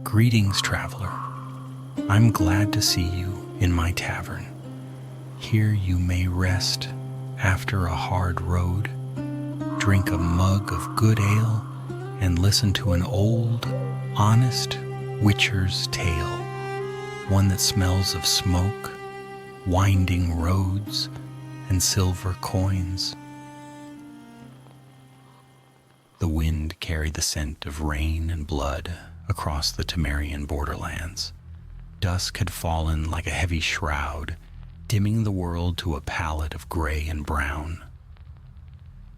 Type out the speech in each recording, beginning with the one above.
"Greetings, traveler. I'm glad to see you in my tavern. Here you may rest after a hard road, drink a mug of good ale, and listen to an old, honest witcher's tale, one that smells of smoke, winding roads, and silver coins." The wind carried the scent of rain and blood across the Temerian borderlands. Dusk had fallen like a heavy shroud, dimming the world to a palette of gray and brown.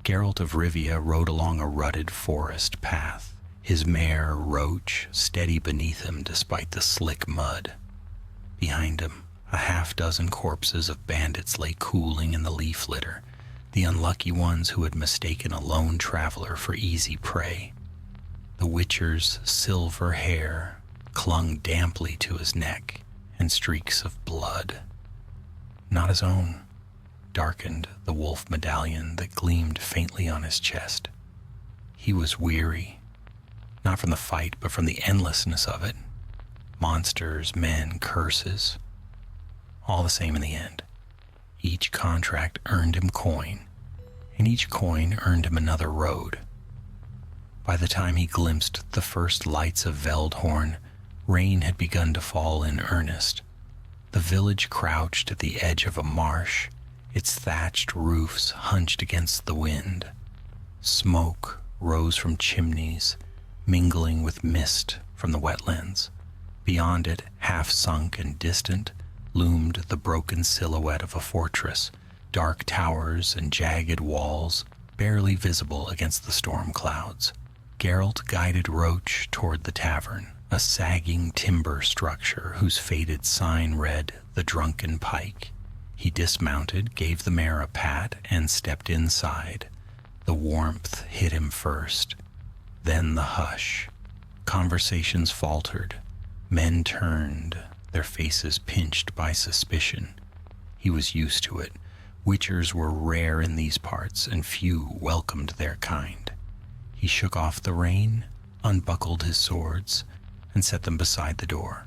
Geralt of Rivia rode along a rutted forest path, his mare Roach steady beneath him despite the slick mud. Behind him, a half-dozen corpses of bandits lay cooling in the leaf litter, the unlucky ones who had mistaken a lone traveler for easy prey. The Witcher's silver hair clung damply to his neck, and streaks of blood, not his own, darkened the wolf medallion that gleamed faintly on his chest. He was weary, not from the fight, but from the endlessness of it. Monsters, men, curses, all the same in the end. Each contract earned him coin, and each coin earned him another road. By the time he glimpsed the first lights of Veldhorn, rain had begun to fall in earnest. The village crouched at the edge of a marsh, its thatched roofs hunched against the wind. Smoke rose from chimneys, mingling with mist from the wetlands. Beyond it, half sunk and distant, loomed the broken silhouette of a fortress, dark towers and jagged walls barely visible against the storm clouds. Geralt guided Roach toward the tavern, a sagging timber structure whose faded sign read "The Drunken Pike." He dismounted, gave the mare a pat, and stepped inside. The warmth hit him first, then the hush. Conversations faltered. Men turned, their faces pinched by suspicion. He was used to it. Witchers were rare in these parts, and few welcomed their kind. He shook off the rain, unbuckled his swords, and set them beside the door.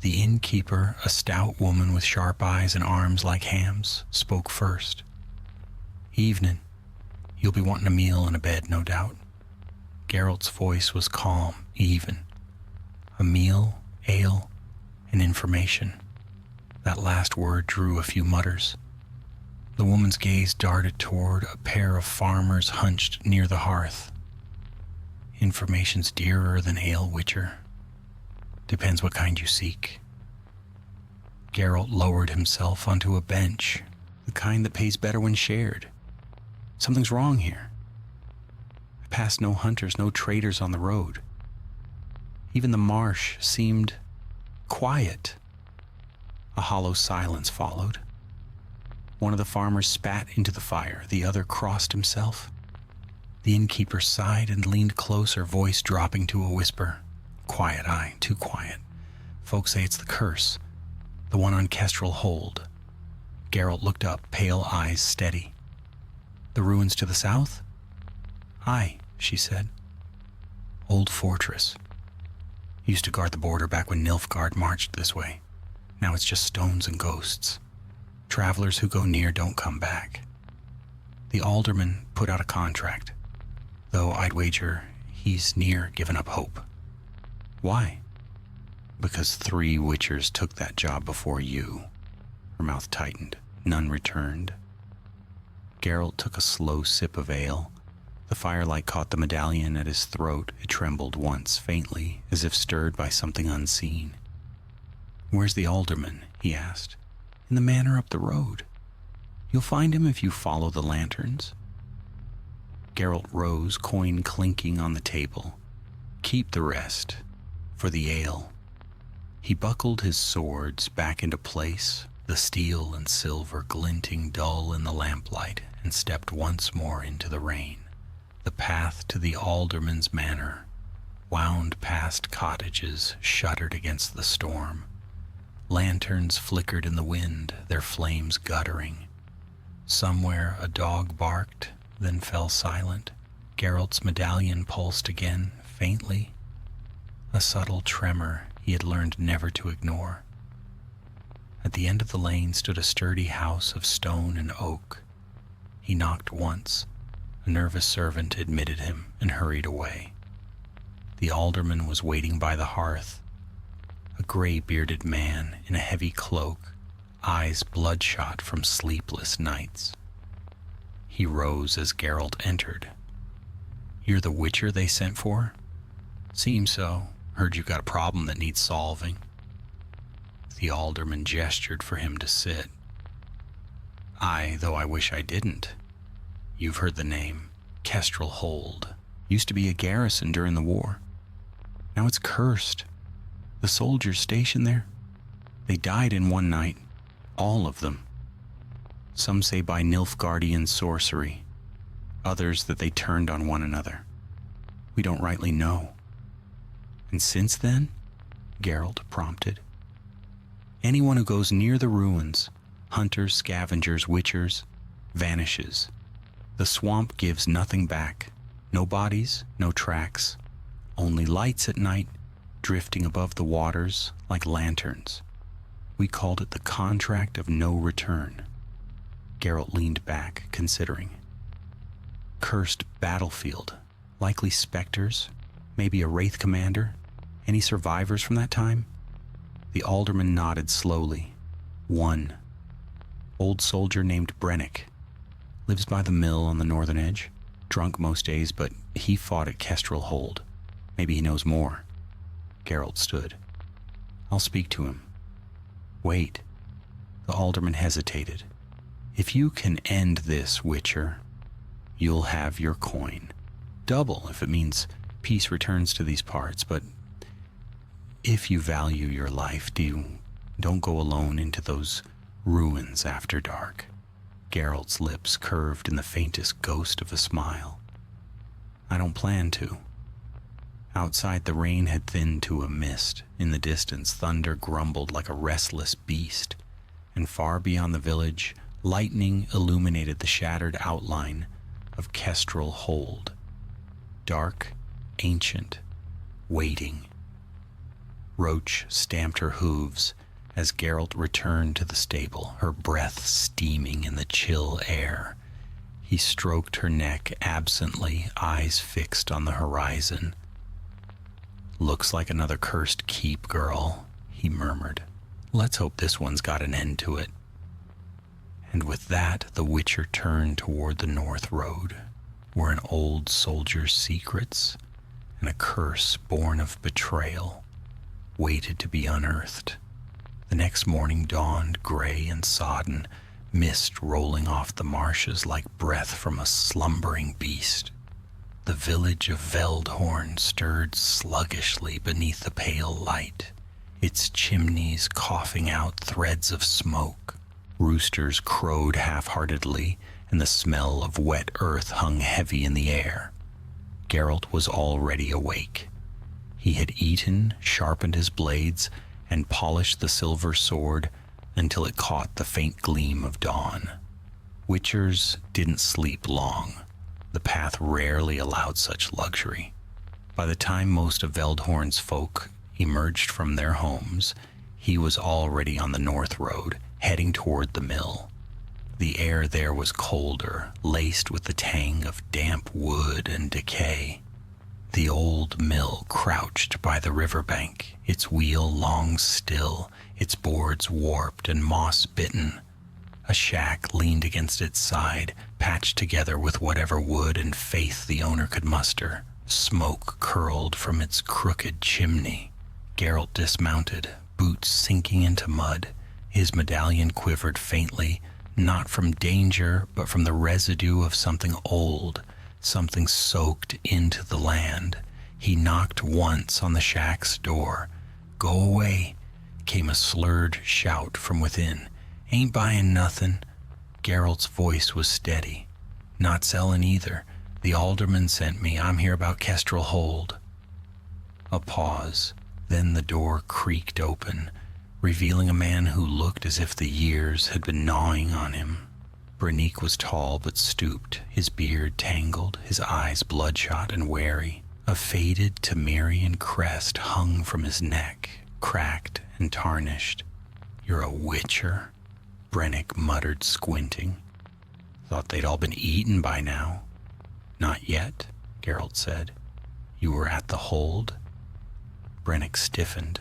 The innkeeper, a stout woman with sharp eyes and arms like hams, spoke first. "Evening. You'll be wanting a meal and a bed, no doubt." Geralt's voice was calm, even. A meal, ale, and information. That last word drew a few mutters. The woman's gaze darted toward a pair of farmers hunched near the hearth. "Information's dearer than ale, Witcher. Depends what kind you seek." Geralt lowered himself onto a bench, the kind that pays better when shared. "Something's wrong here. I passed no hunters, no traders on the road. Even the marsh seemed quiet." A hollow silence followed. One of the farmers spat into the fire, the other crossed himself. The innkeeper sighed and leaned closer, voice dropping to a whisper. "Quiet, aye, too quiet. Folks say it's the curse, the one on Kestrel Hold." Geralt looked up, pale eyes steady. "The ruins to the south?" "Aye," she said. "Old fortress. Used to guard the border back when Nilfgaard marched this way. Now it's just stones and ghosts. Travelers who go near don't come back. The alderman put out a contract, though I'd wager he's near giving up hope." "Why?" "Because 3 Witchers took that job before you." Her mouth tightened. None returned. Geralt took a slow sip of ale. The firelight caught the medallion at his throat. It trembled once, faintly, as if stirred by something unseen. "Where's the alderman?" he asked. "In the manor up the road. You'll find him if you follow the lanterns." Geralt rose, coin clinking on the table. "Keep the rest for the ale." He buckled his swords back into place, the steel and silver glinting dull in the lamplight, and stepped once more into the rain. The path to the alderman's manor wound past cottages shuttered against the storm. Lanterns flickered in the wind, their flames guttering. Somewhere a dog barked, then fell silent. Geralt's medallion pulsed again, faintly. a subtle tremor he had learned never to ignore. At the end of the lane stood a sturdy house of stone and oak. He knocked once. A nervous servant admitted him and hurried away. The alderman was waiting by the hearth, a gray-bearded man in a heavy cloak, eyes bloodshot from sleepless nights. He rose as Geralt entered. "You're the witcher they sent for?" "Seems so. Heard you got a problem that needs solving." The alderman gestured for him to sit. "Aye, though I wish I didn't. You've heard the name. Kestrel Hold. Used to be a garrison during the war. Now it's cursed. The soldiers stationed there, they died in one night. All of them. Some say by Nilfgaardian sorcery. Others that they turned on one another. We don't rightly know." "And since then?" Geralt prompted. "Anyone who goes near the ruins, hunters, scavengers, witchers, vanishes. The swamp gives nothing back. No bodies, no tracks. Only lights at night, drifting above the waters like lanterns. We called it the contract of no return." Geralt leaned back, considering. "Cursed battlefield. Likely specters. Maybe a wraith commander. Any survivors from that time?" The alderman nodded slowly. "One. Old soldier named Brennick. Lives by the mill on the northern edge. Drunk most days, but he fought at Kestrel Hold. Maybe he knows more." Geralt stood. "I'll speak to him." "Wait." The alderman hesitated. "If you can end this, Witcher, you'll have your coin. Double if it means peace returns to these parts, but if you value your life, don't go alone into those ruins after dark." Geralt's lips curved in the faintest ghost of a smile. "I don't plan to." Outside, the rain had thinned to a mist. In the distance, thunder grumbled like a restless beast, and far beyond the village, lightning illuminated the shattered outline of Kestrel Hold. Dark, ancient, waiting. Roach stamped her hooves as Geralt returned to the stable, her breath steaming in the chill air. He stroked her neck absently, eyes fixed on the horizon. "Looks like another cursed keep, girl," he murmured. "Let's hope this one's got an end to it." And with that, the Witcher turned toward the north road, where an old soldier's secrets and a curse born of betrayal waited to be unearthed. The next morning dawned gray and sodden, mist rolling off the marshes like breath from a slumbering beast. The village of Veldhorn stirred sluggishly beneath the pale light, its chimneys coughing out threads of smoke. Roosters crowed half-heartedly, and the smell of wet earth hung heavy in the air. Geralt was already awake. He had eaten, sharpened his blades, and polished the silver sword until it caught the faint gleam of dawn. Witchers didn't sleep long. The path rarely allowed such luxury. By the time most of Veldhorn's folk emerged from their homes, he was already on the north road, heading toward the mill. The air there was colder, laced with the tang of damp wood and decay. The old mill crouched by the riverbank, its wheel long still, its boards warped and moss-bitten. A shack leaned against its side, patched together with whatever wood and faith the owner could muster. Smoke curled from its crooked chimney. Geralt dismounted, boots sinking into mud. His medallion quivered faintly, not from danger, but from the residue of something old, something soaked into the land. He knocked once on the shack's door. "Go away," came a slurred shout from within. "Ain't buying nothing." Geralt's voice was steady. "Not selling either. The alderman sent me. I'm here about Kestrel Hold." A pause. Then the door creaked open, revealing a man who looked as if the years had been gnawing on him. Brennick was tall but stooped, his beard tangled, his eyes bloodshot and wary. A faded Temerian crest hung from his neck, cracked and tarnished. "You're a witcher," Brennick muttered, squinting. "Thought they'd all been eaten by now." "Not yet," Geralt said. "You were at the hold?" Brennick stiffened.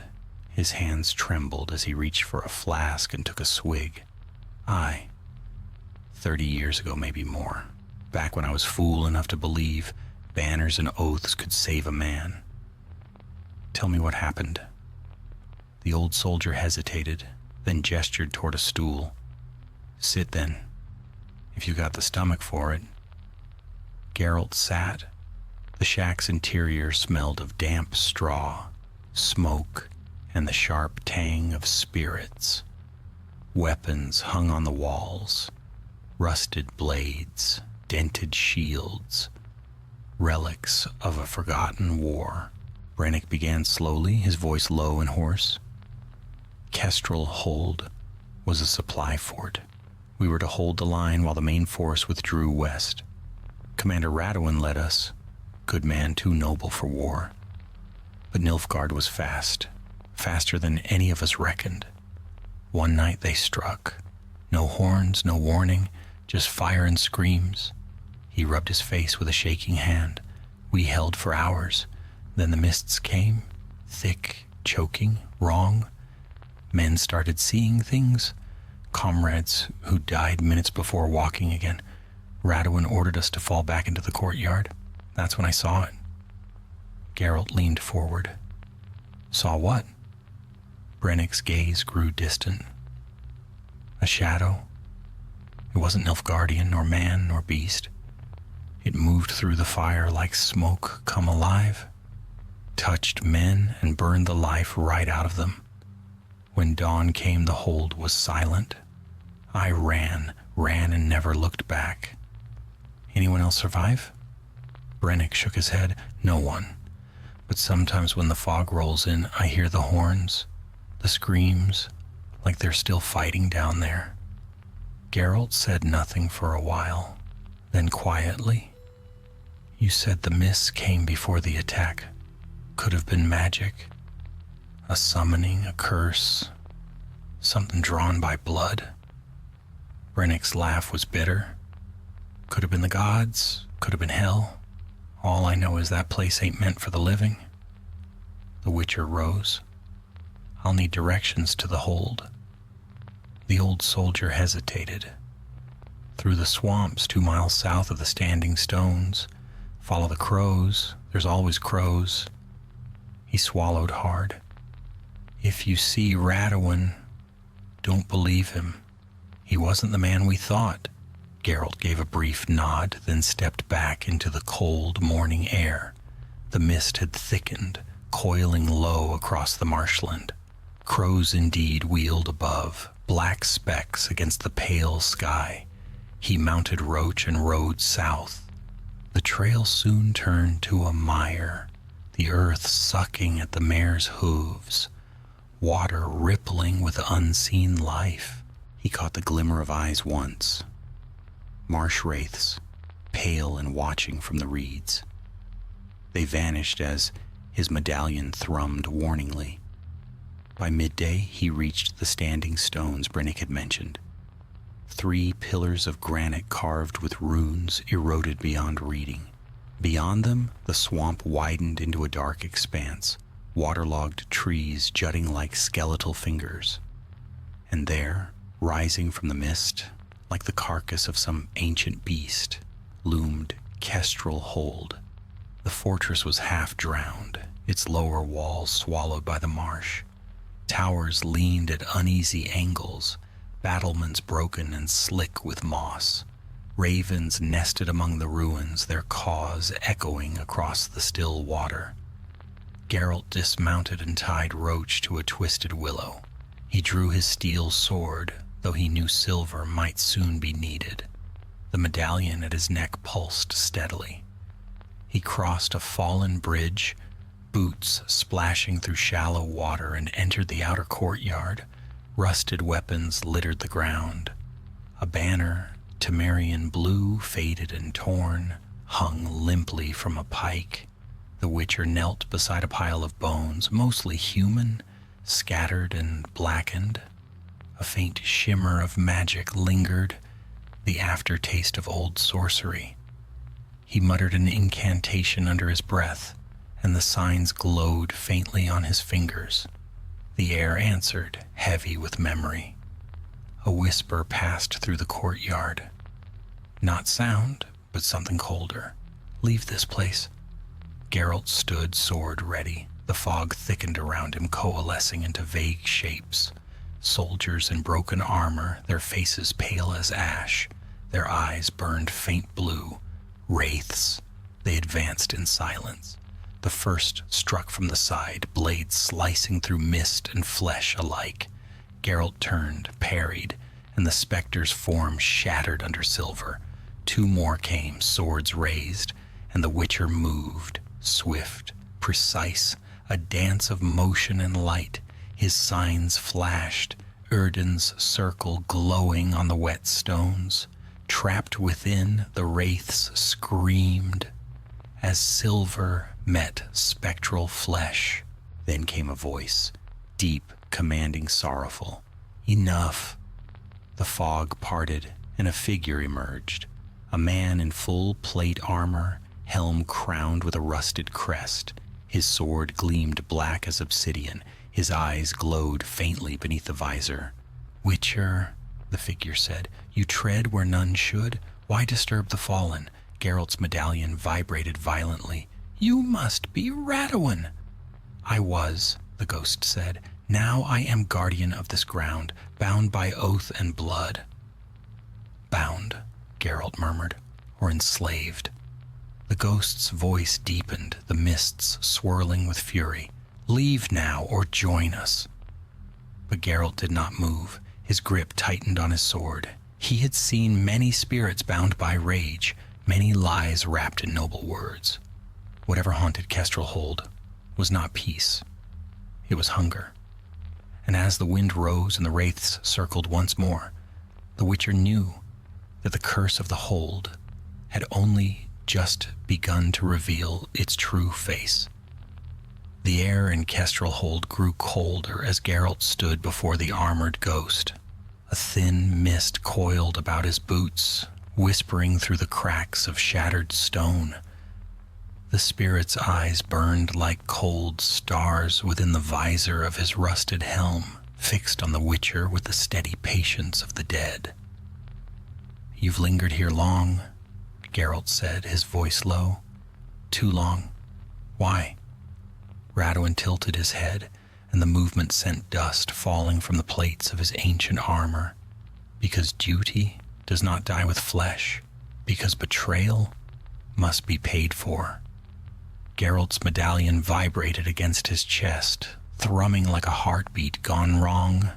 His hands trembled as he reached for a flask and took a swig. "Aye. 30 years ago, maybe more. Back when I was fool enough to believe banners and oaths could save a man." "Tell me what happened." The old soldier hesitated, then gestured toward a stool. "Sit then, if you got the stomach for it." Geralt sat. The shack's interior smelled of damp straw, smoke, and the sharp tang of spirits. Weapons hung on the walls, rusted blades, dented shields, relics of a forgotten war. Brennick began slowly, his voice low and hoarse. "Kestrel Hold was a supply fort. We were to hold the line while the main force withdrew west. Commander Radowin led us, good man too noble for war. But Nilfgaard was fast, faster than any of us reckoned. One night they struck. No horns, no warning, just fire and screams." He rubbed his face with a shaking hand. "We held for hours. Then the mists came, thick, choking, wrong. Men started seeing things. Comrades who died minutes before walking again. Radowin ordered us to fall back into the courtyard. That's when I saw it." Geralt leaned forward. "Saw what?" Brennick's gaze grew distant. "A shadow. It wasn't Nilfgaardian, nor man, nor beast. It moved through the fire like smoke come alive, touched men and burned the life right out of them. When dawn came, the hold was silent. I ran and never looked back." "Anyone else survive?" Brennick shook his head. "No one. But sometimes when the fog rolls in, I hear the horns, the screams, like they're still fighting down there." Geralt said nothing for a while. Then quietly, "You said the mists came before the attack. Could have been magic. A summoning, a curse, something drawn by blood." Brennick's laugh was bitter. "Could have been the gods, could have been hell. All I know is that place ain't meant for the living." The Witcher rose. "I'll need directions to the hold." The old soldier hesitated. "Through the swamps 2 miles south of the Standing Stones. Follow the crows. There's always crows." He swallowed hard. "If you see Radowin, don't believe him. He wasn't the man we thought." Geralt gave a brief nod, then stepped back into the cold morning air. The mist had thickened, coiling low across the marshland. Crows indeed wheeled above, black specks against the pale sky. He mounted Roach and rode south. The trail soon turned to a mire, the earth sucking at the mare's hooves, water rippling with unseen life. He caught the glimmer of eyes once. Marsh wraiths, pale and watching from the reeds. They vanished as his medallion thrummed warningly. By midday, he reached the Standing Stones Brennick had mentioned. 3 pillars of granite carved with runes eroded beyond reading. Beyond them, the swamp widened into a dark expanse, waterlogged trees jutting like skeletal fingers. And there, rising from the mist, like the carcass of some ancient beast, loomed Kestrel Hold. The fortress was half drowned, its lower walls swallowed by the marsh. Towers leaned at uneasy angles, battlements broken and slick with moss. Ravens nested among the ruins, their caws echoing across the still water. Geralt dismounted and tied Roach to a twisted willow. He drew his steel sword, though he knew silver might soon be needed. The medallion at his neck pulsed steadily. He crossed a fallen bridge, boots splashing through shallow water, and entered the outer courtyard. Rusted weapons littered the ground. A banner, Temerian blue, faded and torn, hung limply from a pike. The Witcher knelt beside a pile of bones, mostly human, scattered and blackened. A faint shimmer of magic lingered, the aftertaste of old sorcery. He muttered an incantation under his breath, and the signs glowed faintly on his fingers. The air answered, heavy with memory. A whisper passed through the courtyard. Not sound, but something colder. Leave this place. Geralt stood, sword ready. The fog thickened around him, coalescing into vague shapes. Soldiers in broken armor, their faces pale as ash. Their eyes burned faint blue. Wraiths. They advanced in silence. The first struck from the side, blades slicing through mist and flesh alike. Geralt turned, parried, and the specter's form shattered under silver. Two more came, swords raised, and the Witcher moved, swift, precise, a dance of motion and light. His signs flashed, Erden's circle glowing on the wet stones. Trapped within, the wraiths screamed as silver met spectral flesh. Then came a voice, deep, commanding, sorrowful. Enough. The fog parted, and a figure emerged. A man in full plate armor, helm crowned with a rusted crest. His sword gleamed black as obsidian. His eyes glowed faintly beneath the visor. "Witcher," the figure said, "you tread where none should. Why disturb the fallen?" Geralt's medallion vibrated violently. "You must be Radowin." "I was," the ghost said. "Now I am guardian of this ground, bound by oath and blood." "Bound," Geralt murmured, "or enslaved." The ghost's voice deepened, the mists swirling with fury. "Leave now, or join us." But Geralt did not move. His grip tightened on his sword. He had seen many spirits bound by rage, many lies wrapped in noble words. Whatever haunted Kestrel Hold was not peace. It was hunger. And as the wind rose and the wraiths circled once more, the Witcher knew that the curse of the hold had only just begun to reveal its true face. The air in Kestrel Hold grew colder as Geralt stood before the armored ghost. A thin mist coiled about his boots, whispering through the cracks of shattered stone. The spirit's eyes burned like cold stars within the visor of his rusted helm, fixed on the Witcher with the steady patience of the dead. "You've lingered here long," Geralt said, his voice low. "Too long. Why?" Radowin tilted his head, and the movement sent dust falling from the plates of his ancient armor. "Because duty does not die with flesh, because betrayal must be paid for." Geralt's medallion vibrated against his chest, thrumming like a heartbeat gone wrong.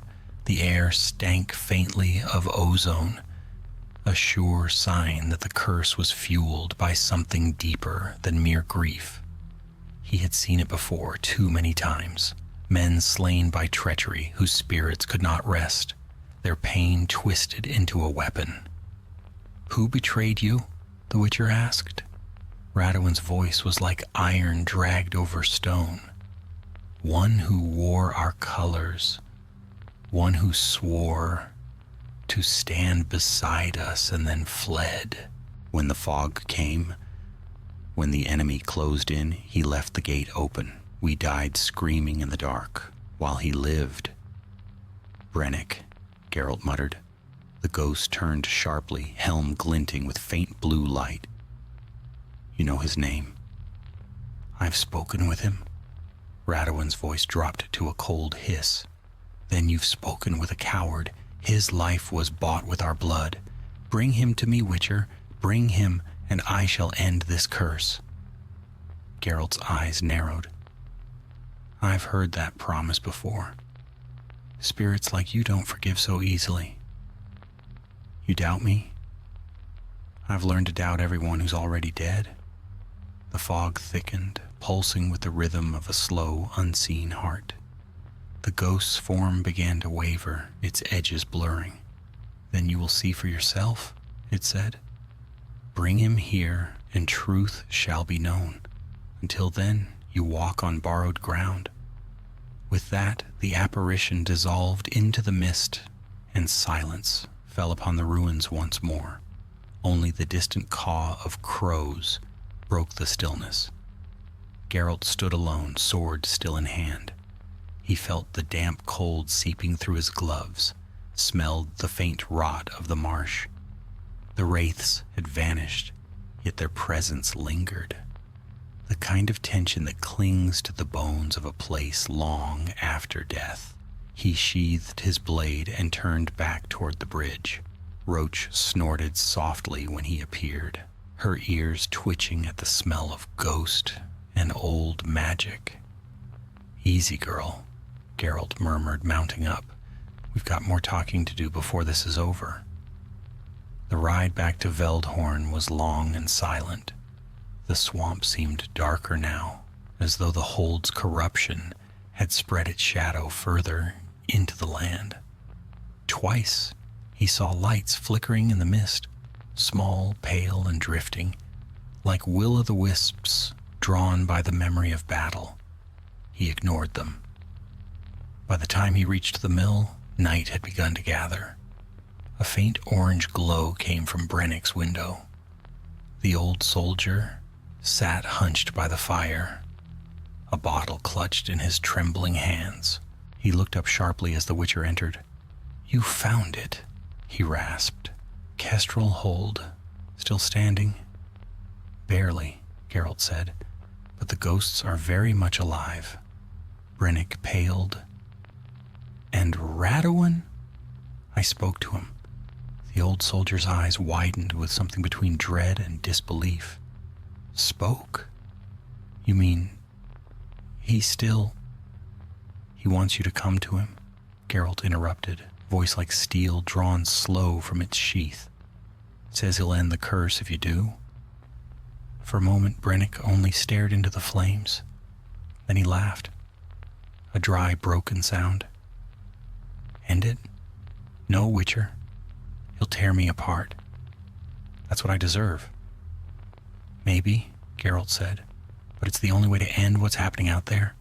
The air stank faintly of ozone, a sure sign that the curse was fueled by something deeper than mere grief. He had seen it before too many times. Men slain by treachery whose spirits could not rest, their pain twisted into a weapon. "Who betrayed you?" the Witcher asked. Radowin's voice was like iron dragged over stone. "One who wore our colors, one who swore to stand beside us and then fled. When the fog came, when the enemy closed in, he left the gate open. We died screaming in the dark, while he lived." "Brennick," Geralt muttered. The ghost turned sharply, helm glinting with faint blue light. "You know his name?" "I've spoken with him." Radowin's voice dropped to a cold hiss. "Then you've spoken with a coward. His life was bought with our blood. Bring him to me, Witcher. Bring him, and I shall end this curse." Geralt's eyes narrowed. "I've heard that promise before. Spirits like you don't forgive so easily. You doubt me? I've learned to doubt everyone who's already dead." The fog thickened, pulsing with the rhythm of a slow, unseen heart. The ghost's form began to waver, its edges blurring. "Then you will see for yourself," it said. "Bring him here, and truth shall be known. Until then, you walk on borrowed ground. With that, the apparition dissolved into the mist, and silence fell upon the ruins once more. Only the distant caw of crows broke the stillness. Geralt stood alone, sword still in hand. He felt the damp cold seeping through his gloves, smelled the faint rot of the marsh. The wraiths had vanished, yet their presence lingered. The kind of tension that clings to the bones of a place long after death. He sheathed his blade and turned back toward the bridge. Roach snorted softly when he appeared, her ears twitching at the smell of ghost and old magic. "Easy, girl," Geralt murmured, mounting up. "We've got more talking to do before this is over." The ride back to Veldhorn was long and silent. The swamp seemed darker now, as though the hold's corruption had spread its shadow further into the land. Twice he saw lights flickering in the mist, small, pale, and drifting, like will-o'-the-wisps drawn by the memory of battle. He ignored them. By the time he reached the mill, night had begun to gather. A faint orange glow came from Brennick's window. The old soldier sat hunched by the fire, a bottle clutched in his trembling hands. He looked up sharply as the Witcher entered. "You found it," he rasped. "Kestrel hold still standing?" "Barely," Geralt said, "but the ghosts are very much alive." Brennick paled. "And Radowin?" I spoke to him. The old soldier's eyes widened with something between dread and disbelief. "Spoke? You mean he wants you to come to him?" Geralt interrupted, voice like steel drawn slow from its sheath. "Says he'll end the curse if you do." For a moment, Brennick only stared into the flames. Then he laughed. A dry, broken sound. "End it? No, Witcher. He'll tear me apart. That's what I deserve." "Maybe," Geralt said, "but it's the only way to end what's happening out there.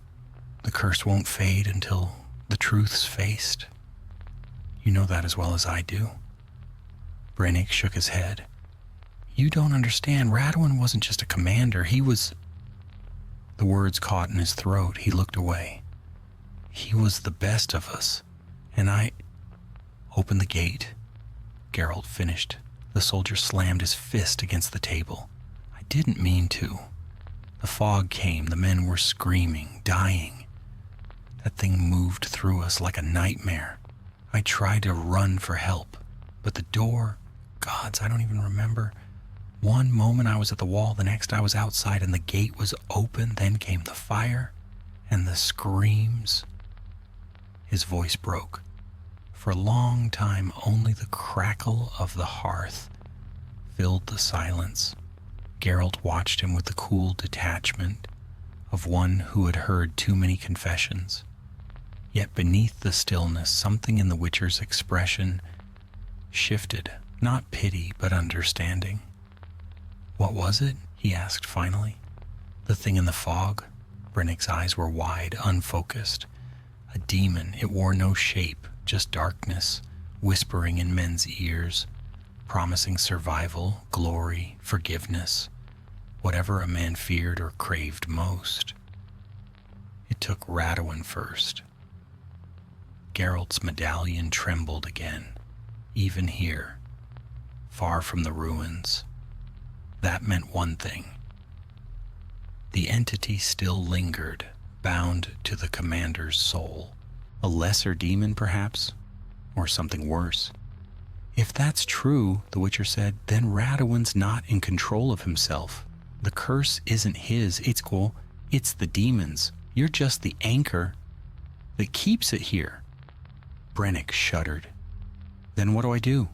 The curse won't fade until the truth's faced. You know that as well as I do." Brennick shook his head. "You don't understand. Radowin wasn't just a commander. He was..." The words caught in his throat. He looked away. "He was the best of us, and I..." "Open the gate," Geralt finished. The soldier slammed his fist against the table. "I didn't mean to." The fog came. The men were screaming, dying. That thing moved through us like a nightmare. I tried to run for help, but the door... Gods, I don't even remember. One moment I was at the wall, the next I was outside and the gate was open. Then came the fire and the screams. His voice broke. For a long time, only the crackle of the hearth filled the silence. Geralt watched him with the cool detachment of one who had heard too many confessions. Yet beneath the stillness, something in the Witcher's expression shifted, not pity, but understanding. "What was it?" he asked finally. "The thing in the fog?" Brennick's eyes were wide, unfocused. "A demon. It wore no shape, just darkness, whispering in men's ears, promising survival, glory, forgiveness, whatever a man feared or craved most. It took Radowin first." Geralt's medallion trembled again, even here, far from the ruins. That meant one thing. The entity still lingered, bound to the commander's soul. A lesser demon, perhaps, or something worse. "If that's true," the Witcher said, "then Radowin's not in control of himself. The curse isn't his, it's the demon's. You're just the anchor that keeps it here." Brennick shuddered. "Then what do I do?"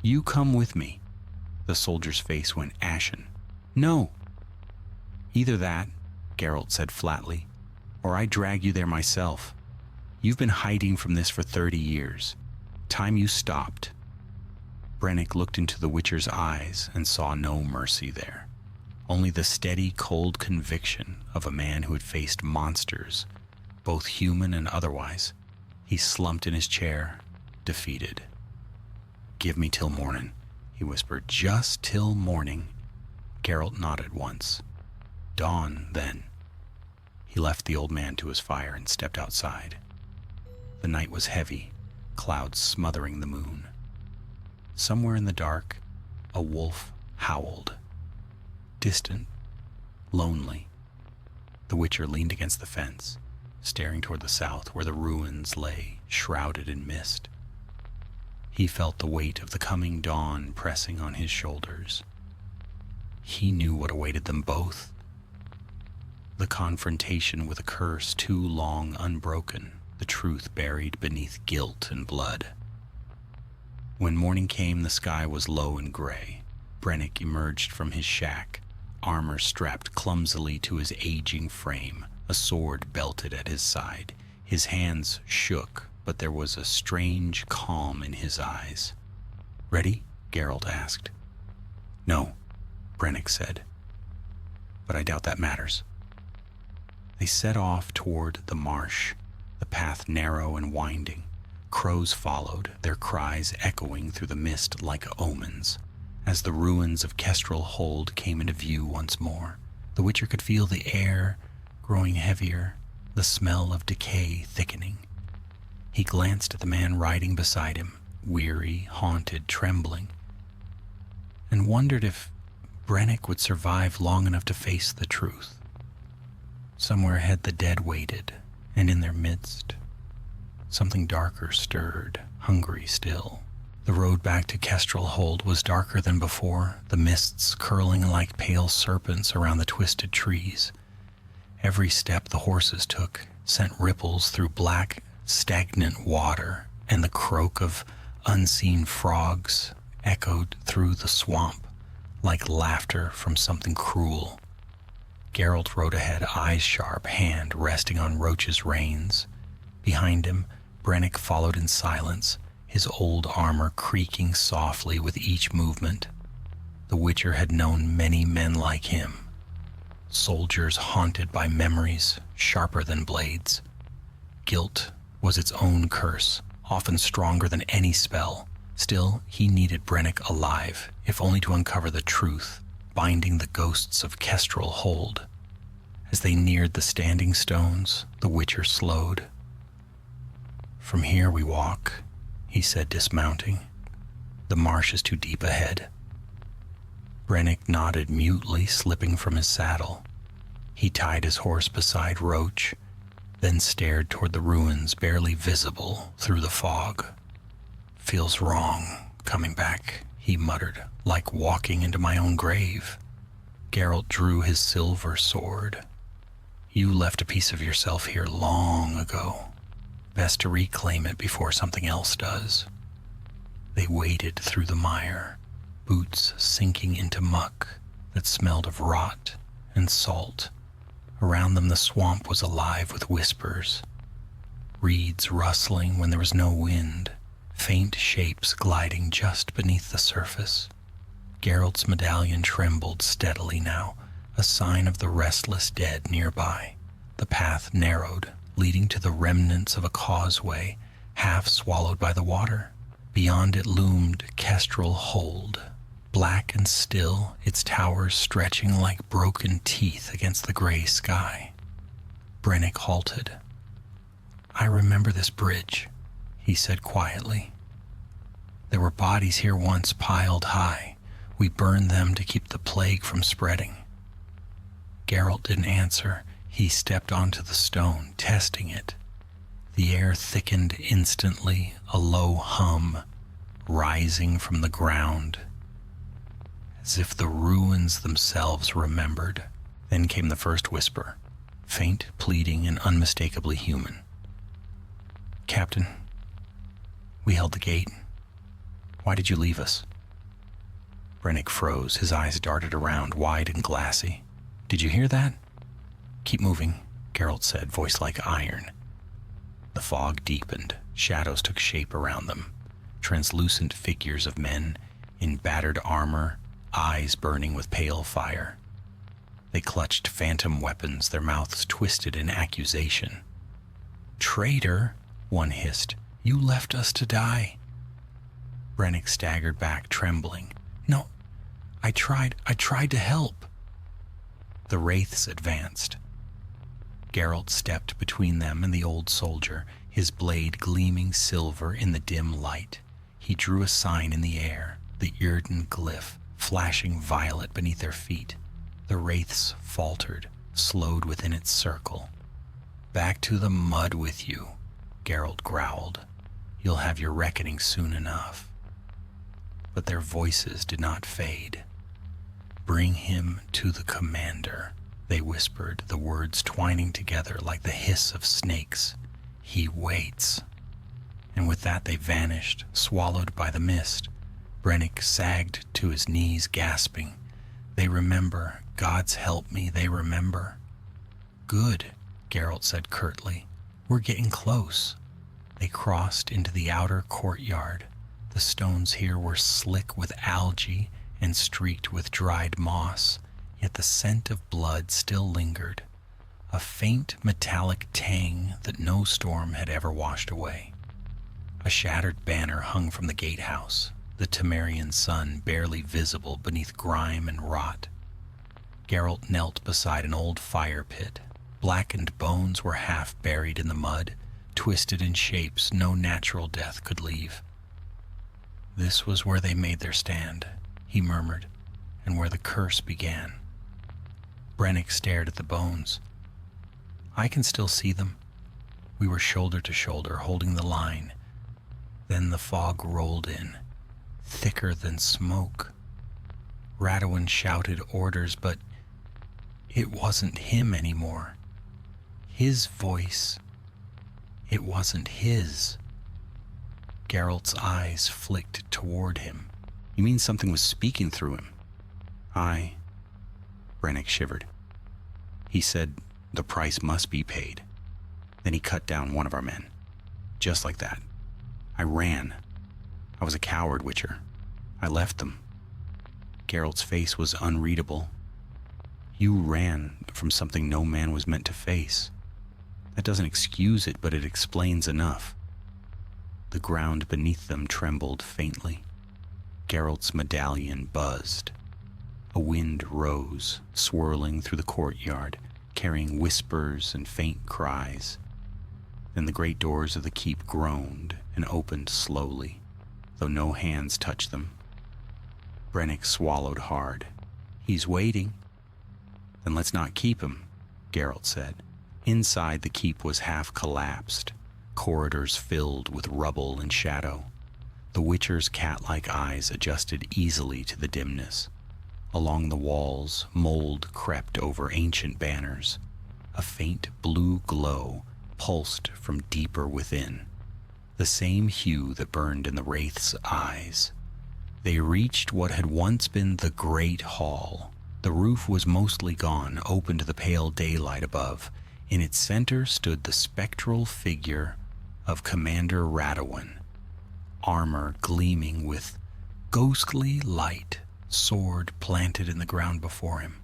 "You come with me." The soldier's face went ashen. "No." "Either that," Geralt said flatly, "or I drag you there myself. You've been hiding from this for 30 years. Time you stopped." Brennick looked into the Witcher's eyes and saw no mercy there. only the steady, cold conviction of a man who had faced monsters, both human and otherwise. He slumped in his chair, defeated. "Give me till morning," he whispered. "Just till morning." Geralt nodded once. "Dawn, then." He left the old man to his fire and stepped outside. The night was heavy, clouds smothering the moon. Somewhere in the dark, a wolf howled. Distant, lonely. The Witcher leaned against the fence, staring toward the south where the ruins lay, shrouded in mist. He felt the weight of the coming dawn pressing on his shoulders. He knew what awaited them both. The confrontation with a curse too long unbroken, the truth buried beneath guilt and blood. When morning came, the sky was low and gray. Brennick emerged from his shack, armor strapped clumsily to his aging frame, a sword belted at his side. His hands shook, but there was a strange calm in his eyes. "Ready?" Geralt asked. "No," Brennick said. "But I doubt that matters." They set off toward the marsh, the path narrow and winding. Crows followed, their cries echoing through the mist like omens. As the ruins of Kestrel Hold came into view once more, the Witcher could feel the air growing heavier, the smell of decay thickening. He glanced at the man riding beside him, weary, haunted, trembling, and wondered if Brennick would survive long enough to face the truth. Somewhere ahead the dead waited, and in their midst, something darker stirred, hungry still. The road back to Kestrel Hold was darker than before, the mists curling like pale serpents around the twisted trees. Every step the horses took sent ripples through black, stagnant water, and the croak of unseen frogs echoed through the swamp like laughter from something cruel. Geralt rode ahead, eyes sharp, hand resting on Roach's reins. Behind him, Brennick followed in silence, his old armor creaking softly with each movement. The Witcher had known many men like him, soldiers haunted by memories sharper than blades. Guilt was its own curse, often stronger than any spell. Still, he needed Brennick alive, if only to uncover the truth, binding the ghosts of Kestrel Hold. As they neared the standing stones, the Witcher slowed. "From here we walk," he said, dismounting. "The marsh is too deep ahead." Brennick nodded mutely, slipping from his saddle. He tied his horse beside Roach, then stared toward the ruins barely visible through the fog. "Feels wrong, coming back," he muttered, "like walking into my own grave." Geralt drew his silver sword. "You left a piece of yourself here long ago. Best to reclaim it before something else does." They waded through the mire, boots sinking into muck that smelled of rot and salt. Around them the swamp was alive with whispers, reeds rustling when there was no wind, faint shapes gliding just beneath the surface. Geralt's medallion trembled steadily now, a sign of the restless dead nearby. The path narrowed, leading to the remnants of a causeway, half swallowed by the water. Beyond it loomed Kestrel Hold, black and still, its towers stretching like broken teeth against the gray sky. Brennick halted. "I remember this bridge," he said quietly. "There were bodies here once piled high. We burned them to keep the plague from spreading." Geralt didn't answer. He stepped onto the stone, testing it. The air thickened instantly, a low hum rising from the ground, as if the ruins themselves remembered. Then came the first whisper, faint, pleading, and unmistakably human. "Captain, we held the gate. Why did you leave us?" Brennick froze. His eyes darted around, wide and glassy. "Did you hear that?" "Keep moving," Geralt said, voice like iron. The fog deepened. Shadows took shape around them. Translucent figures of men in battered armor, eyes burning with pale fire. They clutched phantom weapons, their mouths twisted in accusation. "Traitor," one hissed. "You left us to die." Brennick staggered back, trembling. "No, I tried to help." The wraiths advanced. Geralt stepped between them and the old soldier, his blade gleaming silver in the dim light. He drew a sign in the air, the Yrden glyph, flashing violet beneath their feet. The wraiths faltered, slowed within its circle. "Back to the mud with you," Geralt growled. "You'll have your reckoning soon enough." But their voices did not fade. "Bring him to the commander," they whispered, the words twining together like the hiss of snakes. "He waits." And with that they vanished, swallowed by the mist. Brennick sagged to his knees, gasping. "They remember. Gods help me, they remember." "Good," Geralt said curtly. "We're getting close." They crossed into the outer courtyard. The stones here were slick with algae and streaked with dried moss, yet the scent of blood still lingered, a faint metallic tang that no storm had ever washed away. A shattered banner hung from the gatehouse, the Temerian sun barely visible beneath grime and rot. Geralt knelt beside an old fire pit. Blackened bones were half buried in the mud, twisted in shapes no natural death could leave. "This was where they made their stand," he murmured, "and where the curse began." Brennick stared at the bones. "I can still see them. We were shoulder to shoulder, holding the line. Then the fog rolled in, thicker than smoke. Radowin shouted orders, but it wasn't him anymore. His voice, it wasn't his." Geralt's eyes flicked toward him. "You mean something was speaking through him?" "Aye." Brennick shivered. "He said the price must be paid. Then he cut down one of our men. Just like that. I ran. I was a coward, Witcher. I left them." Geralt's face was unreadable. "You ran from something no man was meant to face. That doesn't excuse it, but it explains enough." The ground beneath them trembled faintly. Geralt's medallion buzzed. A wind rose, swirling through the courtyard, carrying whispers and faint cries. Then the great doors of the keep groaned and opened slowly, though no hands touched them. Brennick swallowed hard. "He's waiting." "Then let's not keep him," Geralt said. Inside, the keep was half collapsed, corridors filled with rubble and shadow. The Witcher's cat-like eyes adjusted easily to the dimness. Along the walls, mold crept over ancient banners. A faint blue glow pulsed from deeper within, the same hue that burned in the wraith's eyes. They reached what had once been the Great Hall. The roof was mostly gone, open to the pale daylight above. In its center stood the spectral figure of Commander Radowin, armor gleaming with ghostly light, sword planted in the ground before him.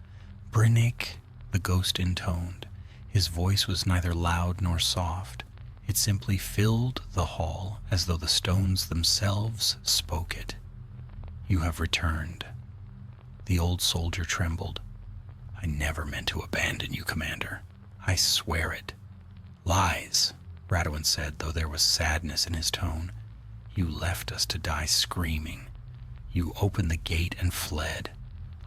"Brennick," the ghost intoned. His voice was neither loud nor soft. It simply filled the hall as though the stones themselves spoke it. "You have returned." The old soldier trembled. "I never meant to abandon you, Commander. I swear it." "Lies," Radowin said, though there was sadness in his tone. "You left us to die screaming. You opened the gate and fled.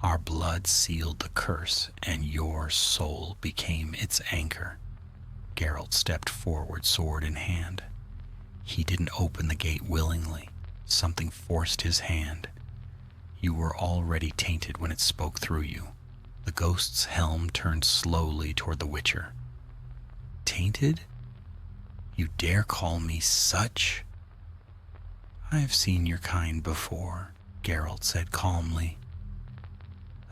Our blood sealed the curse, and your soul became its anchor." Geralt stepped forward, sword in hand. "He didn't open the gate willingly. Something forced his hand. You were already tainted when it spoke through you." The ghost's helm turned slowly toward the Witcher. "Tainted? You dare call me such?" "I've seen your kind before," Geralt said calmly.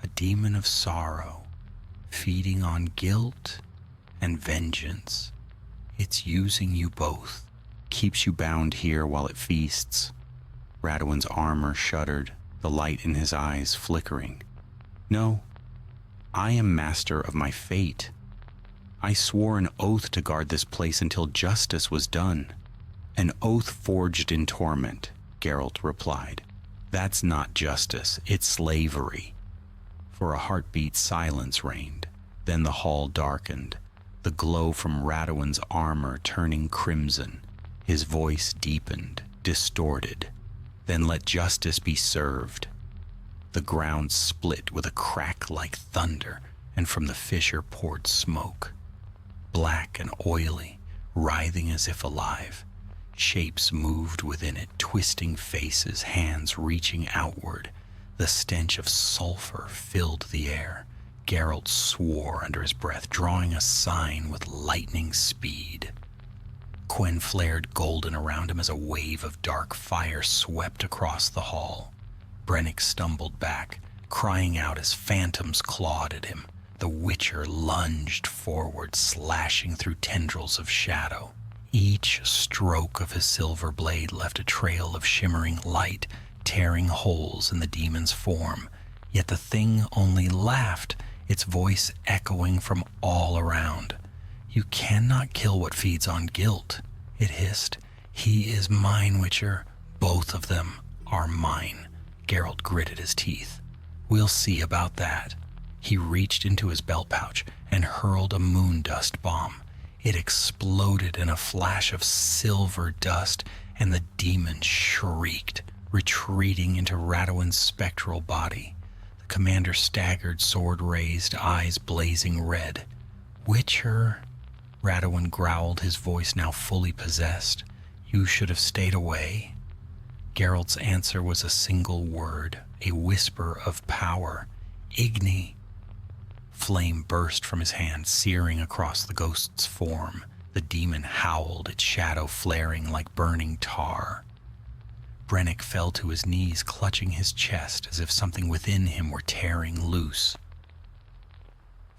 "A demon of sorrow, feeding on guilt and vengeance. It's using you both, keeps you bound here while it feasts." Radowin's armor shuddered, the light in his eyes flickering. "No, I am master of my fate. I swore an oath to guard this place until justice was done." "An oath forged in torment," Geralt replied. "That's not justice, it's slavery." For a heartbeat, silence reigned. Then the hall darkened, the glow from Radowin's armor turning crimson. His voice deepened, distorted. "Then let justice be served." The ground split with a crack like thunder, and from the fissure poured smoke. Black and oily, writhing as if alive. Shapes moved within it, twisting faces, hands reaching outward. The stench of sulfur filled the air. Geralt swore under his breath, drawing a sign with lightning speed. Quen flared golden around him as a wave of dark fire swept across the hall. Brennick stumbled back, crying out as phantoms clawed at him. The Witcher lunged forward, slashing through tendrils of shadow. Each stroke of his silver blade left a trail of shimmering light, tearing holes in the demon's form. Yet the thing only laughed, its voice echoing from all around. "You cannot kill what feeds on guilt," it hissed. "He is mine, Witcher. Both of them are mine." Geralt gritted his teeth. "We'll see about that." He reached into his belt pouch and hurled a moon dust bomb. It exploded in a flash of silver dust, and the demon shrieked, retreating into Radowin's spectral body. The commander staggered, sword raised, eyes blazing red. "Witcher," Radowin growled, his voice now fully possessed. "You should have stayed away." Geralt's answer was a single word, a whisper of power. "Igni." Flame burst from his hand, searing across the ghost's form. The demon howled, its shadow flaring like burning tar. Brennick fell to his knees, clutching his chest as if something within him were tearing loose.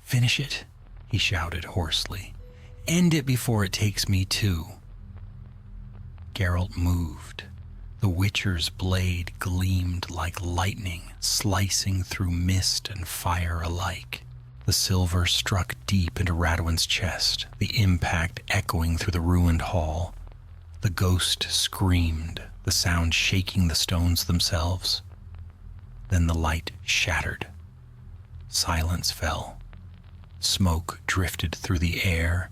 "Finish it," he shouted hoarsely. "End it before it takes me too." Geralt moved. The Witcher's blade gleamed like lightning, slicing through mist and fire alike. The silver struck deep into Radowin's chest, the impact echoing through the ruined hall. The ghost screamed, the sound shaking the stones themselves. Then the light shattered. Silence fell. Smoke drifted through the air,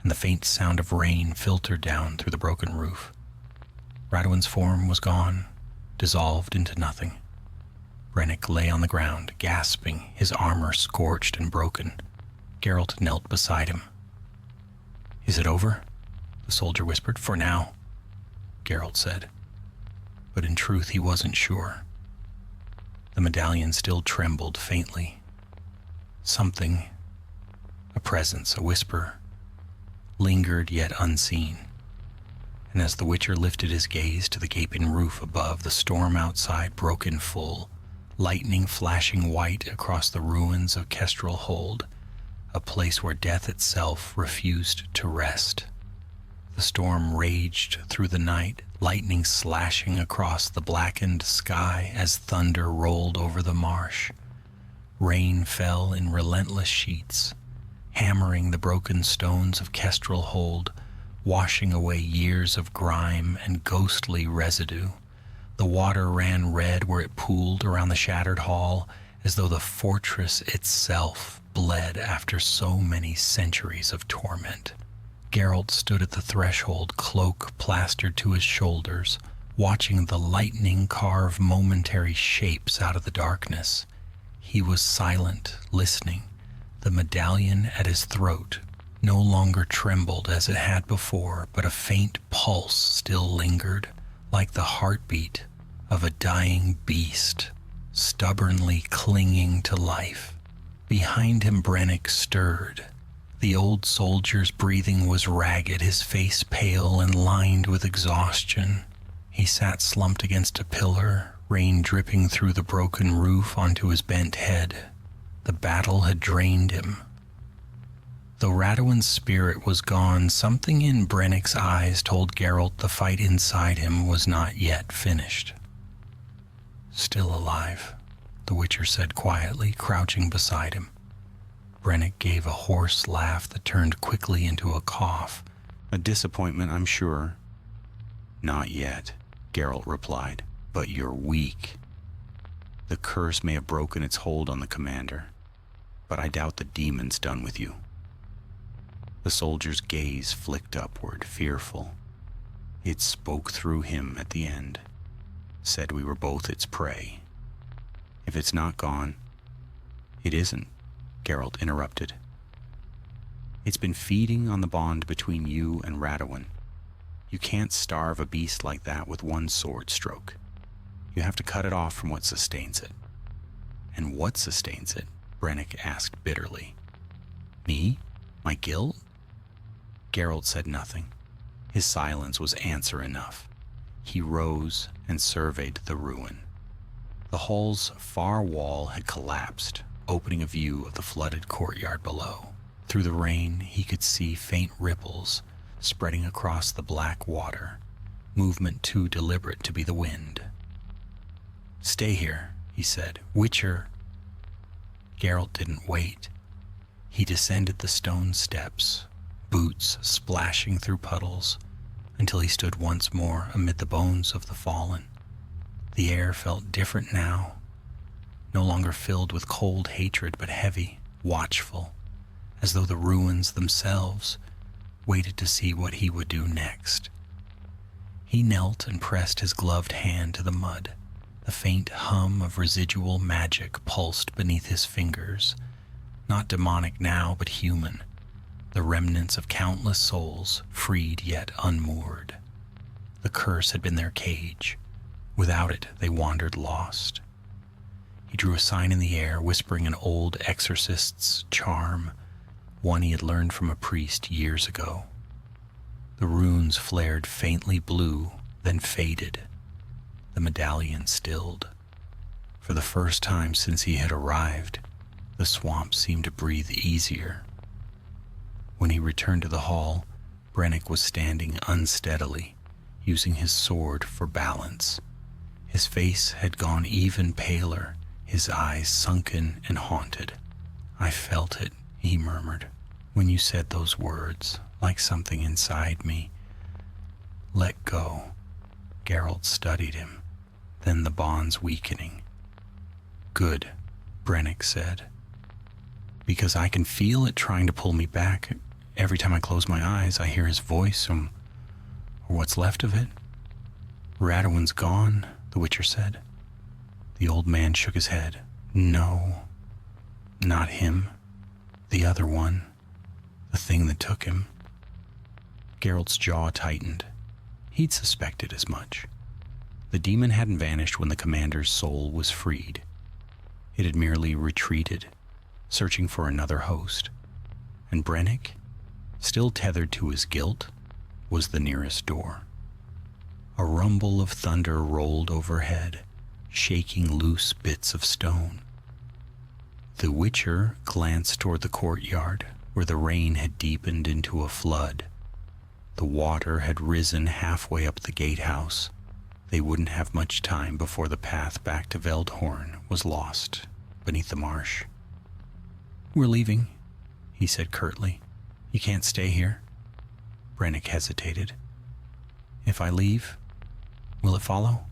and the faint sound of rain filtered down through the broken roof. Radowin's form was gone, dissolved into nothing. Brennick lay on the ground, gasping, his armor scorched and broken. Geralt knelt beside him. "Is it over?" the soldier whispered. "For now," Geralt said. But in truth he wasn't sure. The medallion still trembled faintly. Something, a presence, a whisper, lingered yet unseen. And as the Witcher lifted his gaze to the gaping roof above, the storm outside broke in full, lightning flashing white across the ruins of Kestrel Hold, a place where death itself refused to rest. The storm raged through the night, lightning slashing across the blackened sky as thunder rolled over the marsh. Rain fell in relentless sheets, hammering the broken stones of Kestrel Hold, washing away years of grime and ghostly residue. The water ran red where it pooled around the shattered hall, as though the fortress itself bled after so many centuries of torment. Geralt stood at the threshold, cloak plastered to his shoulders, watching the lightning carve momentary shapes out of the darkness. He was silent, listening. The medallion at his throat no longer trembled as it had before, but a faint pulse still lingered, like the heartbeat of a dying beast, stubbornly clinging to life. Behind him, Brennick stirred. The old soldier's breathing was ragged, his face pale and lined with exhaustion. He sat slumped against a pillar, rain dripping through the broken roof onto his bent head. The battle had drained him. Though Radowin's spirit was gone, something in Brennick's eyes told Geralt the fight inside him was not yet finished. "Still alive," the Witcher said quietly, crouching beside him. Brennick gave a hoarse laugh that turned quickly into a cough. A disappointment, I'm sure. Not yet, Geralt replied, but you're weak. The curse may have broken its hold on the commander, but I doubt the demon's done with you. The soldier's gaze flicked upward, fearful. It spoke through him at the end, said we were both its prey. If it's not gone, it isn't, Geralt interrupted. It's been feeding on the bond between you and Radowin. You can't starve a beast like that with one sword stroke. You have to cut it off from what sustains it. And what sustains it? Brennick asked bitterly. Me? My guilt? Geralt said nothing. His silence was answer enough. He rose and surveyed the ruin. The hall's far wall had collapsed, opening a view of the flooded courtyard below. Through the rain, he could see faint ripples spreading across the black water, movement too deliberate to be the wind. "Stay here," he said. "Witcher." Geralt didn't wait. He descended the stone steps, boots splashing through puddles, until he stood once more amid the bones of the fallen. The air felt different now, no longer filled with cold hatred, but heavy, watchful, as though the ruins themselves waited to see what he would do next. He knelt and pressed his gloved hand to the mud. The faint hum of residual magic pulsed beneath his fingers, not demonic now, but human, the remnants of countless souls, freed yet unmoored. The curse had been their cage. Without it, they wandered lost. He drew a sign in the air, whispering an old exorcist's charm, one he had learned from a priest years ago. The runes flared faintly blue, then faded. The medallion stilled. For the first time since he had arrived, the swamp seemed to breathe easier. When he returned to the hall, Brennick was standing unsteadily, using his sword for balance. His face had gone even paler, his eyes sunken and haunted. "I felt it," he murmured, "when you said those words, like something inside me. Let go." Geralt studied him, then the bonds weakening. "Good," Brennick said, "because I can feel it trying to pull me back. Every time I close my eyes, I hear his voice, or what's left of it." "Radowin's gone," the Witcher said. The old man shook his head. "No, not him. The other one. The thing that took him." Geralt's jaw tightened. He'd suspected as much. The demon hadn't vanished when the commander's soul was freed. It had merely retreated, searching for another host. And Brennick, still tethered to his guilt, was the nearest door. A rumble of thunder rolled overhead, shaking loose bits of stone. The Witcher glanced toward the courtyard, where the rain had deepened into a flood. The water had risen halfway up the gatehouse. They wouldn't have much time before the path back to Veldhorn was lost beneath the marsh. "We're leaving," he said curtly. "You can't stay here." Brennick hesitated. "If I leave, will it follow?"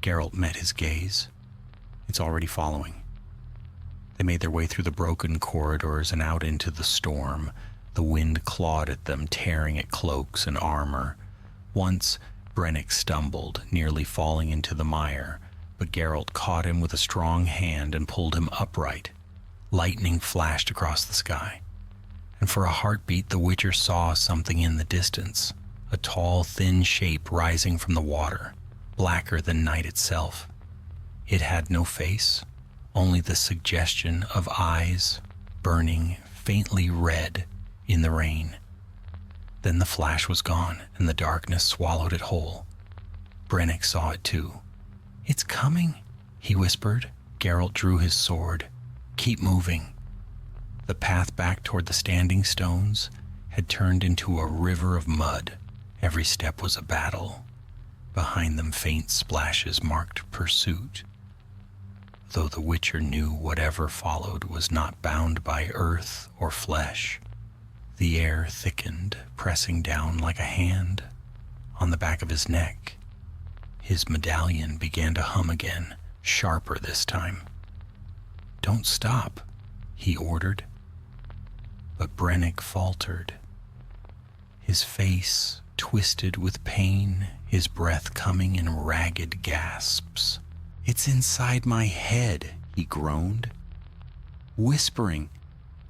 Geralt met his gaze. "It's already following." They made their way through the broken corridors and out into the storm. The wind clawed at them, tearing at cloaks and armor. Once, Brennick stumbled, nearly falling into the mire, but Geralt caught him with a strong hand and pulled him upright. Lightning flashed across the sky, and for a heartbeat the Witcher saw something in the distance, a tall, thin shape rising from the water, blacker than night itself. It had no face, only the suggestion of eyes, burning faintly red in the rain. Then the flash was gone, and the darkness swallowed it whole. Brennick saw it too. "It's coming," he whispered. Geralt drew his sword. "Keep moving." The path back toward the standing stones had turned into a river of mud. Every step was a battle. Behind them, faint splashes marked pursuit. though the Witcher knew whatever followed was not bound by earth or flesh. The air thickened, pressing down like a hand on the back of his neck. His medallion began to hum again, sharper this time. "Don't stop," he ordered. But Brennick faltered. His face twisted with pain, his breath coming in ragged gasps. "It's inside my head," he groaned. "Whispering,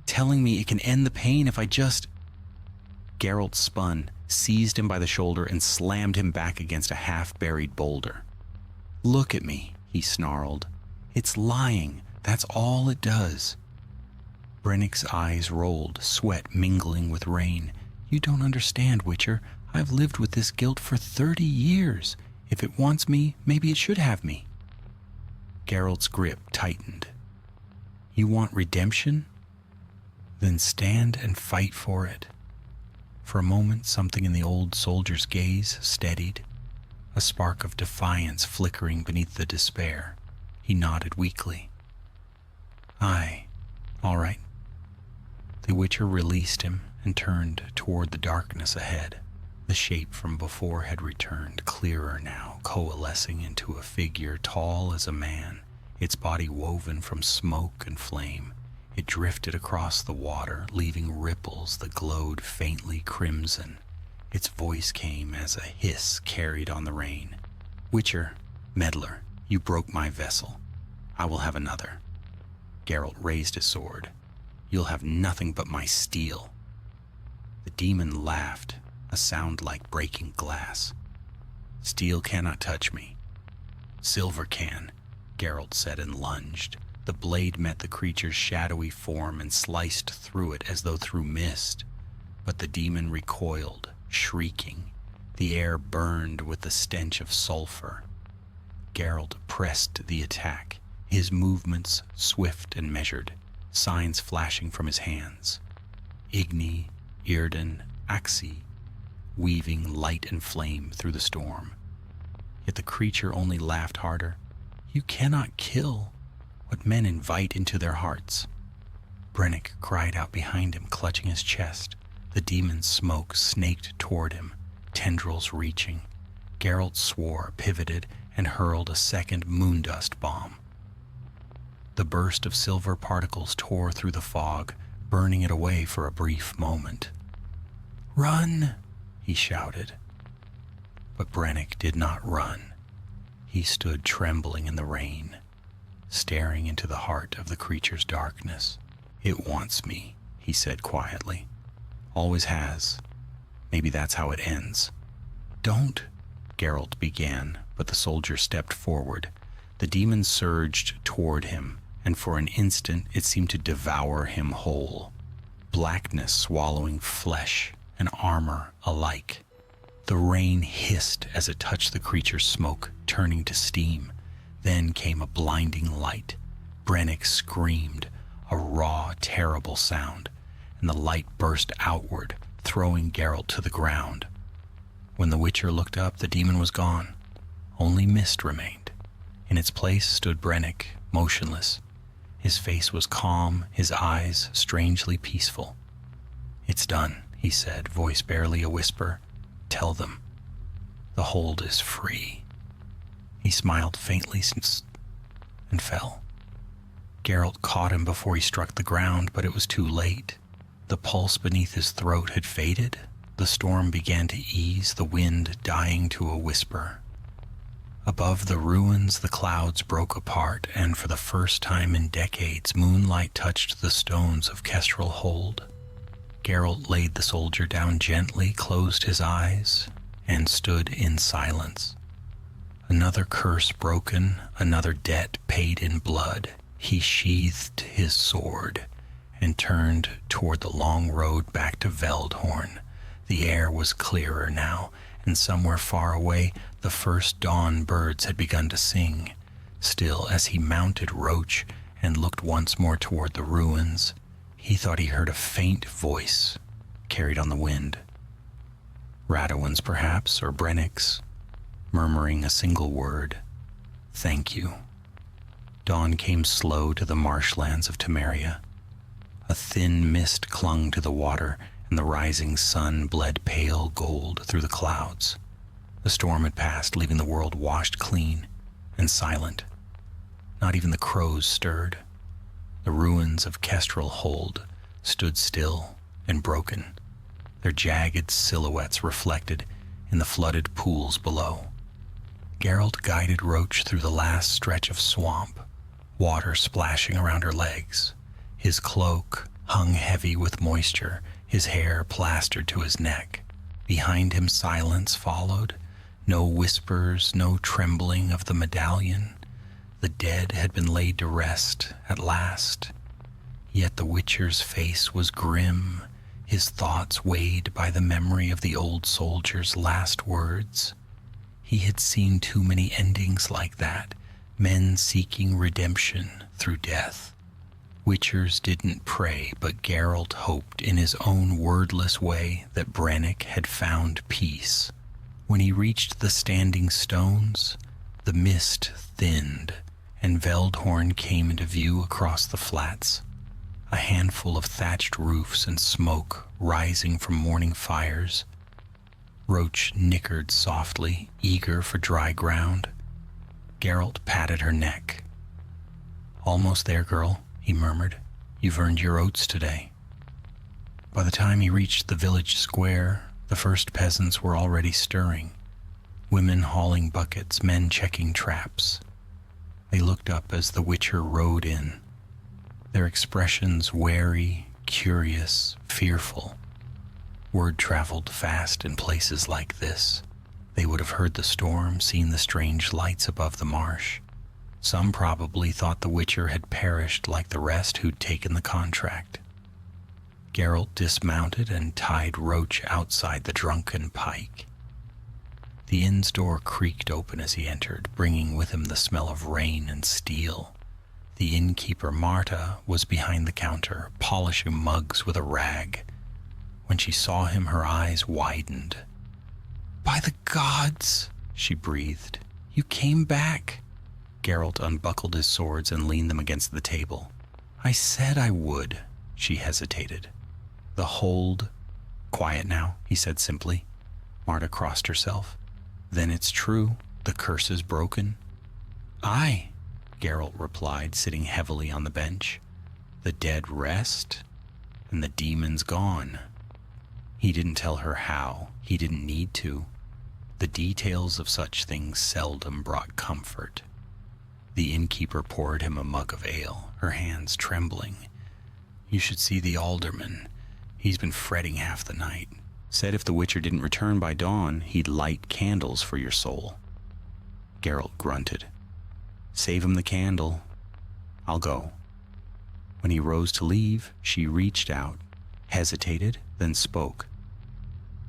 telling me it can end the pain if I just—" Geralt spun, seized him by the shoulder, and slammed him back against a half-buried boulder. "Look at me," he snarled. "It's lying. That's all it does." Brennick's eyes rolled, sweat mingling with rain. "You don't understand, Witcher. I've lived with this guilt for 30 years. If it wants me, maybe it should have me." Geralt's grip tightened. "You want redemption? Then stand and fight for it." For a moment, something in the old soldier's gaze steadied, a spark of defiance flickering beneath the despair. He nodded weakly. "Aye, all right." The Witcher released him and turned toward the darkness ahead. The shape from before had returned, clearer now, coalescing into a figure tall as a man, its body woven from smoke and flame. It drifted across the water, leaving ripples that glowed faintly crimson. Its voice came as a hiss carried on the rain. "Witcher, meddler, you broke my vessel. I will have another." Geralt raised his sword. "You'll have nothing but my steel." The demon laughed, a sound like breaking glass. "Steel cannot touch me. Silver can," Geralt said and lunged. The blade met the creature's shadowy form and sliced through it as though through mist. But the demon recoiled, shrieking. The air burned with the stench of sulfur. Geralt pressed the attack, his movements swift and measured, signs flashing from his hands. Igni, Irden, Axi, weaving light and flame through the storm. Yet the creature only laughed harder. "You cannot kill what men invite into their hearts." Brennick cried out behind him, clutching his chest. The demon's smoke snaked toward him, tendrils reaching. Geralt swore, pivoted, and hurled a second moondust bomb. The burst of silver particles tore through the fog, burning it away for a brief moment. "Run!" he shouted. But Brennick did not run. He stood trembling in the rain, staring into the heart of the creature's darkness. "It wants me," he said quietly. "Always has. Maybe that's how it ends." "Don't," Geralt began, but the soldier stepped forward. The demon surged toward him, and for an instant it seemed to devour him whole. Blackness swallowing flesh and armor alike. The rain hissed as it touched the creature's smoke, turning to steam. Then came a blinding light. Brennick screamed, a raw, terrible sound, and the light burst outward, throwing Geralt to the ground. When the Witcher looked up, the demon was gone. Only mist remained. In its place stood Brennick, motionless. His face was calm, his eyes strangely peaceful. "It's done," he said, voice barely a whisper. "Tell them. The hold is free." He smiled faintly and fell. Geralt caught him before he struck the ground, but it was too late. The pulse beneath his throat had faded. The storm began to ease, the wind dying to a whisper. Above the ruins, the clouds broke apart, and for the first time in decades, moonlight touched the stones of Kestrel Hold. Geralt laid the soldier down gently, closed his eyes, and stood in silence. Another curse broken, another debt paid in blood. He sheathed his sword and turned toward the long road back to Veldhorn. The air was clearer now, and somewhere far away, the first dawn birds had begun to sing. Still, as he mounted Roach and looked once more toward the ruins, he thought he heard a faint voice carried on the wind. Radowin's perhaps, or Brennick's, murmuring a single word, "Thank you." Dawn came slow to the marshlands of Temeria. A thin mist clung to the water, and the rising sun bled pale gold through the clouds. The storm had passed, leaving the world washed clean and silent. Not even the crows stirred. The ruins of Kestrel Hold stood still and broken, their jagged silhouettes reflected in the flooded pools below. Geralt guided Roach through the last stretch of swamp, water splashing around her legs. His cloak hung heavy with moisture, his hair plastered to his neck. Behind him silence followed, no whispers, no trembling of the medallion. The dead had been laid to rest at last. Yet the Witcher's face was grim, his thoughts weighed by the memory of the old soldier's last words. He had seen too many endings like that, men seeking redemption through death. Witchers didn't pray, but Geralt hoped in his own wordless way that Brannick had found peace. When he reached the standing stones, the mist thinned, and Veldhorn came into view across the flats. A handful of thatched roofs and smoke rising from morning fires. Roach nickered softly, eager for dry ground. Geralt patted her neck. "Almost there, girl," he murmured. "You've earned your oats today." By the time he reached the village square, the first peasants were already stirring. Women hauling buckets, men checking traps. They looked up as the Witcher rode in, their expressions wary, curious, fearful. Word traveled fast in places like this. They would have heard the storm, seen the strange lights above the marsh. Some probably thought the Witcher had perished like the rest who'd taken the contract. Geralt dismounted and tied Roach outside the drunken pike. The inn's door creaked open as he entered, bringing with him the smell of rain and steel. The innkeeper, Marta, was behind the counter, polishing mugs with a rag. When she saw him, her eyes widened. "By the gods," she breathed, "you came back." Geralt unbuckled his swords and leaned them against the table. "I said I would," she hesitated. "The hold—" "Quiet now," he said simply. Marta crossed herself. "Then it's true, the curse is broken?" "Aye," Geralt replied, sitting heavily on the bench. "The dead rest, and the demon's gone." He didn't tell her how. He didn't need to. The details of such things seldom brought comfort. The innkeeper poured him a mug of ale, her hands trembling. "You should see the alderman. He's been fretting half the night. Said if the Witcher didn't return by dawn, he'd light candles for your soul." Geralt grunted. "Save him the candle. I'll go." When he rose to leave, she reached out, hesitated, then spoke.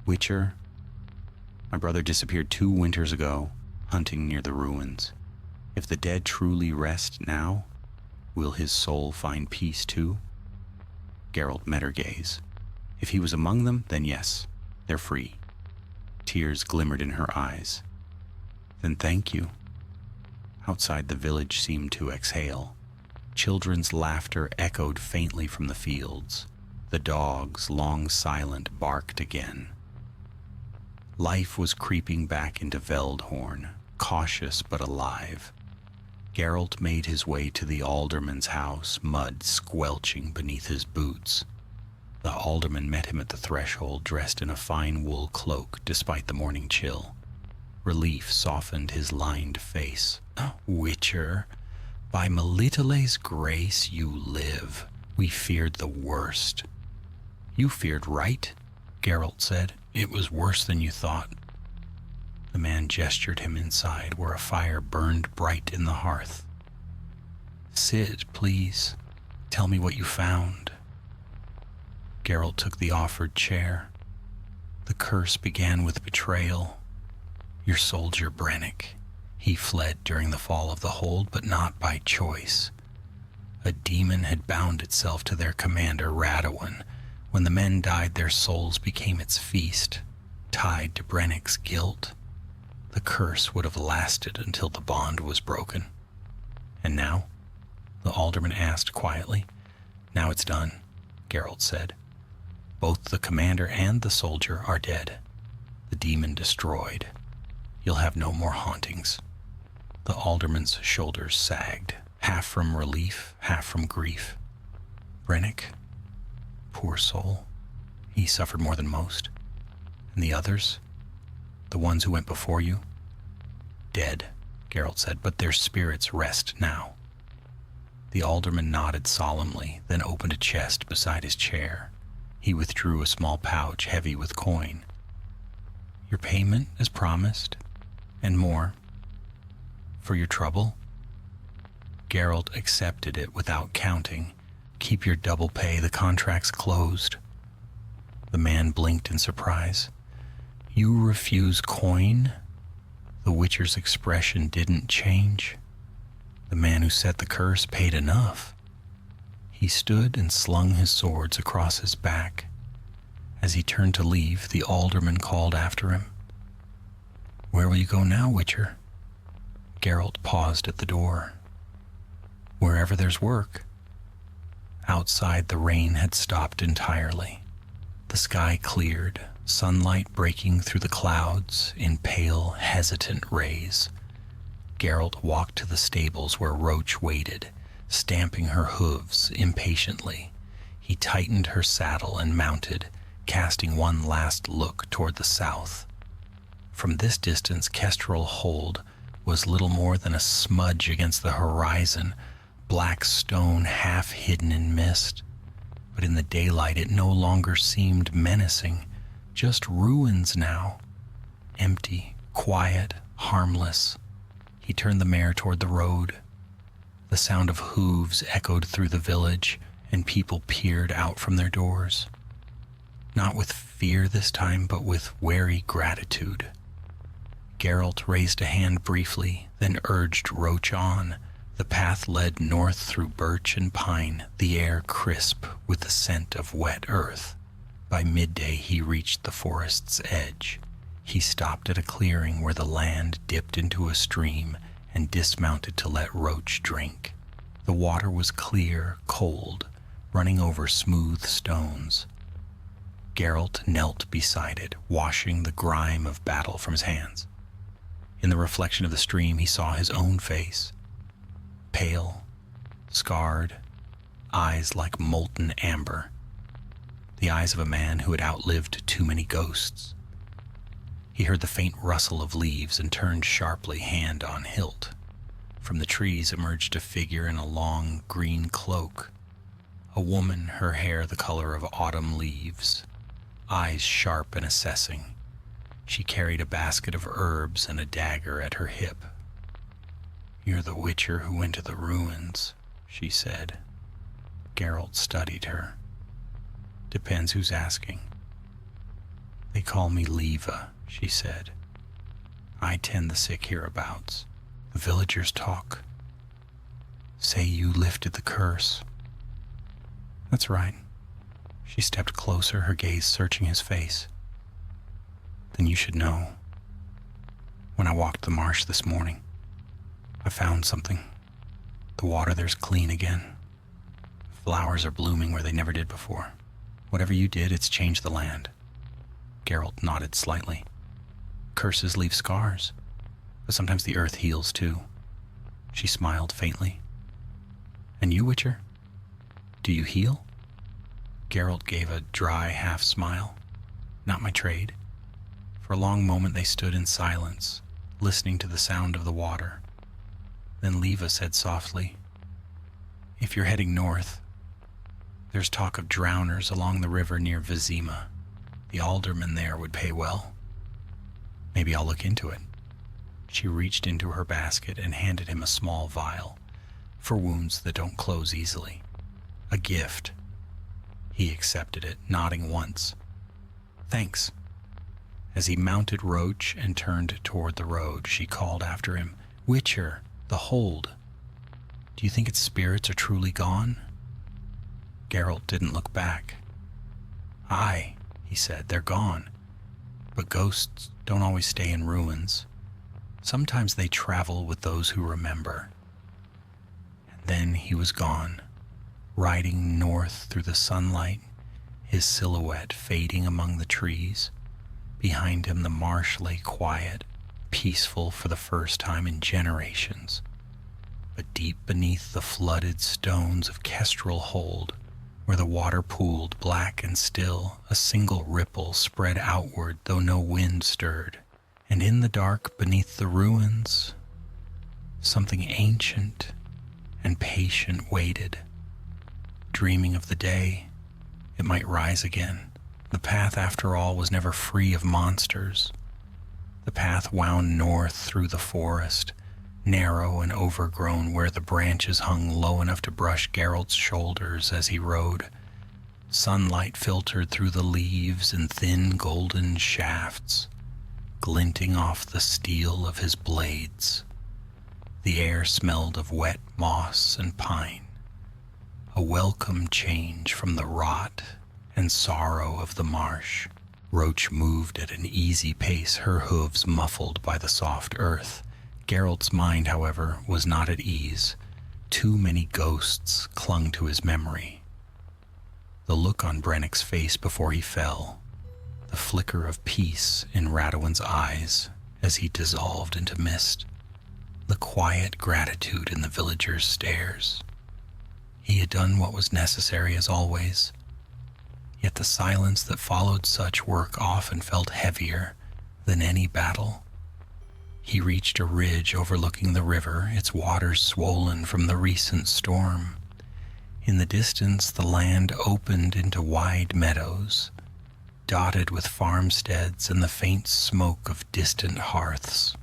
"Witcher, my brother disappeared 2 winters ago, hunting near the ruins. If the dead truly rest now, will his soul find peace too?" Geralt met her gaze. If he was among them, then yes, they're free. Tears glimmered in her eyes. "Then thank you." Outside, the village seemed to exhale. Children's laughter echoed faintly from the fields. The dogs, long silent, barked again. Life was creeping back into Veldhorn, cautious but alive. Geralt made his way to the alderman's house, mud squelching beneath his boots. The alderman met him at the threshold, dressed in a fine wool cloak despite the morning chill. Relief softened his lined face. "Witcher, by Melitele's grace you live. We feared the worst." "You feared right," Geralt said. "It was worse than you thought." The man gestured him inside, where a fire burned bright in the hearth. "Sit, please. Tell me what you found." Geralt took the offered chair. "The curse began with betrayal. Your soldier Brannick. He fled during the fall of the hold, but not by choice. A demon had bound itself to their commander, Radowin. When the men died, their souls became its feast, tied to Brannick's guilt. The curse would have lasted until the bond was broken. And now, the alderman asked quietly. Now it's done, Geralt said. Both the commander and the soldier are dead. The demon destroyed. You'll have no more hauntings. The alderman's shoulders sagged, half from relief, half from grief. Brennick, poor soul, he suffered more than most. And the others, the ones who went before you, dead, Geralt said, but their spirits rest now. The alderman nodded solemnly, then opened a chest beside his chair. He withdrew a small pouch heavy with coin. Your payment as promised, and more. For your trouble? Geralt accepted it without counting. Keep your double pay, the contract's closed. The man blinked in surprise. You refuse coin? The Witcher's expression didn't change. The man who set the curse paid enough. He stood and slung his swords across his back. As he turned to leave, the alderman called after him. Where will you go now, Witcher? Geralt paused at the door. Wherever there's work. Outside, the rain had stopped entirely. The sky cleared, sunlight breaking through the clouds in pale, hesitant rays. Geralt walked to the stables where Roach waited, stamping her hooves impatiently. He tightened her saddle and mounted, casting one last look toward the south. From this distance, Kestrel Hold was little more than a smudge against the horizon, black stone half hidden in mist. But in the daylight it no longer seemed menacing, just ruins now. Empty, quiet, harmless. He turned the mare toward the road. The sound of hooves echoed through the village, and people peered out from their doors. Not with fear this time, but with wary gratitude. Geralt raised a hand briefly, then urged Roach on. The path led north through birch and pine, the air crisp with the scent of wet earth. By midday he reached the forest's edge. He stopped at a clearing where the land dipped into a stream and dismounted to let Roach drink. The water was clear, cold, running over smooth stones. Geralt knelt beside it, washing the grime of battle from his hands. In the reflection of the stream he saw his own face. Pale, scarred, eyes like molten amber. The eyes of a man who had outlived too many ghosts. He heard the faint rustle of leaves and turned sharply, hand on hilt. From the trees emerged a figure in a long green cloak. A woman, her hair the color of autumn leaves, eyes sharp and assessing. She carried a basket of herbs and a dagger at her hip. You're the Witcher who went to the ruins, she said. Geralt studied her. Depends who's asking. They call me Leva, she said. I tend the sick hereabouts. The villagers talk. Say you lifted the curse. That's right. She stepped closer, her gaze searching his face. Then you should know. When I walked the marsh this morning, I found something. The water there's clean again. Flowers are blooming where they never did before. Whatever you did, it's changed the land. Geralt nodded slightly. Curses leave scars, but sometimes the earth heals too. She smiled faintly. And you, Witcher? Do you heal? Geralt gave a dry half-smile. Not my trade. For a long moment they stood in silence, listening to the sound of the water. Then Leva said softly, If you're heading north, there's talk of drowners along the river near Vizima. The alderman there would pay well. Maybe I'll look into it. She reached into her basket and handed him a small vial, for wounds that don't close easily. A gift. He accepted it, nodding once. Thanks. As he mounted Roach and turned toward the road, she called after him, Witcher, the hold. Do you think its spirits are truly gone? Geralt didn't look back. Aye, he said, they're gone. But ghosts don't always stay in ruins. Sometimes they travel with those who remember. And Then he was gone, riding north through the sunlight, his silhouette fading among the trees. Behind him the marsh lay quiet, peaceful for the first time in generations. But deep beneath the flooded stones of Kestrel Hold, where the water pooled black and still, a single ripple spread outward though no wind stirred. And in the dark beneath the ruins, something ancient and patient waited, dreaming of the day it might rise again. The path, after all, was never free of monsters. The path wound north through the forest, narrow and overgrown where the branches hung low enough to brush Geralt's shoulders as he rode. Sunlight filtered through the leaves in thin golden shafts, glinting off the steel of his blades. The air smelled of wet moss and pine, a welcome change from the rot and sorrow of the marsh. Roach moved at an easy pace, her hooves muffled by the soft earth. Geralt's mind, however, was not at ease. Too many ghosts clung to his memory. The look on Brennick's face before he fell, the flicker of peace in Radowin's eyes as he dissolved into mist, the quiet gratitude in the villagers' stares. He had done what was necessary as always, yet the silence that followed such work often felt heavier than any battle. He reached a ridge overlooking the river, its waters swollen from the recent storm. In the distance, the land opened into wide meadows, dotted with farmsteads and the faint smoke of distant hearths.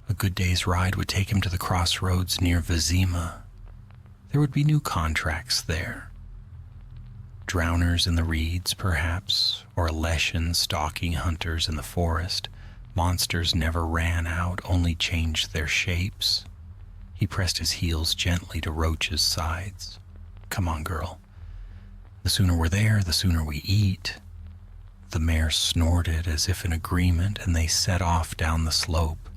A good day's ride would take him to the crossroads near Vizima. There would be new contracts there. Drowners in the reeds, perhaps, or Leshan stalking hunters in the forest. Monsters never ran out, only changed their shapes. He pressed his heels gently to Roach's sides. Come on, girl. The sooner we're there, the sooner we eat. The mare snorted as if in agreement, and they set off down the slope.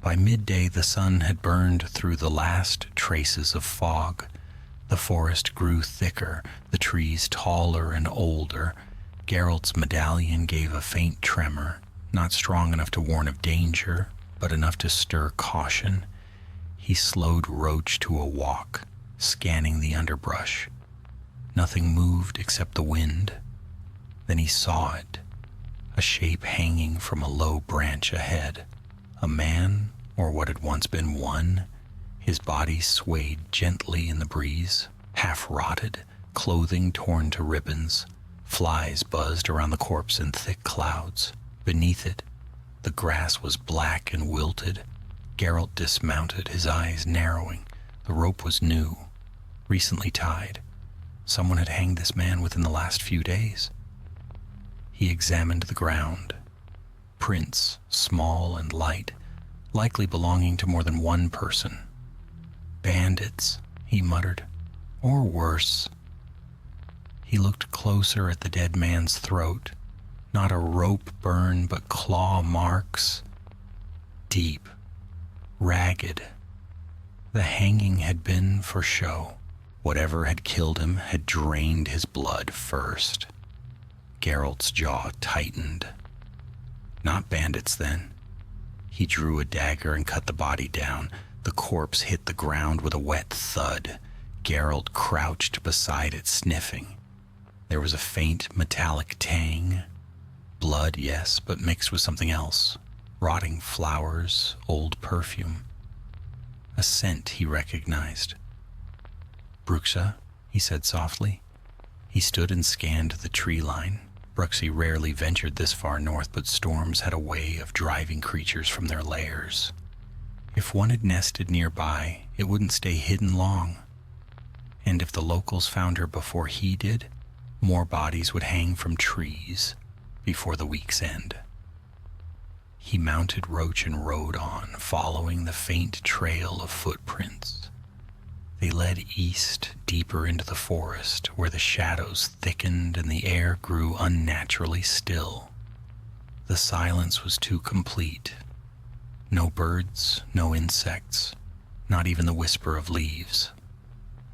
By midday, the sun had burned through the last traces of fog. The forest grew thicker, the trees taller and older. Geralt's medallion gave a faint tremor, not strong enough to warn of danger, but enough to stir caution. He slowed Roach to a walk, scanning the underbrush. Nothing moved except the wind. Then he saw it, a shape hanging from a low branch ahead. A man, or what had once been one. His body swayed gently in the breeze, half-rotted, clothing torn to ribbons. Flies buzzed around the corpse in thick clouds. Beneath it, the grass was black and wilted. Geralt dismounted, his eyes narrowing. The rope was new, recently tied. Someone had hanged this man within the last few days. He examined the ground. Prints, small and light, likely belonging to more than one person. Bandits, he muttered, or worse. He looked closer at the dead man's throat. Not a rope burn, but claw marks. Deep, ragged. The hanging had been for show. Whatever had killed him had drained his blood first. Geralt's jaw tightened. Not bandits, then. He drew a dagger and cut the body down. The corpse hit the ground with a wet thud. Geralt crouched beside it, sniffing. There was a faint metallic tang. Blood, yes, but mixed with something else. Rotting flowers, old perfume. A scent he recognized. Bruxa, he said softly. He stood and scanned the tree line. Bruxy rarely ventured this far north, but storms had a way of driving creatures from their lairs. If one had nested nearby, it wouldn't stay hidden long. And if the locals found her before he did, more bodies would hang from trees before the week's end. He mounted Roach and rode on, following the faint trail of footprints. They led east, deeper into the forest, where the shadows thickened and the air grew unnaturally still. The silence was too complete. No birds, no insects, not even the whisper of leaves,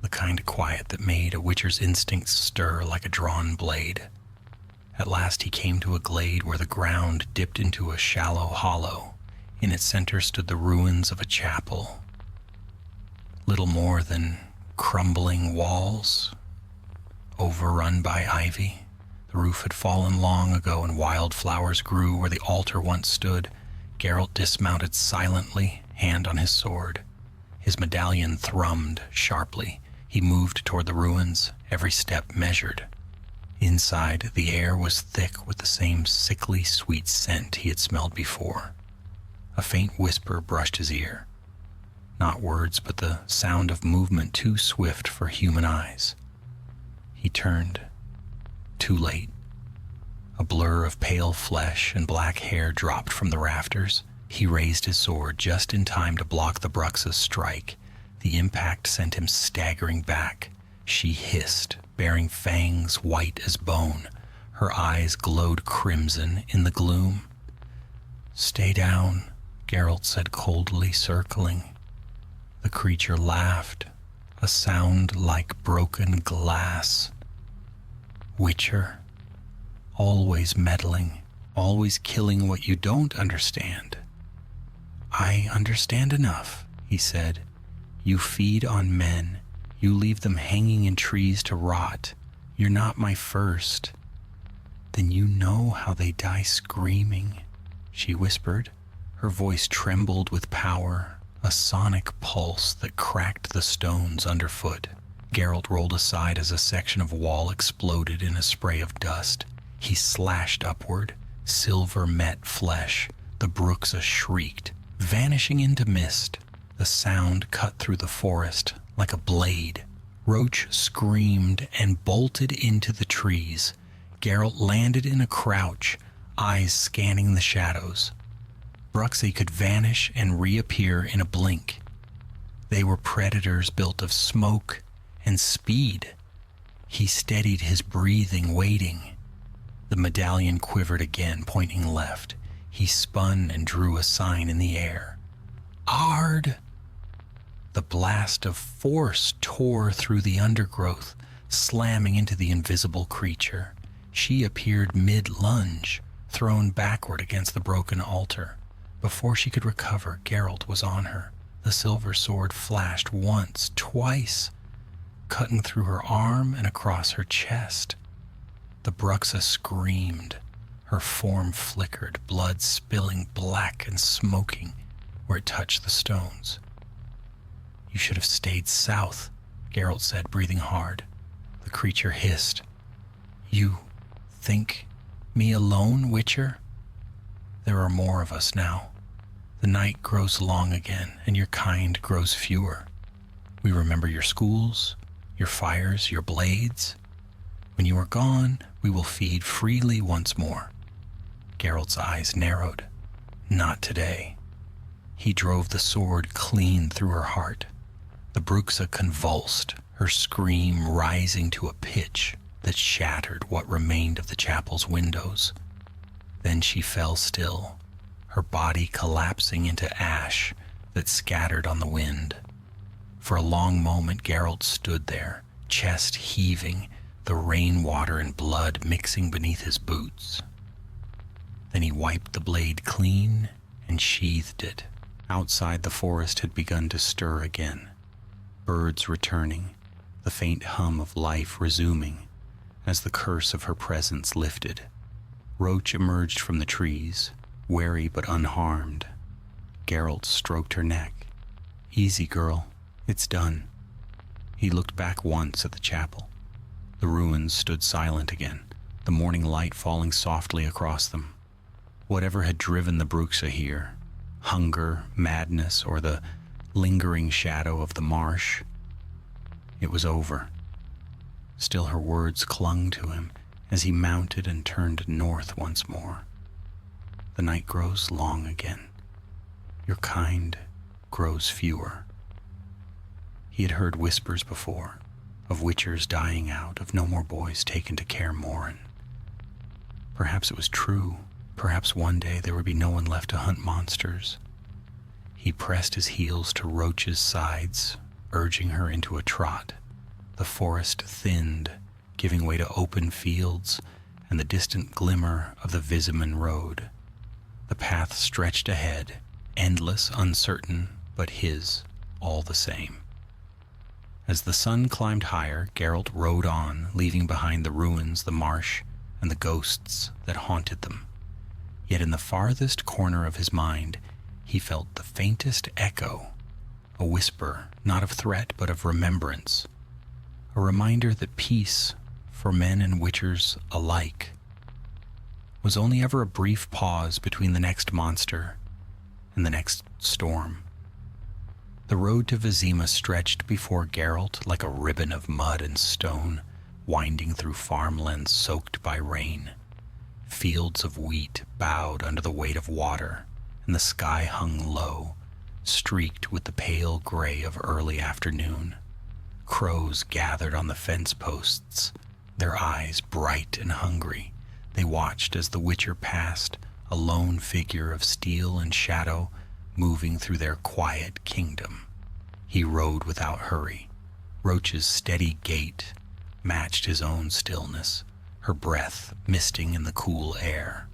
the kind of quiet that made a witcher's instincts stir like a drawn blade. At last he came to a glade where the ground dipped into a shallow hollow. In its center stood the ruins of a chapel. Little more than crumbling walls, overrun by ivy. The roof had fallen long ago and wildflowers grew where the altar once stood. Geralt dismounted silently, hand on his sword. His medallion thrummed sharply. He moved toward the ruins, every step measured. Inside, the air was thick with the same sickly sweet scent he had smelled before. A faint whisper brushed his ear. Not words, but the sound of movement too swift for human eyes. He turned. Too late. A blur of pale flesh and black hair dropped from the rafters. He raised his sword just in time to block the Bruxa's strike. The impact sent him staggering back. She hissed, bearing fangs white as bone. Her eyes glowed crimson in the gloom. "Stay down," Geralt said coldly, circling. The creature laughed, a sound like broken glass. "Witcher, always meddling, always killing what you don't understand." "I understand enough," he said. "You feed on men. You leave them hanging in trees to rot. You're not my first." "Then you know how they die screaming," she whispered. Her voice trembled with power, a sonic pulse that cracked the stones underfoot. Geralt rolled aside as a section of wall exploded in a spray of dust. He slashed upward. Silver met flesh. The Bruxa shrieked, vanishing into mist. The sound cut through the forest like a blade. Roach screamed and bolted into the trees. Geralt landed in a crouch, eyes scanning the shadows. Bruxa could vanish and reappear in a blink. They were predators built of smoke and speed. He steadied his breathing, waiting. The medallion quivered again, pointing left. He spun and drew a sign in the air. "Ard!" The blast of force tore through the undergrowth, slamming into the invisible creature. She appeared mid-lunge, thrown backward against the broken altar. Before she could recover, Geralt was on her. The silver sword flashed once, twice, cutting through her arm and across her chest. The Bruxa screamed. Her form flickered, blood spilling black and smoking where it touched the stones. "You should have stayed south," Geralt said, breathing hard. The creature hissed. "You think me alone, Witcher? There are more of us now. The night grows long again, and your kind grows fewer. We remember your schools, your fires, your blades. When you are gone, we will feed freely once more." Geralt's eyes narrowed. Not today. He drove the sword clean through her heart. The Bruxa convulsed, her scream rising to a pitch that shattered what remained of the chapel's windows. Then she fell still, her body collapsing into ash that scattered on the wind. For a long moment, Geralt stood there, chest heaving, the rainwater and blood mixing beneath his boots. Then he wiped the blade clean and sheathed it. Outside, the forest had begun to stir again. Birds returning, the faint hum of life resuming as the curse of her presence lifted. Roach emerged from the trees, wary but unharmed. Geralt stroked her neck. "Easy, girl. It's done." He looked back once at the chapel. The ruins stood silent again, the morning light falling softly across them. Whatever had driven the Bruxa here, hunger, madness, or the lingering shadow of the marsh, it was over. Still her words clung to him as he mounted and turned north once more. "The night grows long again. Your kind grows fewer." He had heard whispers before, of witchers dying out, of no more boys taken to Kaer Morhen. Perhaps it was true. Perhaps one day there would be no one left to hunt monsters. He pressed his heels to Roach's sides, urging her into a trot. The forest thinned, giving way to open fields and the distant glimmer of the Visiman road. The path stretched ahead, endless, uncertain, but his, all the same. As the sun climbed higher, Geralt rode on, leaving behind the ruins, the marsh, and the ghosts that haunted them. Yet in the farthest corner of his mind, he felt the faintest echo, a whisper not of threat but of remembrance, a reminder that peace, for men and witchers alike, was only ever a brief pause between the next monster and the next storm. The road to Vizima stretched before Geralt like a ribbon of mud and stone, winding through farmlands soaked by rain. Fields of wheat bowed under the weight of water, and the sky hung low, streaked with the pale gray of early afternoon. Crows gathered on the fence posts, their eyes bright and hungry. They watched as the Witcher passed, a lone figure of steel and shadow, moving through their quiet kingdom. He rode without hurry. Roach's steady gait matched his own stillness, her breath misting in the cool air.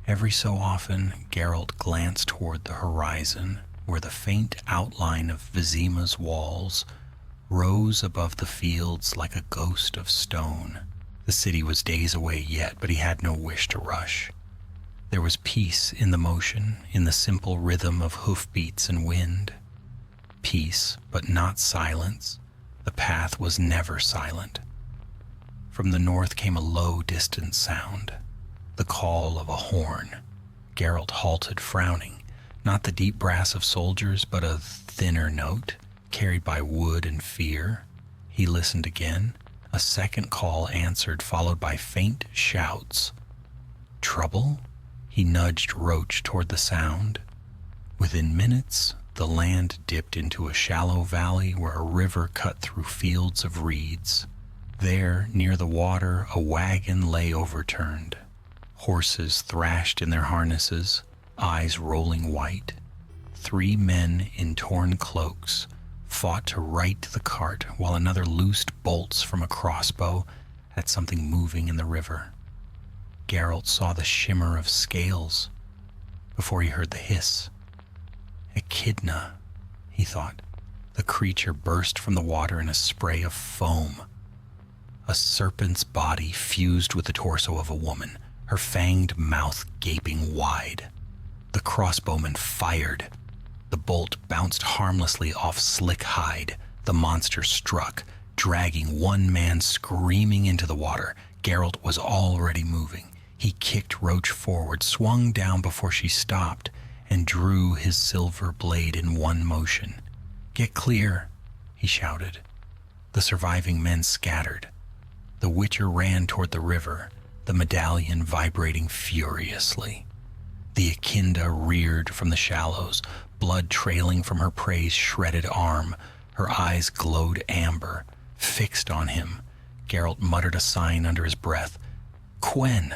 Every so often, Geralt glanced toward the horizon, where the faint outline of Vizima's walls rose above the fields like a ghost of stone. The city was days away yet, but he had no wish to rush. There was peace in the motion, in the simple rhythm of hoofbeats and wind. Peace, but not silence. The path was never silent. From the north came a low, distant sound, the call of a horn. Geralt halted, frowning. Not the deep brass of soldiers, but a thinner note, carried by wood and fear. He listened again. A second call answered, followed by faint shouts. Trouble? He nudged Roach toward the sound. Within minutes, the land dipped into a shallow valley where a river cut through fields of reeds. There, near the water, a wagon lay overturned. Horses thrashed in their harnesses, eyes rolling white. 3 men in torn cloaks fought to right the cart while another loosed bolts from a crossbow at something moving in the river. Geralt saw the shimmer of scales before he heard the hiss. Echidna, he thought. The creature burst from the water in a spray of foam. A serpent's body fused with the torso of a woman, her fanged mouth gaping wide. The crossbowman fired. The bolt bounced harmlessly off slick hide. The monster struck, dragging one man screaming into the water. Geralt was already moving. He kicked Roach forward, swung down before she stopped, and drew his silver blade in one motion. "Get clear," he shouted. The surviving men scattered. The Witcher ran toward the river, the medallion vibrating furiously. The Echidna reared from the shallows, blood trailing from her prey's shredded arm. Her eyes glowed amber, fixed on him. Geralt muttered a sign under his breath. "Quen!"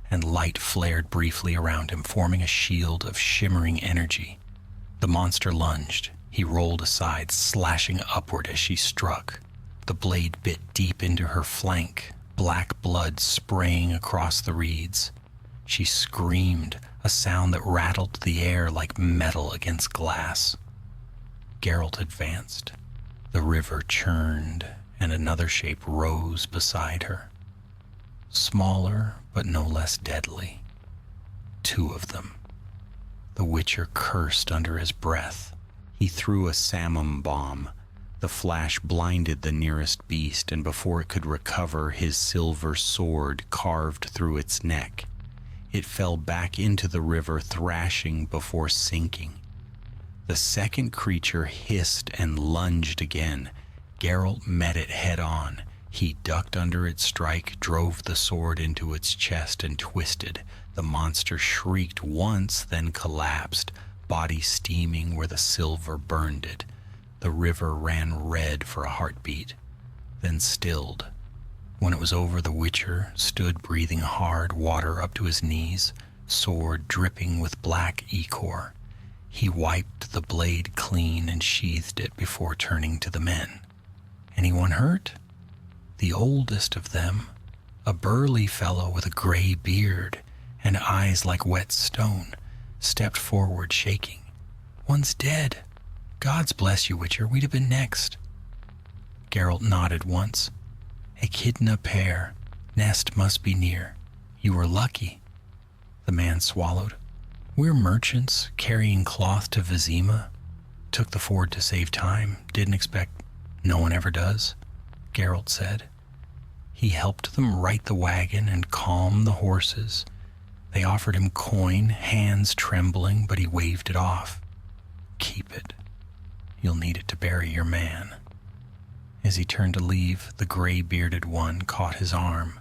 And light flared briefly around him, forming a shield of shimmering energy. The monster lunged. He rolled aside, slashing upward as she struck. The blade bit deep into her flank, black blood spraying across the reeds. She screamed, a sound that rattled the air like metal against glass. Geralt advanced. The river churned, and another shape rose beside her. Smaller, but no less deadly. 2 of them. The Witcher cursed under his breath. He threw a salmon bomb. The flash blinded the nearest beast, and before it could recover, his silver sword carved through its neck. It fell back into the river, thrashing before sinking. The second creature hissed and lunged again. Geralt met it head on. He ducked under its strike, drove the sword into its chest, and twisted. The monster shrieked once, then collapsed, body steaming where the silver burned it. The river ran red for a heartbeat, then stilled. When it was over, the Witcher stood breathing hard, water up to his knees, sword dripping with black ichor. He wiped the blade clean and sheathed it before turning to the men. "Anyone hurt?" The oldest of them, a burly fellow with a gray beard and eyes like wet stone, stepped forward shaking. "One's dead. Gods bless you, Witcher. We'd have been next." Geralt nodded once. "Echidna pair. Nest must be near. You were lucky." The man swallowed. "We're merchants carrying cloth to Vizima. Took the ford to save time. Didn't expect. No one ever does," Geralt said. He helped them right the wagon and calm the horses. They offered him coin, hands trembling, but he waved it off. "Keep it. You'll need it to bury your man." As he turned to leave, the gray-bearded one caught his arm.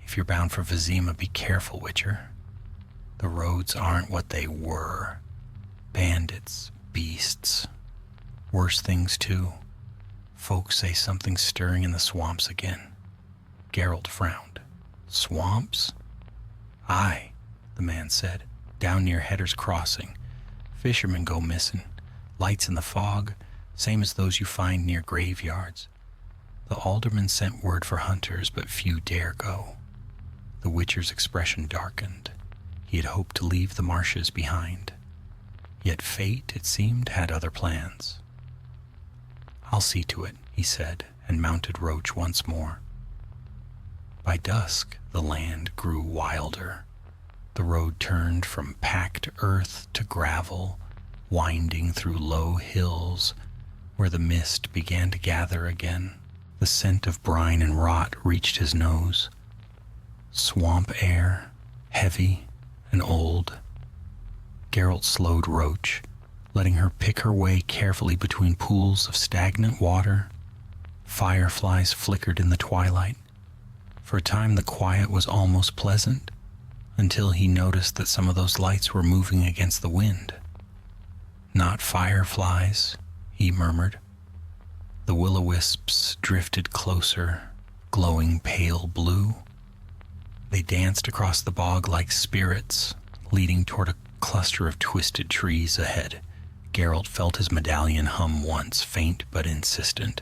"If you're bound for Vizima, be careful, Witcher. The roads aren't what they were. Bandits, beasts, worse things too. Folks say something's stirring in the swamps again." Geralt frowned. "Swamps?" "Aye," the man said. "Down near Hedder's Crossing. Fishermen go missing. Lights in the fog, same as those you find near graveyards. The alderman sent word for hunters, but few dare go." The Witcher's expression darkened. He had hoped to leave the marshes behind. Yet fate, it seemed, had other plans. "I'll see to it," he said, and mounted Roach once more. By dusk, the land grew wilder. The road turned from packed earth to gravel, winding through low hills where the mist began to gather again. The scent of brine and rot reached his nose. Swamp air, heavy and old. Geralt slowed Roach, letting her pick her way carefully between pools of stagnant water. Fireflies flickered in the twilight. For a time the quiet was almost pleasant, until he noticed that some of those lights were moving against the wind. "Not fireflies," he murmured. The will-o-wisps drifted closer, glowing pale blue. They danced across the bog like spirits, leading toward a cluster of twisted trees ahead. Geralt felt his medallion hum once, faint but insistent.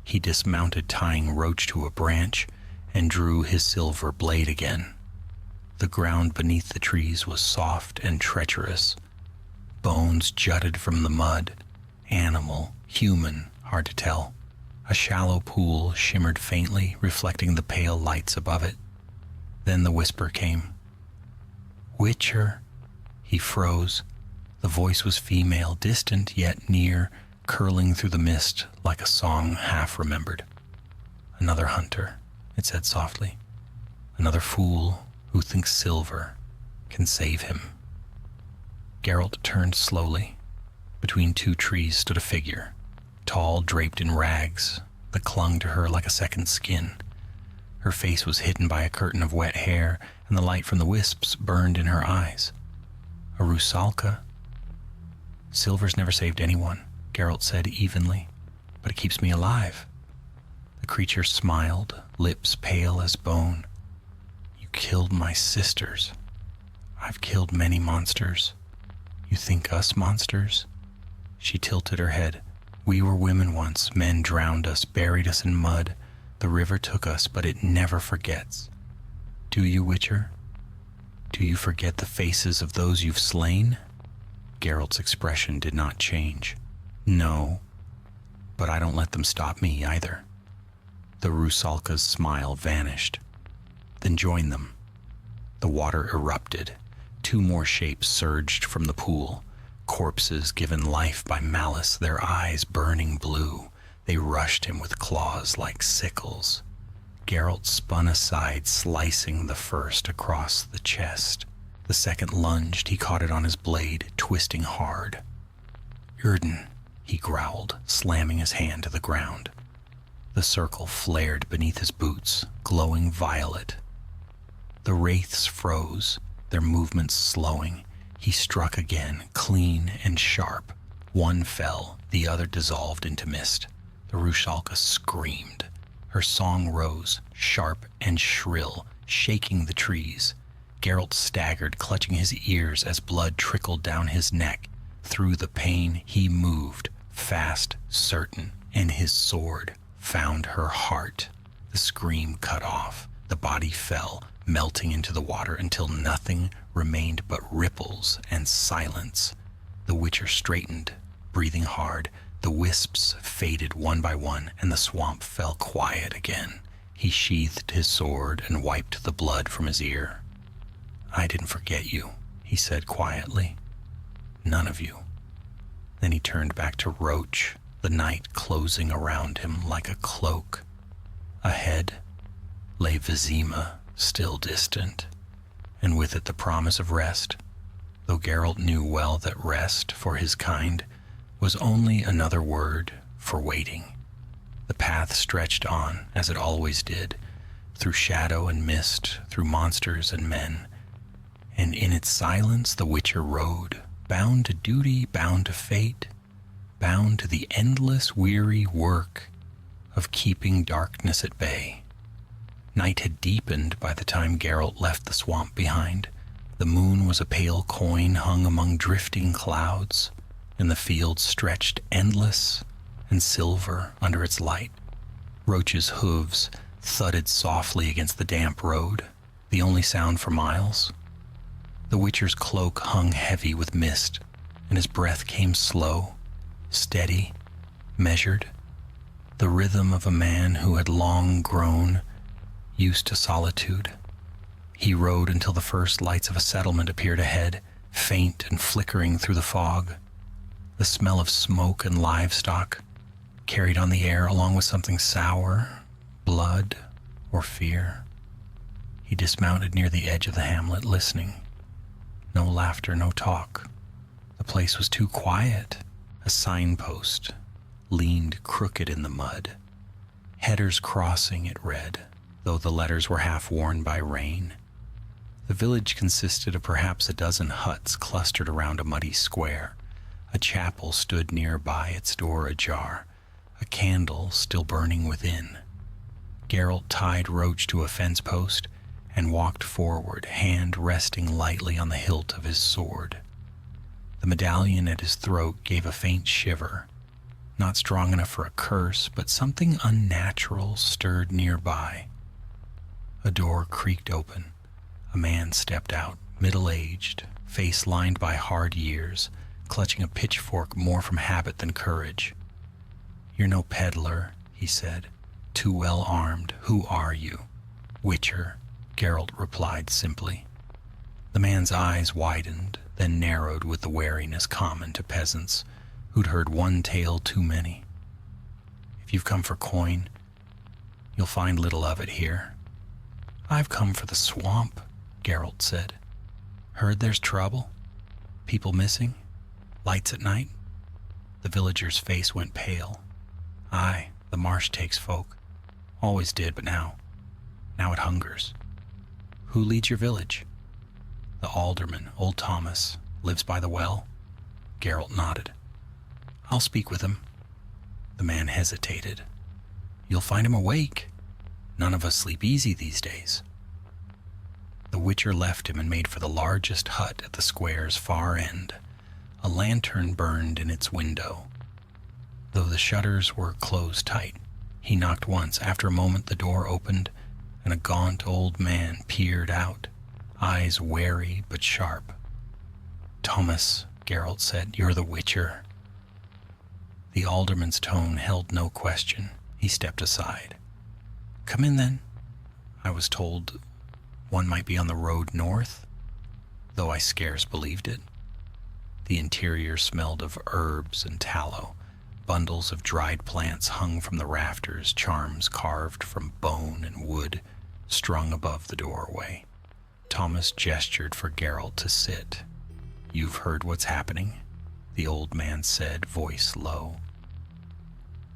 He dismounted, tying Roach to a branch, and drew his silver blade again. The ground beneath the trees was soft and treacherous. Bones jutted from the mud. Animal, human, hard to tell. A shallow pool shimmered faintly, reflecting the pale lights above it. Then the whisper came. "Witcher." He froze. The voice was female, distant yet near, curling through the mist like a song half remembered. "Another hunter," it said softly. "Another fool who thinks silver can save him." Geralt turned slowly. Between two trees stood a figure, tall, draped in rags that clung to her like a second skin. Her face was hidden by a curtain of wet hair, and the light from the wisps burned in her eyes. A rusalka. "Silver's never saved anyone," Geralt said evenly, "but it keeps me alive." The creature smiled, lips pale as bone. "You killed my sisters. I've killed many monsters. You think us monsters?" She tilted her head. "We were women once. Men drowned us, buried us in mud. The river took us, but it never forgets. Do you, Witcher? Do you forget the faces of those you've slain?" Geralt's expression did not change. "No, but I don't let them stop me either." The rusalka's smile vanished. "Then join them." The water erupted. Two more shapes surged from the pool, corpses given life by malice, their eyes burning blue. They rushed him with claws like sickles. Geralt spun aside, slicing the first across the chest. The second lunged. He caught it on his blade, twisting hard. "Yrden," he growled, slamming his hand to the ground. The circle flared beneath his boots, glowing violet. The wraiths froze, their movements slowing. He struck again, clean and sharp. One fell, the other dissolved into mist. The rusalka screamed. Her song rose, sharp and shrill, shaking the trees. Geralt staggered, clutching his ears as blood trickled down his neck. through the pain, he moved, fast, certain, and his sword found her heart. The scream cut off. The body fell, melting into the water until nothing remained but ripples and silence. The Witcher straightened, breathing hard. The wisps faded one by one, and the swamp fell quiet again. He sheathed his sword and wiped the blood from his ear. "I didn't forget you," he said quietly. "None of you." Then he turned back to Roach, the night closing around him like a cloak. Ahead lay Vizima, still distant, and with it the promise of rest, though Geralt knew well that rest for his kind was only another word for waiting. The path stretched on, as it always did, through shadow and mist, through monsters and men, and in its silence the Witcher rode, bound to duty, bound to fate, bound to the endless weary work of keeping darkness at bay. Night had deepened by the time Geralt left the swamp behind. The moon was a pale coin hung among drifting clouds, and the fields stretched endless and silver under its light. Roach's hooves thudded softly against the damp road, the only sound for miles. The Witcher's cloak hung heavy with mist, and his breath came slow, steady, measured, the rhythm of a man who had long grown used to solitude. He rode until the first lights of a settlement appeared ahead, faint and flickering through the fog. The smell of smoke and livestock carried on the air along with something sour, blood, or fear. He dismounted near the edge of the hamlet, listening. No laughter, no talk. The place was too quiet. A signpost leaned crooked in the mud. Headers Crossing, it read, though the letters were half worn by rain. The village consisted of perhaps a dozen huts clustered around a muddy square. A chapel stood nearby, its door ajar, a candle still burning within. Geralt tied Roach to a fence post and walked forward, hand resting lightly on the hilt of his sword. The medallion at his throat gave a faint shiver, not strong enough for a curse, but something unnatural stirred nearby. A door creaked open. A man stepped out, middle-aged, face lined by hard years, clutching a pitchfork more from habit than courage. "You're no peddler," he said, "too well armed. Who are you?" "Witcher," Geralt replied simply. The man's eyes widened, then narrowed with the wariness common to peasants who'd heard one tale too many. "If you've come for coin, you'll find little of it here." "I've come for the swamp," Geralt said. "Heard there's trouble? People missing? Lights at night?" The villager's face went pale. "Aye, the marsh takes folk. Always did, but now it hungers." "Who leads your village?" "The alderman, old Thomas, lives by the well." Geralt nodded. "I'll speak with him." The man hesitated. "You'll find him awake. None of us sleep easy these days." The Witcher left him and made for the largest hut at the square's far end. A lantern burned in its window, though the shutters were closed tight. He knocked once. After a moment, the door opened, and a gaunt old man peered out, eyes wary but sharp. "Thomas," Geralt said, "you're the Witcher." The alderman's tone held no question. He stepped aside. "Come in, then. I was told one might be on the road north, though I scarce believed it." The interior smelled of herbs and tallow. Bundles of dried plants hung from the rafters, charms carved from bone and wood strung above the doorway. Thomas gestured for Geralt to sit. "You've heard what's happening?" the old man said, voice low.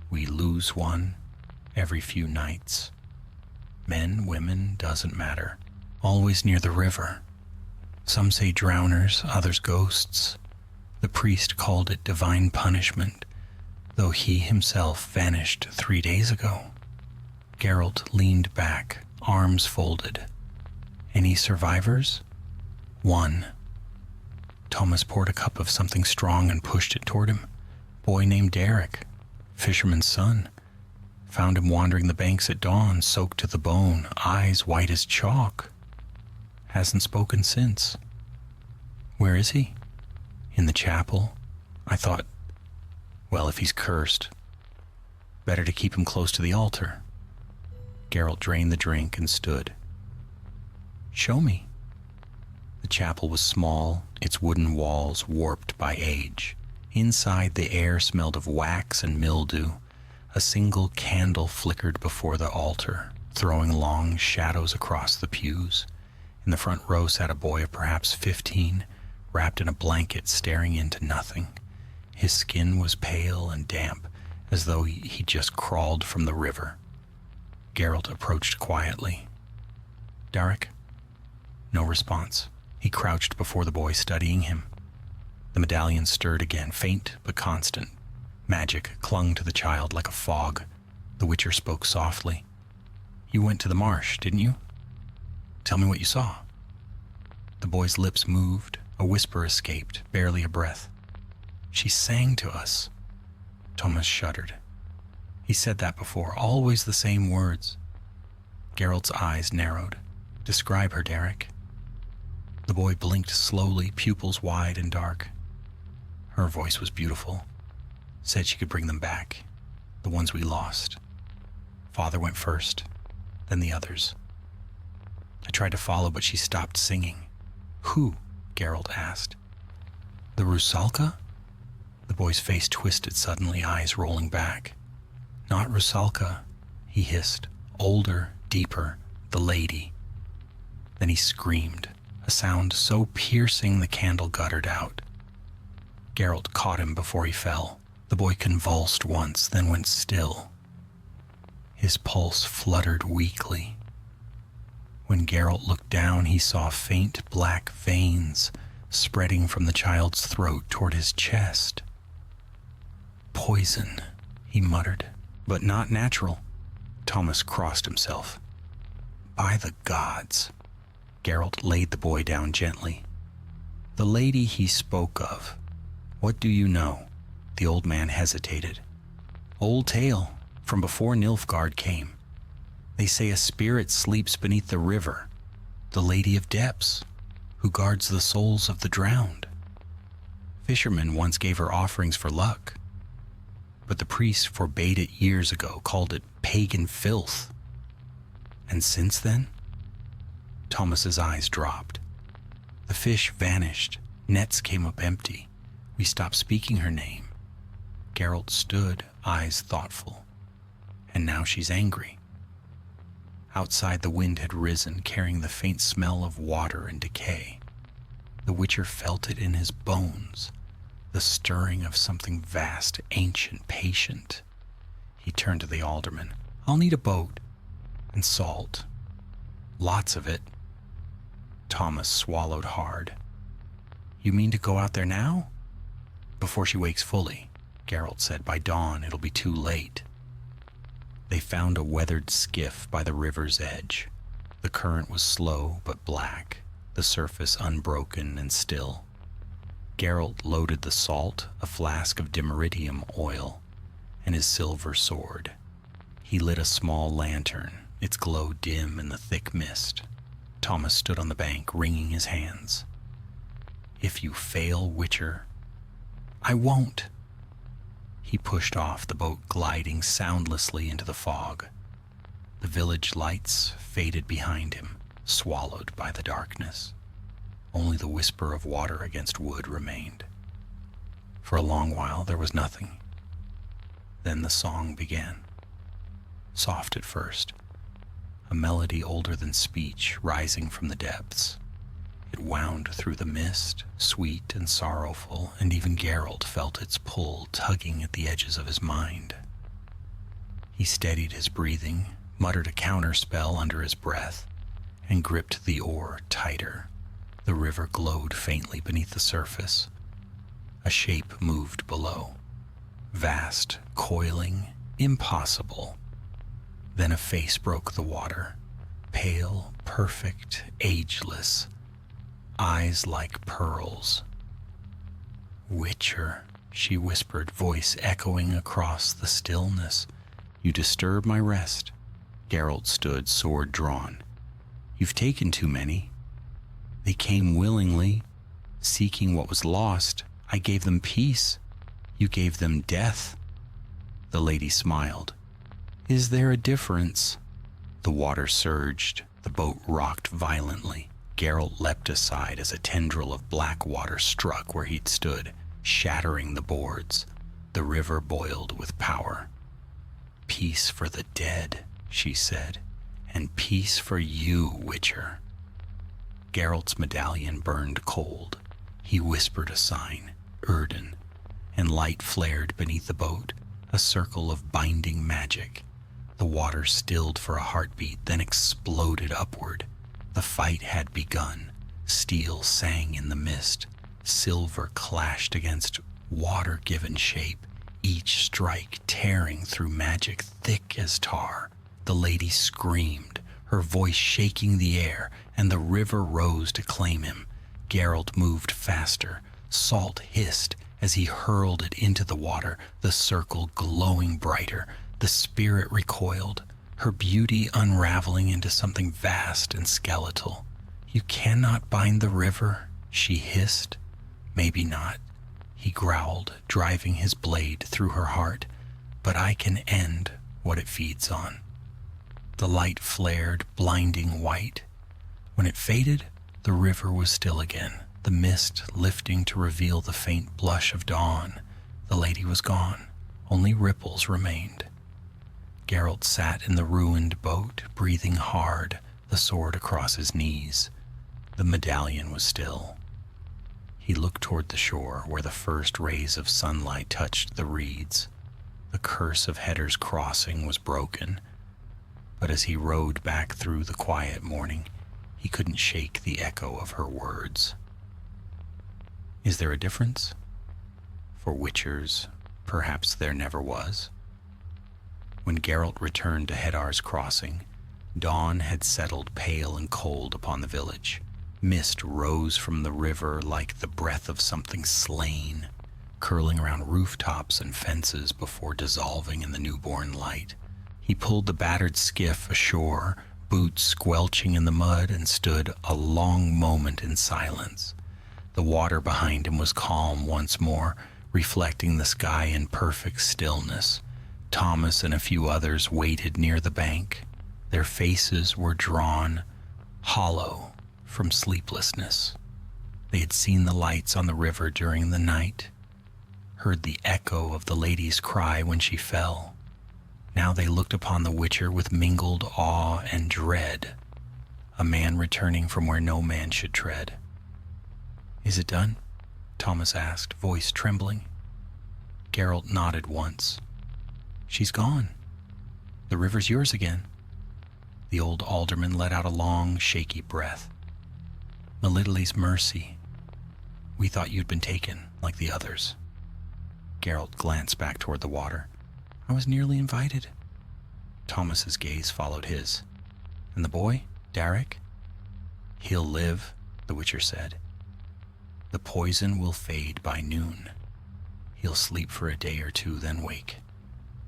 "We lose one every few nights. Men, women, doesn't matter. Always near the river. Some say drowners, others ghosts. The priest called it divine punishment, though he himself vanished 3 days ago." Geralt leaned back, arms folded. "Any survivors?" "One." Thomas poured a cup of something strong and pushed it toward him. Boy named Derek, fisherman's son. Found him wandering the banks at dawn, soaked to the bone, eyes white as chalk. Hasn't spoken since. Where is he? In the chapel. I thought, well, if he's cursed, better to keep him close to the altar. Geralt drained the drink and stood. Show me. The chapel was small, its wooden walls warped by age. Inside, the air smelled of wax and mildew. A single candle flickered before the altar, throwing long shadows across the pews. In the front row sat a boy of perhaps 15, wrapped in a blanket, staring into nothing. His skin was pale and damp, as though he'd just crawled from the river. Geralt approached quietly. Derek? No response. He crouched before the boy, studying him. The medallion stirred again, faint but constant. Magic clung to the child like a fog. The Witcher spoke softly. You went to the marsh, didn't you? Tell me what you saw. The boy's lips moved. A whisper escaped, barely a breath. She sang to us. Thomas shuddered. He said that before, always the same words. Geralt's eyes narrowed. Describe her, Derek. The boy blinked slowly, pupils wide and dark. Her voice was beautiful. Said she could bring them back, the ones we lost. Father went first, then the others. I tried to follow, but she stopped singing. Who? Geralt asked. The Rusalka? The boy's face twisted suddenly, eyes rolling back. Not Rusalka, he hissed. Older, deeper, the lady. Then he screamed, a sound so piercing the candle guttered out. Geralt caught him before he fell. The boy convulsed once, then went still. His pulse fluttered weakly. When Geralt looked down, he saw faint black veins spreading from the child's throat toward his chest. Poison, he muttered, but not natural. Thomas crossed himself. By the gods. Geralt laid the boy down gently. The lady he spoke of. What do you know? The old man hesitated. Old tale, from before Nilfgaard came. They say a spirit sleeps beneath the river, the Lady of Depths, who guards the souls of the drowned. Fishermen once gave her offerings for luck, but the priest forbade it years ago, called it pagan filth. And since then? Thomas's eyes dropped. The fish vanished, nets came up empty. We stopped speaking her name. Geralt stood, eyes thoughtful. And now she's angry. Outside, the wind had risen, carrying the faint smell of water and decay. The Witcher felt it in his bones, the stirring of something vast, ancient, patient. He turned to the alderman. I'll need a boat. And salt. Lots of it. Thomas swallowed hard. You mean to go out there now? Before she wakes fully. Geralt said, by dawn it'll be too late. They found a weathered skiff by the river's edge. The current was slow but black, the surface unbroken and still. Geralt loaded the salt, a flask of dimeridium oil, and his silver sword. He lit a small lantern, its glow dim in the thick mist. Thomas stood on the bank, wringing his hands. If you fail, Witcher, I won't. He pushed off, the boat gliding soundlessly into the fog. The village lights faded behind him, swallowed by the darkness. Only the whisper of water against wood remained. For a long while there was nothing. Then the song began. Soft at first, a melody older than speech rising from the depths. It wound through the mist, sweet and sorrowful, and even Geralt felt its pull tugging at the edges of his mind. He steadied his breathing, muttered a counterspell under his breath, and gripped the oar tighter. The river glowed faintly beneath the surface. A shape moved below. Vast, coiling, impossible. Then a face broke the water. Pale, perfect, ageless. Eyes like pearls, "Witcher," she whispered, voice echoing across the stillness. "You disturb my rest." Geralt stood, sword drawn. "You've taken too many. They came willingly, seeking what was lost. I gave them peace. You gave them death." The lady smiled. "Is there a difference?" The water surged. The boat rocked violently. Geralt leapt aside as a tendril of black water struck where he'd stood, shattering the boards. The river boiled with power. "Peace for the dead," she said, "and peace for you, Witcher." Geralt's medallion burned cold. He whispered a sign, Erden, and light flared beneath the boat, a circle of binding magic. The water stilled for a heartbeat, then exploded upward. The fight had begun. Steel sang in the mist. Silver clashed against water given shape, each strike tearing through magic thick as tar. The lady screamed, her voice shaking the air, and the river rose to claim him. Geralt moved faster. Salt hissed as he hurled it into the water, the circle glowing brighter. The spirit recoiled, her beauty unraveling into something vast and skeletal. "You cannot bind the river," she hissed. "Maybe not," he growled, driving his blade through her heart. "But I can end what it feeds on." The light flared, blinding white. When it faded, the river was still again, the mist lifting to reveal the faint blush of dawn. The lady was gone. Only ripples remained. Geralt sat in the ruined boat, breathing hard, the sword across his knees. The medallion was still. He looked toward the shore, where the first rays of sunlight touched the reeds. The curse of Hedder's crossing was broken, but as he rowed back through the quiet morning, he couldn't shake the echo of her words. Is there a difference? For Witchers, perhaps there never was. When Geralt returned to Heddar's crossing, dawn had settled pale and cold upon the village. Mist rose from the river like the breath of something slain, curling around rooftops and fences before dissolving in the newborn light. He pulled the battered skiff ashore, boots squelching in the mud, and stood a long moment in silence. The water behind him was calm once more, reflecting the sky in perfect stillness. Thomas and a few others waited near the bank. Their faces were drawn, hollow from sleeplessness. They had seen the lights on the river during the night, heard the echo of the lady's cry when she fell. Now they looked upon the Witcher with mingled awe and dread, a man returning from where no man should tread. "Is it done?" Thomas asked, voice trembling. Geralt nodded once. "She's gone. The river's yours again." The old alderman let out a long, shaky breath. "Melitele's mercy. We thought you'd been taken, like the others." Geralt glanced back toward the water. "I was nearly invited." Thomas's gaze followed his. "And the boy, Derek?" "He'll live," the Witcher said. "The poison will fade by noon. He'll sleep for a day or two, then wake.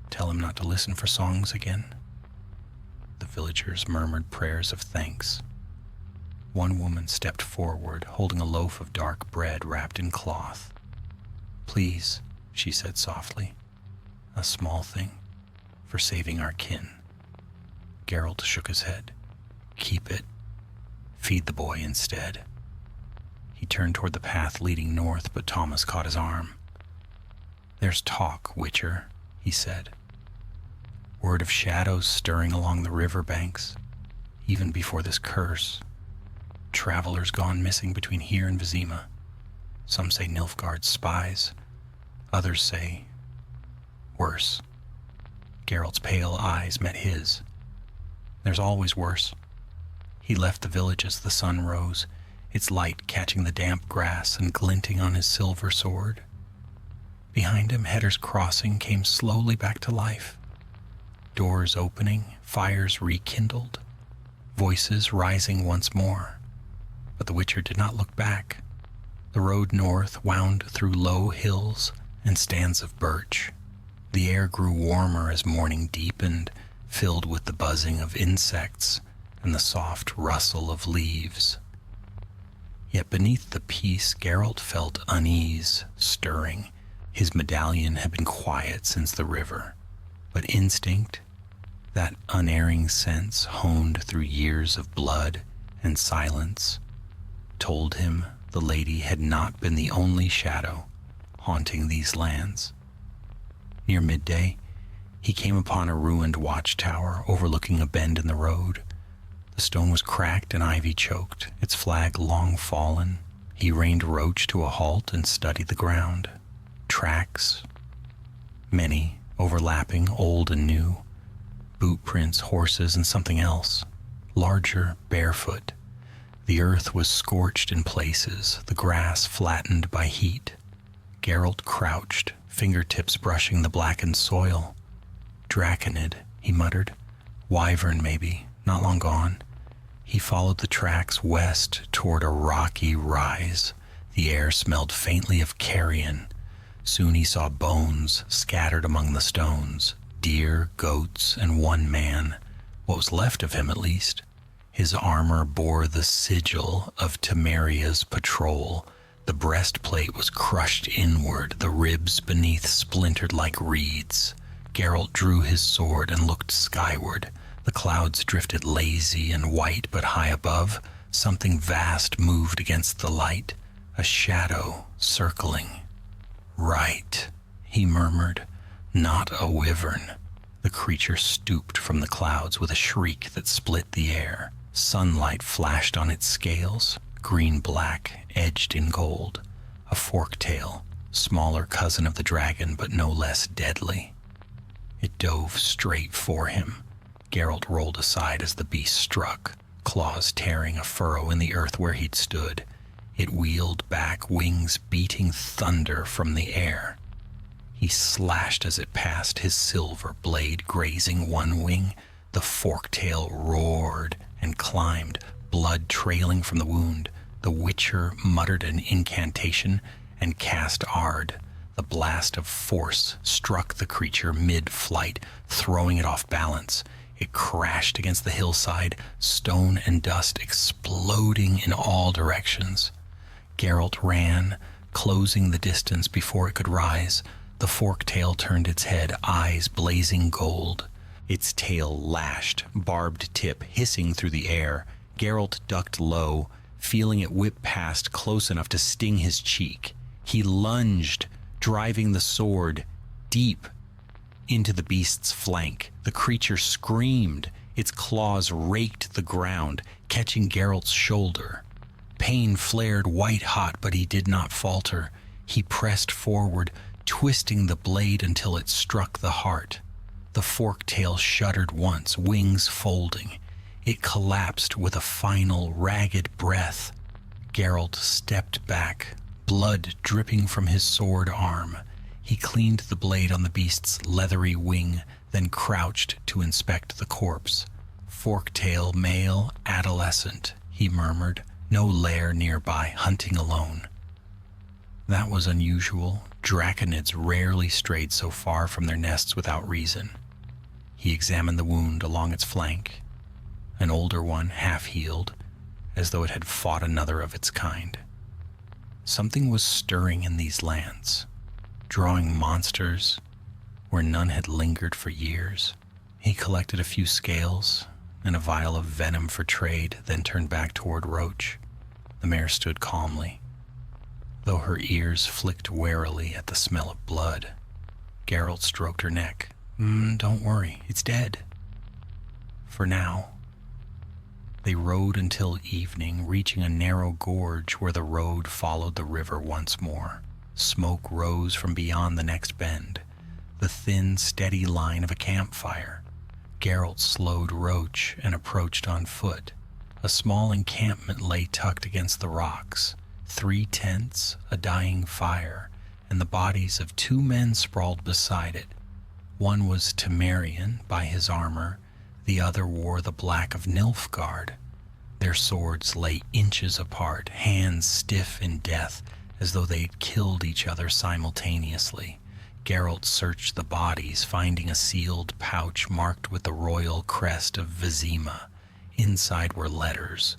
Tell him not to listen for songs again." The villagers murmured prayers of thanks. One woman stepped forward, holding a loaf of dark bread wrapped in cloth. "Please," she said softly, "a small thing for saving our kin." Geralt shook his head. "Keep it. Feed the boy instead." He turned toward the path leading north, but Thomas caught his arm. "There's talk, Witcher," he said. "Word of shadows stirring along the river banks, even before this curse. Travelers gone missing between here and Vizima. Some say Nilfgaard's spies. Others say worse." Geralt's pale eyes met his. "There's always worse." He left the village as the sun rose, its light catching the damp grass and glinting on his silver sword. Behind him, Hedder's crossing came slowly back to life. Doors opening, fires rekindled, voices rising once more. But the Witcher did not look back. The road north wound through low hills and stands of birch. The air grew warmer as morning deepened, filled with the buzzing of insects and the soft rustle of leaves. Yet beneath the peace, Geralt felt unease stirring. His medallion had been quiet since the river, but instinct, that unerring sense honed through years of blood and silence, told him the lady had not been the only shadow haunting these lands. Near midday, he came upon a ruined watchtower overlooking a bend in the road. The stone was cracked and ivy-choked, its flag long fallen. He reined Roach to a halt and studied the ground. Tracks, many, overlapping, old and new. Boot prints, horses, and something else, larger, barefoot. The earth was scorched in places, the grass flattened by heat. Geralt crouched, fingertips brushing the blackened soil. Draconid, he muttered. Wyvern, maybe, not long gone. He followed the tracks west toward a rocky rise. The air smelled faintly of carrion. Soon he saw bones scattered among the stones. Deer, goats, and one man. What was left of him, at least. His armor bore the sigil of Temeria's patrol. The breastplate was crushed inward, the ribs beneath splintered like reeds. Geralt drew his sword and looked skyward. The clouds drifted lazy and white, but high above, something vast moved against the light, a shadow circling. Right, he murmured, not a wyvern. The creature stooped from the clouds with a shriek that split the air. Sunlight flashed on its scales, green-black, edged in gold. A fork-tail, smaller cousin of the dragon, but no less deadly. It dove straight for him. Geralt rolled aside as the beast struck, claws tearing a furrow in the earth where he'd stood. It wheeled back, wings beating thunder from the air. He slashed as it passed, his silver blade grazing one wing. The fork-tail roared and climbed, blood trailing from the wound. The Witcher muttered an incantation and cast Ard. The blast of force struck the creature mid-flight, throwing it off balance. It crashed against the hillside, stone and dust exploding in all directions. Geralt ran, closing the distance before it could rise. The fork-tail turned its head, eyes blazing gold. Its tail lashed, barbed tip hissing through the air. Geralt ducked low, feeling it whip past close enough to sting his cheek. He lunged, driving the sword deep into the beast's flank. The creature screamed. Its claws raked the ground, catching Geralt's shoulder. Pain flared white-hot, but he did not falter. He pressed forward, twisting the blade until it struck the heart. The fork-tail shuddered once, wings folding. It collapsed with a final, ragged breath. Geralt stepped back, blood dripping from his sword arm. He cleaned the blade on the beast's leathery wing, then crouched to inspect the corpse. Fork-tail male, adolescent, he murmured, no lair nearby, hunting alone. That was unusual. Draconids rarely strayed so far from their nests without reason. He examined the wound along its flank, an older one, half-healed, as though it had fought another of its kind. Something was stirring in these lands, drawing monsters where none had lingered for years. He collected a few scales and a vial of venom for trade, then turned back toward Roach. The mare stood calmly, though her ears flicked warily at the smell of blood. Geralt stroked her neck. Don't worry, it's dead. For now. They rode until evening, reaching a narrow gorge where the road followed the river once more. Smoke rose from beyond the next bend, the thin, steady line of a campfire. Geralt slowed Roach and approached on foot. A small encampment lay tucked against the rocks. 3 tents, a dying fire, and the bodies of 2 men sprawled beside it. One was Temerian by his armor, the other wore the black of Nilfgaard. Their swords lay inches apart, hands stiff in death, as though they'd killed each other simultaneously. Geralt searched the bodies, finding a sealed pouch marked with the royal crest of Vizima. Inside were letters,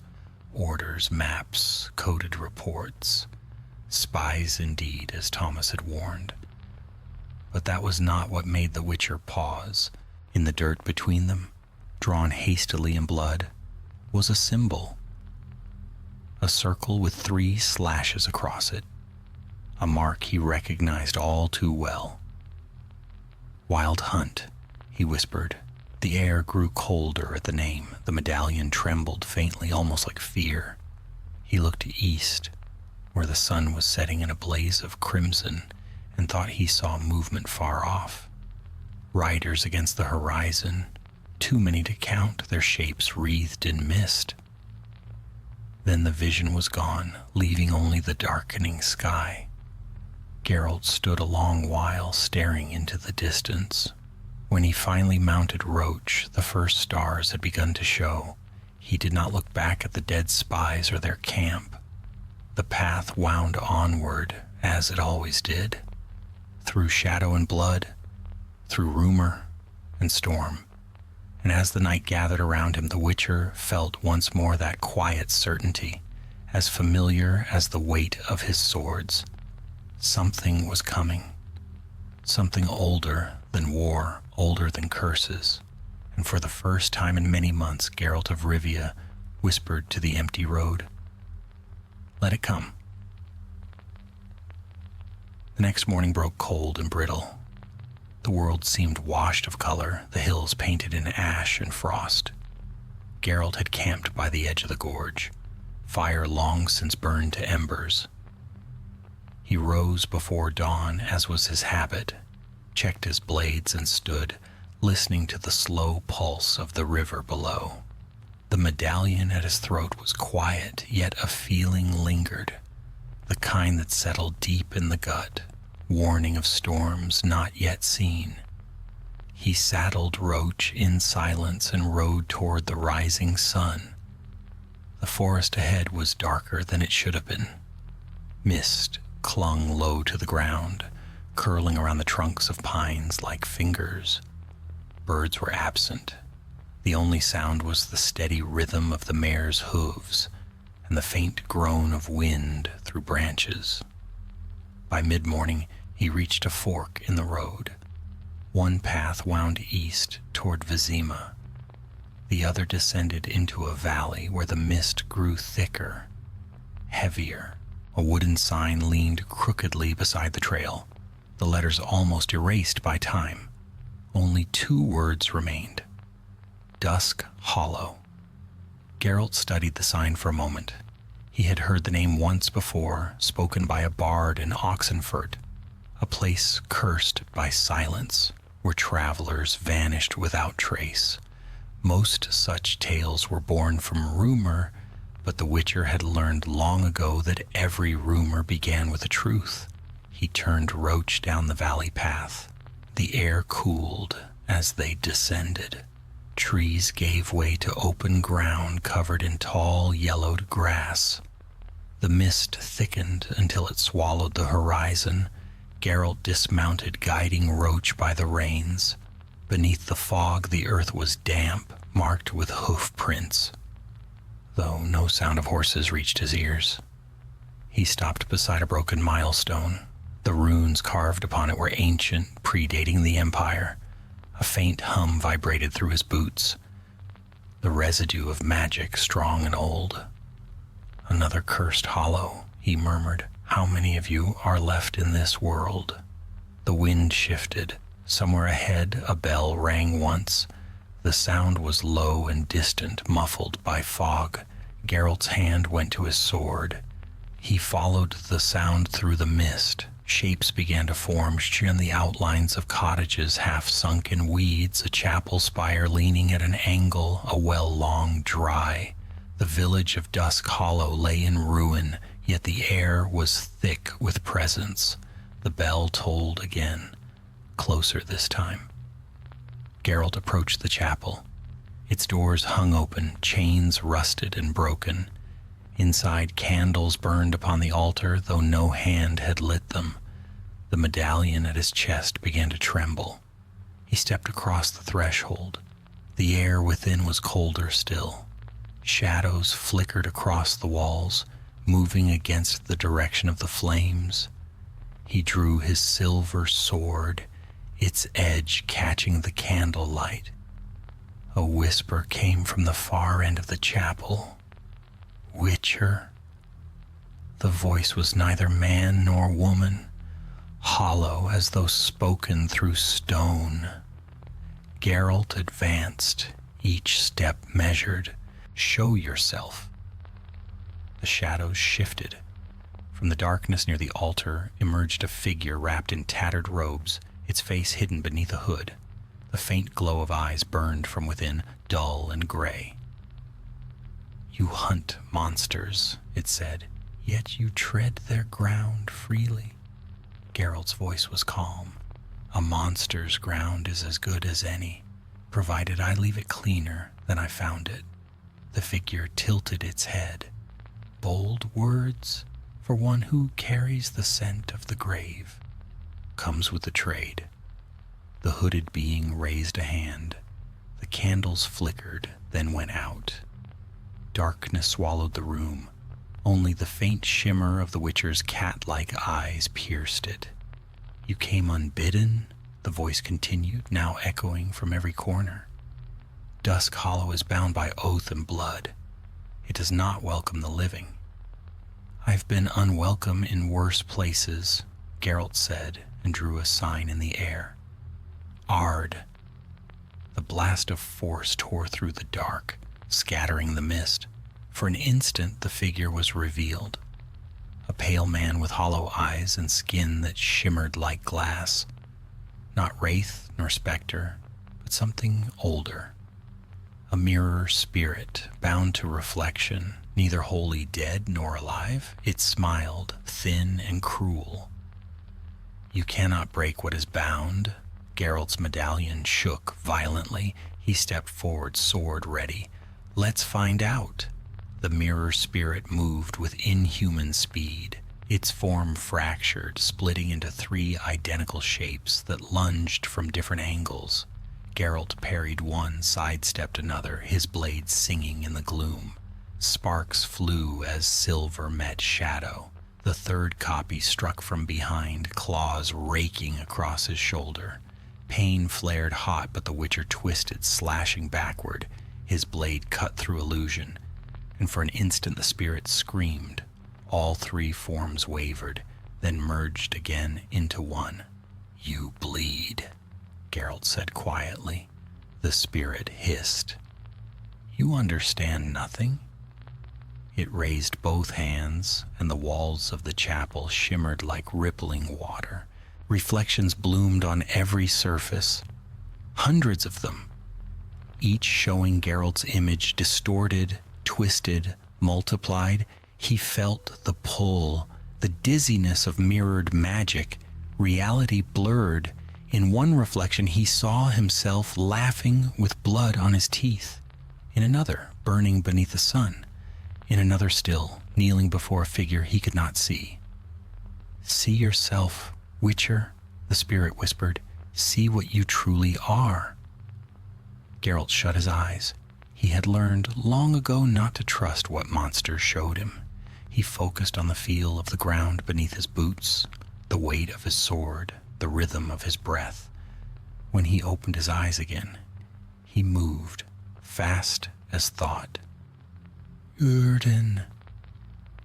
orders, maps, coded reports. Spies indeed, as Thomas had warned. But that was not what made the Witcher pause. In the dirt between them, drawn hastily in blood, was a symbol. A circle with 3 slashes across it. A mark he recognized all too well. "Wild Hunt," he whispered. The air grew colder at the name. The medallion trembled faintly, almost like fear. He looked east, where the sun was setting in a blaze of crimson, and thought he saw movement far off. Riders against the horizon, too many to count, their shapes wreathed in mist. Then the vision was gone, leaving only the darkening sky. Geralt stood a long while staring into the distance. When he finally mounted Roach, the first stars had begun to show. He did not look back at the dead spies or their camp. The path wound onward, as it always did, through shadow and blood, through rumor and storm. And as the night gathered around him, the Witcher felt once more that quiet certainty, as familiar as the weight of his swords. Something was coming. Something older than war, older than curses. And for the first time in many months, Geralt of Rivia whispered to the empty road, "Let it come." The next morning broke cold and brittle. The world seemed washed of color, the hills painted in ash and frost. Geralt had camped by the edge of the gorge, fire long since burned to embers. He rose before dawn, as was his habit, checked his blades and stood, listening to the slow pulse of the river below. The medallion at his throat was quiet, yet a feeling lingered, the kind that settled deep in the gut, warning of storms not yet seen. He saddled Roach in silence and rode toward the rising sun. The forest ahead was darker than it should have been. Mist clung low to the ground, curling around the trunks of pines like fingers. Birds were absent. The only sound was the steady rhythm of the mare's hooves and the faint groan of wind through branches. By mid-morning, he reached a fork in the road. One path wound east toward Vizima. The other descended into a valley where the mist grew thicker, heavier. A wooden sign leaned crookedly beside the trail, the letters almost erased by time. Only 2 words remained: Dusk Hollow. Geralt studied the sign for a moment. He had heard the name once before, spoken by a bard in Oxenfurt, a place cursed by silence, where travelers vanished without trace. Most such tales were born from rumor, but the Witcher had learned long ago that every rumor began with a truth. He turned Roach down the valley path. The air cooled as they descended. Trees gave way to open ground covered in tall, yellowed grass. The mist thickened until it swallowed the horizon. Geralt dismounted, guiding Roach by the reins. Beneath the fog, the earth was damp, marked with hoof prints, though no sound of horses reached his ears. He stopped beside a broken milestone. The runes carved upon it were ancient, predating the Empire. A faint hum vibrated through his boots, the residue of magic strong and old. "Another cursed hollow," he murmured. "How many of you are left in this world?" The wind shifted. Somewhere ahead, a bell rang once. The sound was low and distant, muffled by fog. Geralt's hand went to his sword. He followed the sound through the mist. Shapes began to form, showing the outlines of cottages half sunk in weeds, a chapel spire leaning at an angle, a well long dry. The village of Dusk Hollow lay in ruin, yet the air was thick with presence. The bell tolled again, closer this time. Geralt approached the chapel. Its doors hung open, chains rusted and broken. Inside, candles burned upon the altar, though no hand had lit them. The medallion at his chest began to tremble. He stepped across the threshold. The air within was colder still. Shadows flickered across the walls, moving against the direction of the flames. He drew his silver sword, its edge catching the candle light. A whisper came from the far end of the chapel. "Witcher?" The voice was neither man nor woman, hollow as though spoken through stone. Geralt advanced, each step measured. "Show yourself." The shadows shifted. From the darkness near the altar emerged a figure wrapped in tattered robes, its face hidden beneath a hood. The faint glow of eyes burned from within, dull and gray. "You hunt monsters," it said, "yet you tread their ground freely." Geralt's voice was calm. "A monster's ground is as good as any, provided I leave it cleaner than I found it." The figure tilted its head. "Bold words for one who carries the scent of the grave. Comes with the trade." The hooded being raised a hand. The candles flickered, then went out. Darkness swallowed the room. Only the faint shimmer of the Witcher's cat-like eyes pierced it. "You came unbidden," the voice continued, now echoing from every corner. "Dusk Hollow is bound by oath and blood. It does not welcome the living." "I've been unwelcome in worse places," Geralt said, and drew a sign in the air. "Ard." The blast of force tore through the dark, scattering the mist. For an instant, the figure was revealed. A pale man with hollow eyes and skin that shimmered like glass. Not wraith nor specter, but something older. A mirror spirit, bound to reflection, neither wholly dead nor alive. It smiled, thin and cruel. "You cannot break what is bound." Geralt's medallion shook violently. He stepped forward, sword ready. "Let's find out." The mirror spirit moved with inhuman speed. Its form fractured, splitting into 3 identical shapes that lunged from different angles. Geralt parried one, sidestepped another, his blade singing in the gloom. Sparks flew as silver met shadow. The third copy struck from behind, claws raking across his shoulder. Pain flared hot, but the Witcher twisted, slashing backward. His blade cut through illusion, and for an instant the spirit screamed. All 3 forms wavered, then merged again into one. "You bleed," Geralt said quietly. The spirit hissed. "You understand nothing." It raised both hands, and the walls of the chapel shimmered like rippling water. Reflections bloomed on every surface, hundreds of them, each showing Geralt's image distorted, twisted, multiplied. He felt the pull, the dizziness of mirrored magic, reality blurred. In one reflection, he saw himself laughing with blood on his teeth. In another, burning beneath the sun. In another still, kneeling before a figure he could not see. "See yourself, Witcher," the spirit whispered. "See what you truly are." Geralt shut his eyes. He had learned long ago not to trust what monsters showed him. He focused on the feel of the ground beneath his boots, the weight of his sword, the rhythm of his breath. When he opened his eyes again, he moved, fast as thought. "Urden."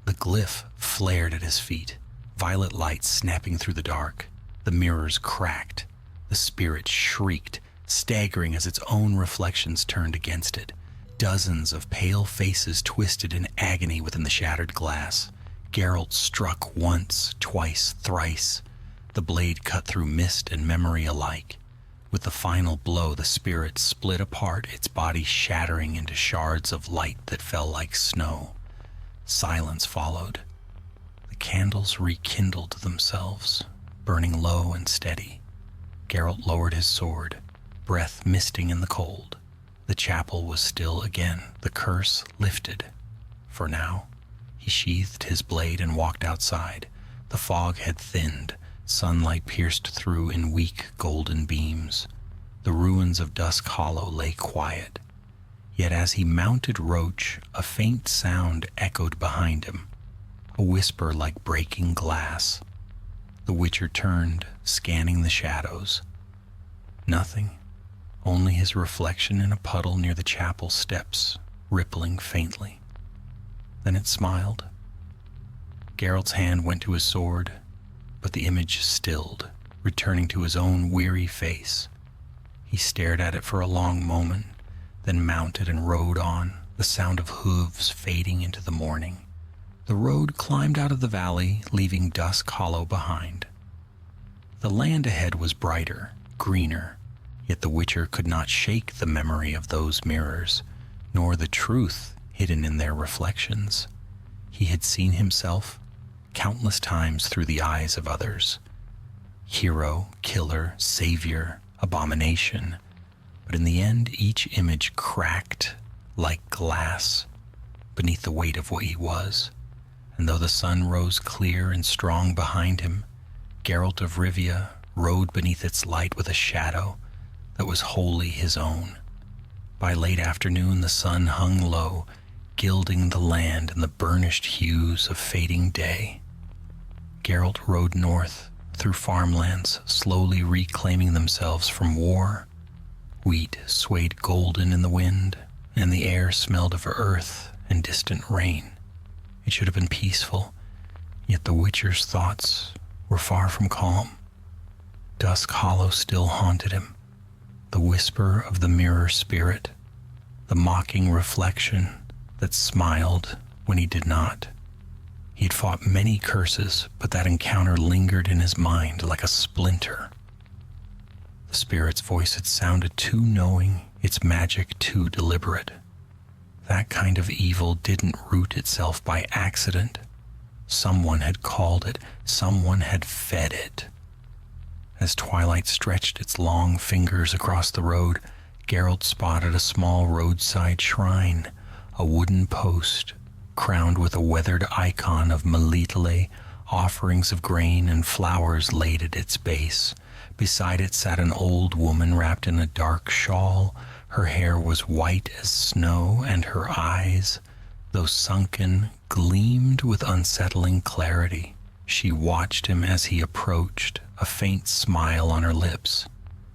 The glyph flared at his feet, violet light snapping through the dark. The mirrors cracked. The spirit shrieked, staggering as its own reflections turned against it. Dozens of pale faces twisted in agony within the shattered glass. Geralt struck once, twice, thrice. The blade cut through mist and memory alike. With the final blow, the spirit split apart, its body shattering into shards of light that fell like snow. Silence followed. The candles rekindled themselves, burning low and steady. Geralt lowered his sword, breath misting in the cold. The chapel was still again, the curse lifted. For now. He sheathed his blade and walked outside. The fog had thinned. Sunlight pierced through in weak golden beams. The ruins of Dusk Hollow lay quiet. Yet as he mounted Roach, a faint sound echoed behind him, a whisper like breaking glass. The Witcher turned, scanning the shadows. Nothing, only his reflection in a puddle near the chapel steps, rippling faintly. Then it smiled. Geralt's hand went to his sword, but the image stilled, returning to his own weary face. He stared at it for a long moment, then mounted and rode on, the sound of hooves fading into the morning. The road climbed out of the valley, leaving Dusk Hollow behind. The land ahead was brighter, greener, yet the Witcher could not shake the memory of those mirrors, nor the truth hidden in their reflections. He had seen himself countless times through the eyes of others. Hero, killer, savior, abomination. But in the end, each image cracked like glass beneath the weight of what he was. And though the sun rose clear and strong behind him, Geralt of Rivia rode beneath its light with a shadow that was wholly his own. By late afternoon, the sun hung low, gilding the land in the burnished hues of fading day. Geralt rode north through farmlands, slowly reclaiming themselves from war. Wheat swayed golden in the wind, and the air smelled of earth and distant rain. It should have been peaceful, yet the Witcher's thoughts were far from calm. Dusk Hollow still haunted him, the whisper of the mirror spirit, the mocking reflection that smiled when he did not. He had fought many curses, but that encounter lingered in his mind like a splinter. The spirit's voice had sounded too knowing, its magic too deliberate. That kind of evil didn't root itself by accident. Someone had called it, someone had fed it. As twilight stretched its long fingers across the road, Geralt spotted a small roadside shrine, a wooden post crowned with a weathered icon of Melitele. Offerings of grain and flowers laid at its base. Beside it sat an old woman wrapped in a dark shawl. Her hair was white as snow, and her eyes, though sunken, gleamed with unsettling clarity. She watched him as he approached, a faint smile on her lips.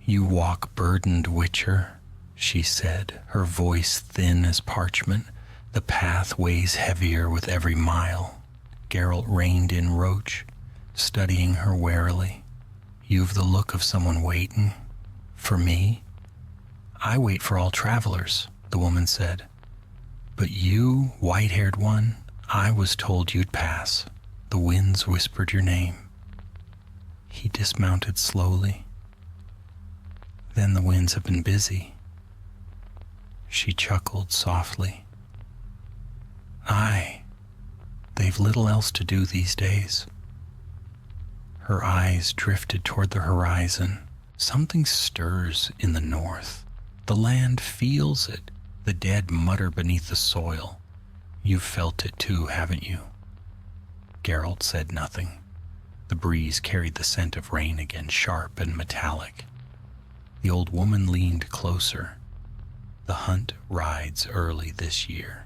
"You walk burdened, Witcher," she said, her voice thin as parchment. "The path weighs heavier with every mile." Geralt reined in Roach, studying her warily. "You've the look of someone waiting. For me?" "I wait for all travelers," the woman said. "But you, white-haired one, I was told you'd pass. The winds whispered your name." He dismounted slowly. "Then the winds have been busy." She chuckled softly. "Aye, they've little else to do these days." Her eyes drifted toward the horizon. Something stirs in the north. The land feels it. The dead mutter beneath the soil. You've felt it too, haven't you? Geralt said nothing. The breeze carried the scent of rain again, sharp and metallic. The old woman leaned closer. "The hunt rides early this year."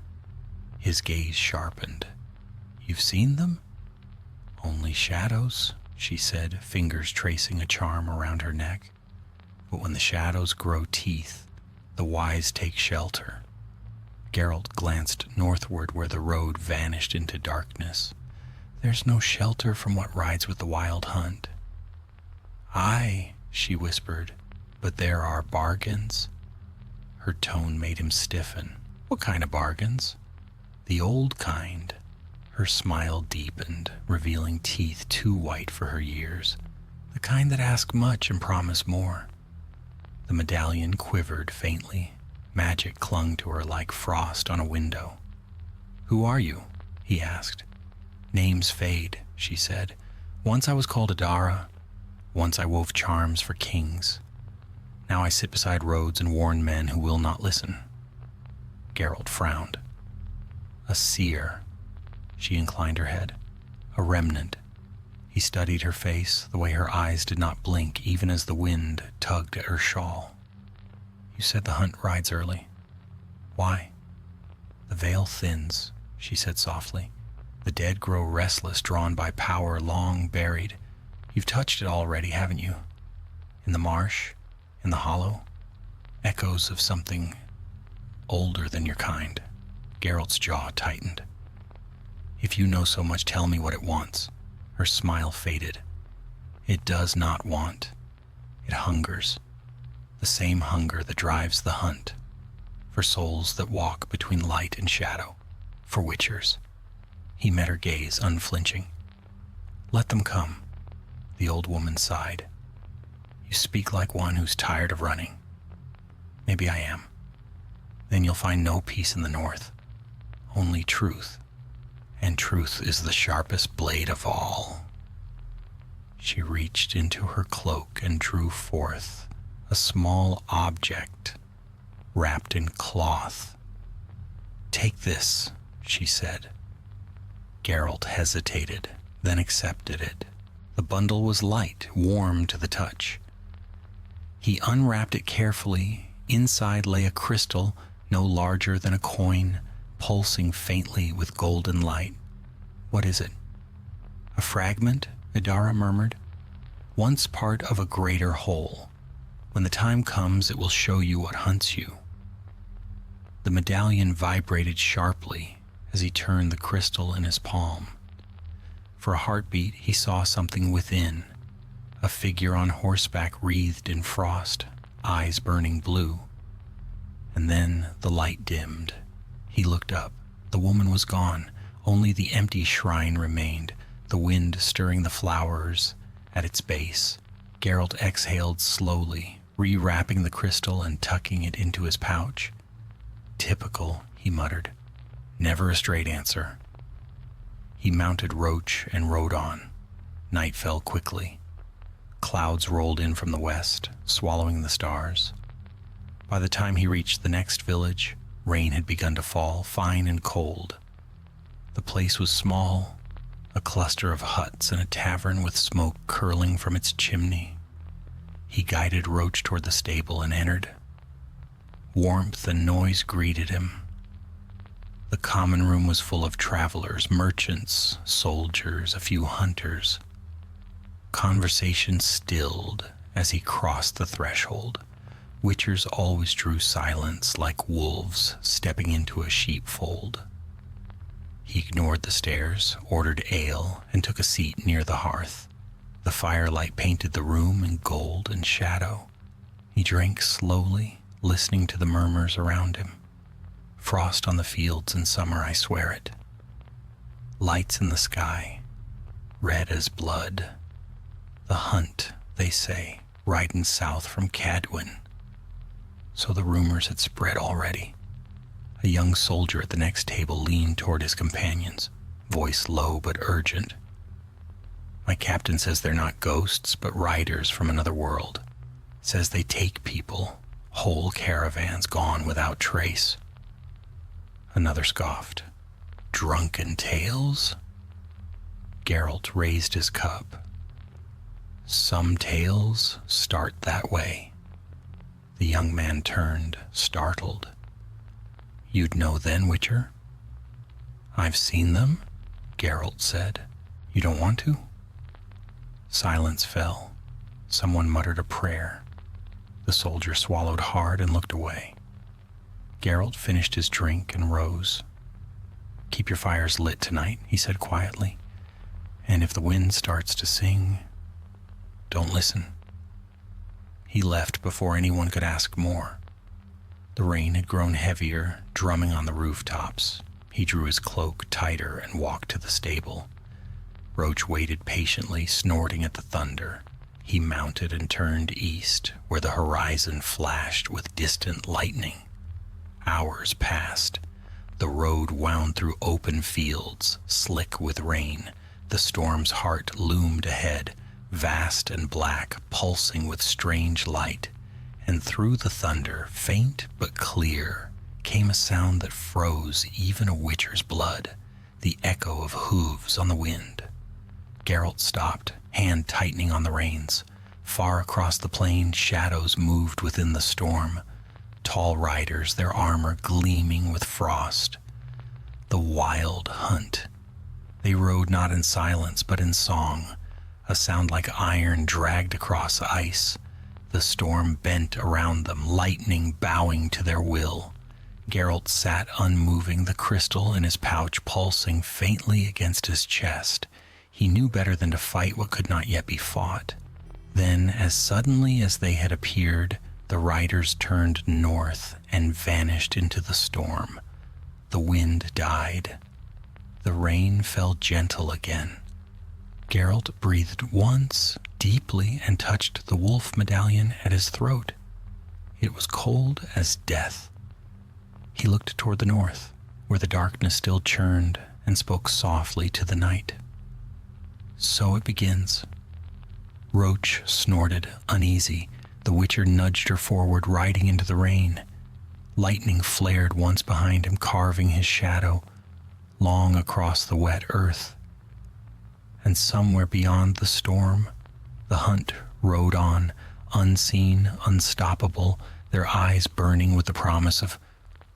His gaze sharpened. "You've seen them?" "Only shadows," she said, fingers tracing a charm around her neck. "But when the shadows grow teeth, the wise take shelter." Geralt glanced northward where the road vanished into darkness. "There's no shelter from what rides with the wild hunt." "Aye," she whispered, "but there are bargains." Her tone made him stiffen. "What kind of bargains?" "The old kind." Her smile deepened, revealing teeth too white for her years. "The kind that ask much and promise more." The medallion quivered faintly. Magic clung to her like frost on a window. "Who are you?" he asked. "Names fade," she said. "Once I was called Adara. Once I wove charms for kings. Now I sit beside roads and warn men who will not listen." Geralt frowned. "A seer," She inclined her head. A remnant. He studied her face, the way her eyes did not blink even as the wind tugged at her shawl. You said the hunt rides early. Why? The veil thins, she said softly. The dead grow restless, drawn by power long buried. You've touched it already, haven't you? In the marsh, in the hollow, echoes of something older than your kind. Geralt's jaw tightened. If you know so much, tell me what it wants. Her smile faded. It does not want. It hungers. The same hunger that drives the hunt. For souls that walk between light and shadow. For witchers. He met her gaze, unflinching. Let them come. The old woman sighed. You speak like one who's tired of running. Maybe I am. Then you'll find no peace in the north. Only truth. And truth is the sharpest blade of all. She reached into her cloak and drew forth a small object wrapped in cloth. Take this, she said. Geralt hesitated, then accepted it. The bundle was light, warm to the touch. He unwrapped it carefully. Inside lay a crystal no larger than a coin, pulsing faintly with golden light. What is it? A fragment? Idara murmured. Once part of a greater whole. When the time comes, it will show you what hunts you. The medallion vibrated sharply as he turned the crystal in his palm. For a heartbeat, he saw something within. A figure on horseback wreathed in frost, eyes burning blue. And then the light dimmed. He looked up. The woman was gone. Only the empty shrine remained, the wind stirring the flowers at its base. Geralt exhaled slowly, rewrapping the crystal and tucking it into his pouch. Typical, he muttered. Never a straight answer. He mounted Roach and rode on. Night fell quickly. Clouds rolled in from the west, swallowing the stars. By the time he reached the next village, rain had begun to fall, fine and cold. The place was small, a cluster of huts and a tavern with smoke curling from its chimney. He guided Roach toward the stable and entered. Warmth and noise greeted him. The common room was full of travelers, merchants, soldiers, a few hunters. Conversation stilled as he crossed the threshold. Witchers always drew silence like wolves stepping into a sheepfold. He ignored the stares, ordered ale, and took a seat near the hearth. The firelight painted the room in gold and shadow. He drank slowly, listening to the murmurs around him. Frost on the fields in summer, I swear it. Lights in the sky, red as blood. The hunt, they say, riding south from Cadwyn. So the rumors had spread already. A young soldier at the next table leaned toward his companions, voice low but urgent. My captain says they're not ghosts, but riders from another world. Says they take people, whole caravans gone without trace. Another scoffed. Drunken tales? Geralt raised his cup. Some tales start that way. The young man turned, startled. You'd know then, Witcher? I've seen them, Geralt said. You don't want to? Silence fell. Someone muttered a prayer. The soldier swallowed hard and looked away. Geralt finished his drink and rose. Keep your fires lit tonight, he said quietly. And if the wind starts to sing, don't listen. He left before anyone could ask more. The rain had grown heavier, drumming on the rooftops. He drew his cloak tighter and walked to the stable. Roach waited patiently, snorting at the thunder. He mounted and turned east, where the horizon flashed with distant lightning. Hours passed. The road wound through open fields, slick with rain. The storm's heart loomed ahead, vast and black, pulsing with strange light. And through the thunder, faint but clear, came a sound that froze even a witcher's blood. the echo of hooves on the wind. Geralt stopped, hand tightening on the reins. Far across the plain, shadows moved within the storm. Tall riders, their armor gleaming with frost. The wild hunt. They rode not in silence, but in song, a sound like iron dragged across ice. The storm bent around them, lightning bowing to their will. Geralt sat unmoving, the crystal in his pouch pulsing faintly against his chest. He knew better than to fight what could not yet be fought. Then, as suddenly as they had appeared, the riders turned north and vanished into the storm. The wind died. The rain fell gentle again. Geralt breathed once, deeply, and touched the wolf medallion at his throat. It was cold as death. He looked toward the north, where the darkness still churned, and spoke softly to the night. So it begins. Roach snorted, uneasy. The Witcher nudged her forward, riding into the rain. Lightning flared once behind him, carving his shadow long across the wet earth. And somewhere beyond the storm, the hunt rode on, unseen, unstoppable, their eyes burning with the promise of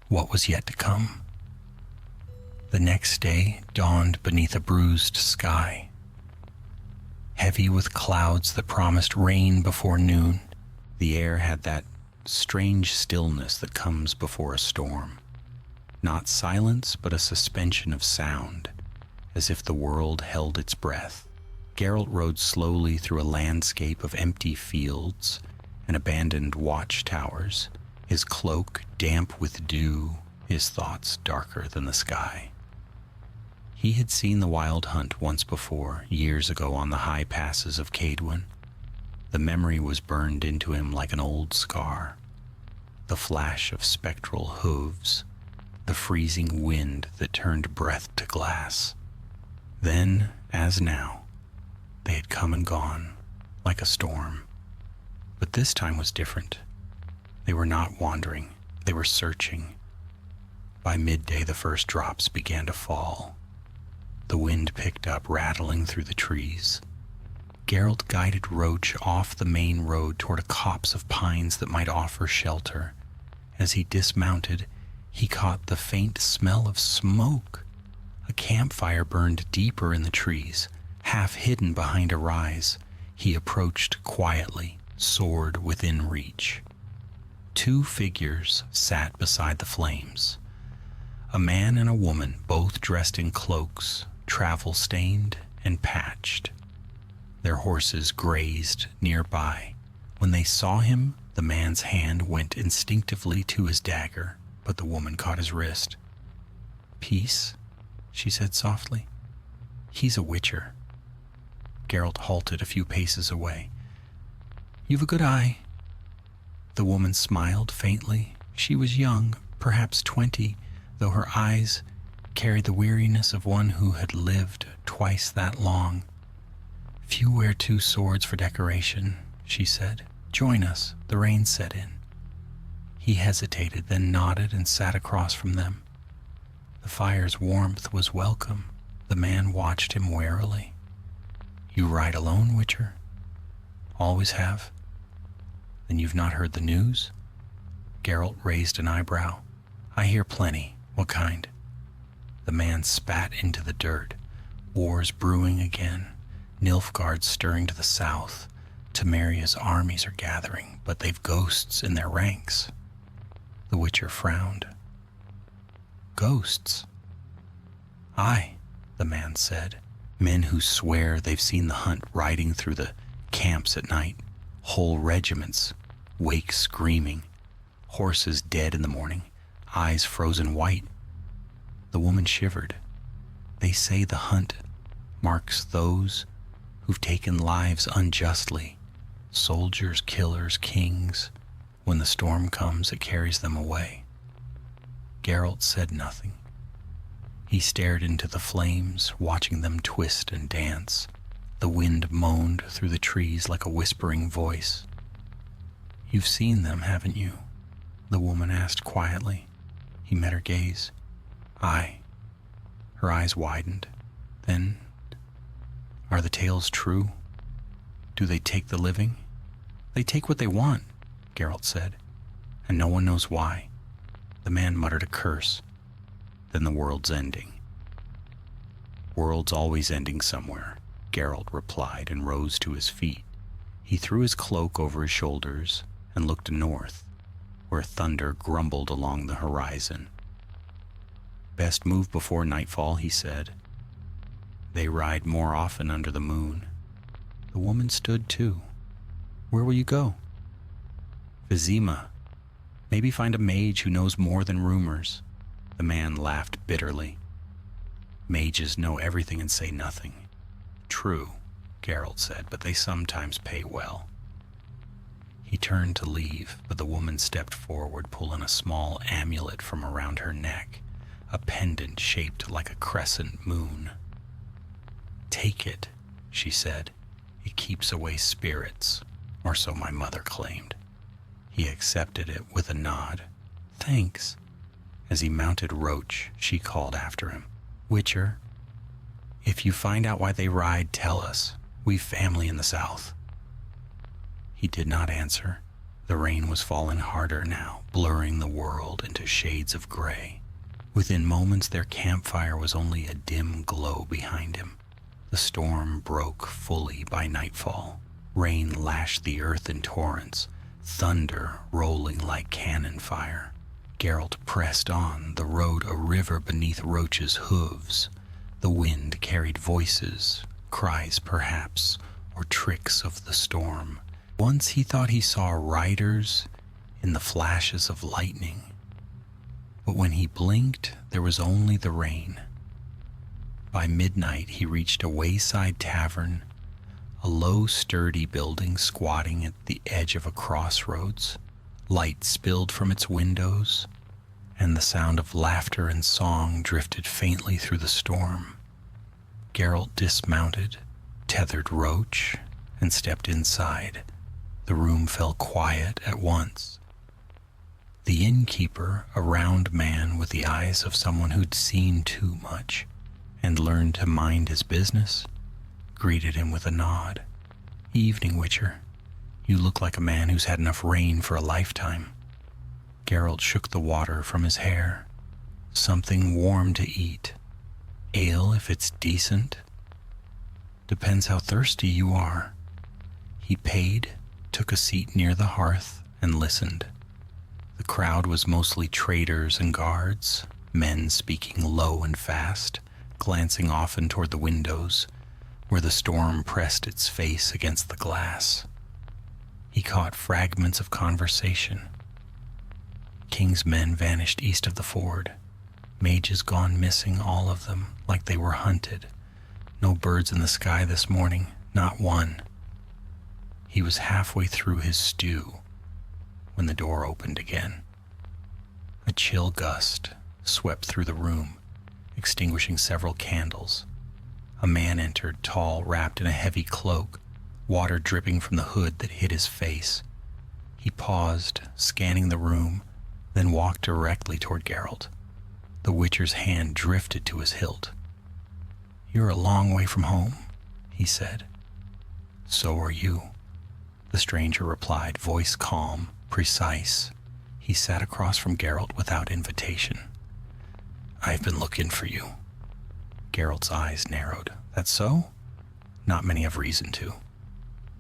what was yet to come. The next day dawned beneath a bruised sky, heavy with clouds that promised rain before noon. The air had that strange stillness that comes before a storm. Not silence, but a suspension of sound, as if the world held its breath. Geralt rode slowly through a landscape of empty fields and abandoned watchtowers, his cloak damp with dew, his thoughts darker than the sky. He had seen the wild hunt once before, years ago on the high passes of Cadwin. The memory was burned into him like an old scar. The flash of spectral hooves, the freezing wind that turned breath to glass. Then, as now, they had come and gone, like a storm. But this time was different. They were not wandering, they were searching. By midday, the first drops began to fall. The wind picked up, rattling through the trees. Geralt guided Roach off the main road toward a copse of pines that might offer shelter. As he dismounted, he caught the faint smell of smoke. A campfire burned deeper in the trees, half hidden behind a rise. He approached quietly, sword within reach. Two figures sat beside the flames. A man and a woman, both dressed in cloaks, travel-stained and patched. Their horses grazed nearby. When they saw him, the man's hand went instinctively to his dagger, but the woman caught his wrist. "Peace," she said softly. "He's a Witcher." Geralt halted a few paces away. "You've a good eye." The woman smiled faintly. She was young, perhaps 20, though her eyes carried the weariness of one who had lived twice that long. "Few wear two swords for decoration," she said. "Join us." The rain set in. He hesitated, then nodded and sat across from them. The fire's warmth was welcome. The man watched him warily. "You ride alone, Witcher?" "Always have." "Then you've not heard the news?" Geralt raised an eyebrow. "I hear plenty. What kind?" The man spat into the dirt. "War's brewing again. Nilfgaard's stirring to the south. Temeria's armies are gathering, but they've ghosts in their ranks." The Witcher frowned. "Ghosts?" "Aye," the man said. "Men who swear they've seen the hunt riding through the camps at night. Whole regiments, wake screaming. Horses dead in the morning, eyes frozen white." The woman shivered. "They say the hunt marks those who've taken lives unjustly. Soldiers, killers, kings. When the storm comes, it carries them away." Geralt said nothing. He stared into the flames, watching them twist and dance. The wind moaned through the trees like a whispering voice. "You've seen them, haven't you?" the woman asked quietly. He met her gaze. "Aye." Her eyes widened. Then, are the tales true? Do they take the living? They take what they want, Geralt said, and no one knows why. The man muttered a curse. Then the world's ending. World's always ending somewhere, Geralt replied and rose to his feet. He threw his cloak over his shoulders and looked north, where thunder grumbled along the horizon. Best move before nightfall, he said. They ride more often under the moon. The woman stood too. Where will you go? Vizima. Maybe find a mage who knows more than rumors. The man laughed bitterly. Mages know everything and say nothing. True, Geralt said, but they sometimes pay well. He turned to leave, but the woman stepped forward, pulling a small amulet from around her neck, a pendant shaped like a crescent moon. Take it, she said. It keeps away spirits, or so my mother claimed. He accepted it with a nod. Thanks. As he mounted Roach, she called after him. Witcher, if you find out why they ride, tell us. We've family in the south. He did not answer. The rain was falling harder now, blurring the world into shades of gray. Within moments, their campfire was only a dim glow behind him. The storm broke fully by nightfall. Rain lashed the earth in torrents, thunder rolling like cannon fire. Geralt pressed on, the road a river beneath Roach's hooves. The wind carried voices, cries perhaps, or tricks of the storm. Once he thought he saw riders in the flashes of lightning. But when he blinked, there was only the rain. By midnight, he reached a wayside tavern, a low, sturdy building squatting at the edge of a crossroads. Light spilled from its windows, and the sound of laughter and song drifted faintly through the storm. Geralt dismounted, tethered Roach, and stepped inside. The room fell quiet at once. The innkeeper, a round man with the eyes of someone who'd seen too much and learned to mind his business, greeted him with a nod. Evening, Witcher. You look like a man who's had enough rain for a lifetime. Geralt shook the water from his hair. Something warm to eat. Ale, if it's decent. Depends how thirsty you are. He paid, took a seat near the hearth, and listened. The crowd was mostly traders and guards, men speaking low and fast, glancing often toward the windows, where the storm pressed its face against the glass. He caught fragments of conversation. King's men vanished east of the ford. Mages gone missing, all of them, like they were hunted. No birds in the sky this morning, not one. He was halfway through his stew when the door opened again. A chill gust swept through the room, extinguishing several candles. A man entered, tall, wrapped in a heavy cloak, water dripping from the hood that hid his face. He paused, scanning the room, then walked directly toward Geralt. The Witcher's hand drifted to his hilt. You're a long way from home, he said. So are you, the stranger replied, voice calm, precise. He sat across from Geralt without invitation. I've been looking for you. Geralt's eyes narrowed. That's so? Not many have reason to.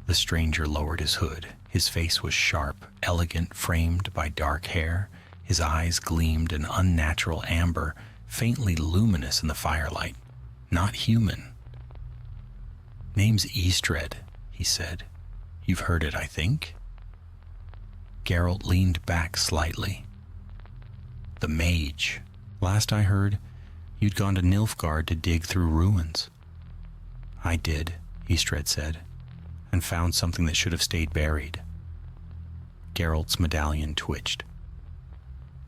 The stranger lowered his hood. His face was sharp, elegant, framed by dark hair. His eyes gleamed an unnatural amber, faintly luminous in the firelight. Not human. Name's Eastred, he said. You've heard it, I think? Geralt leaned back slightly. The mage. Last I heard, you'd gone to Nilfgaard to dig through ruins. I did, Eastred said, and found something that should have stayed buried. Geralt's medallion twitched.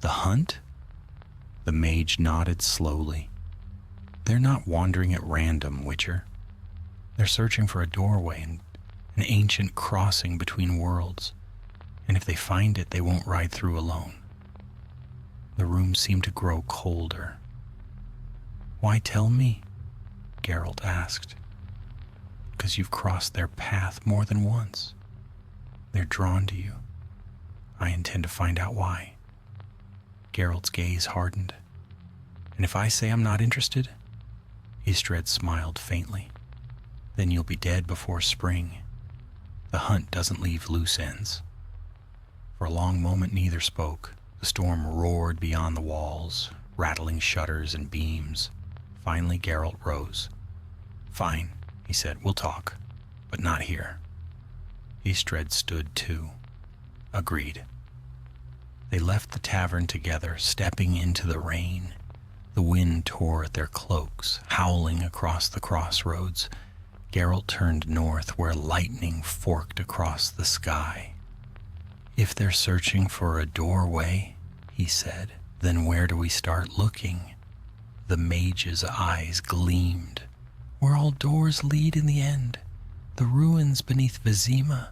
The hunt? The mage nodded slowly. They're not wandering at random, Witcher. They're searching for a doorway and an ancient crossing between worlds, and if they find it, they won't ride through alone. The room seemed to grow colder. Why tell me? Geralt asked. Because you've crossed their path more than once. They're drawn to you. I intend to find out why. Geralt's gaze hardened. And if I say I'm not interested? Istred smiled faintly. Then you'll be dead before spring. The hunt doesn't leave loose ends. For a long moment neither spoke. The storm roared beyond the walls, rattling shutters and beams. Finally Geralt rose. Fine, he said, we'll talk, but not here. Istred stood too. Agreed. They left the tavern together, stepping into the rain. The wind tore at their cloaks, howling across the crossroads. Geralt turned north where lightning forked across the sky. If they're searching for a doorway, he said, then where do we start looking? The mage's eyes gleamed. Where all doors lead in the end, the ruins beneath Vizima.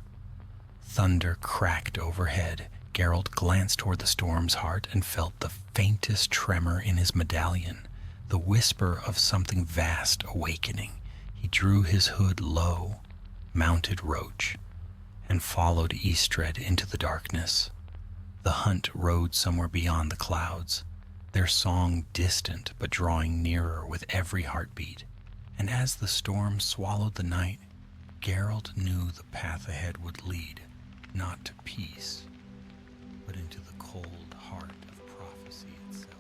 Thunder cracked overhead. Geralt glanced toward the storm's heart and felt the faintest tremor in his medallion, the whisper of something vast awakening. He drew his hood low, mounted Roach, and followed Istred into the darkness. The hunt rode somewhere beyond the clouds, their song distant but drawing nearer with every heartbeat. And as the storm swallowed the night, Geralt knew the path ahead would lead, not to peace, but into the cold heart of prophecy itself.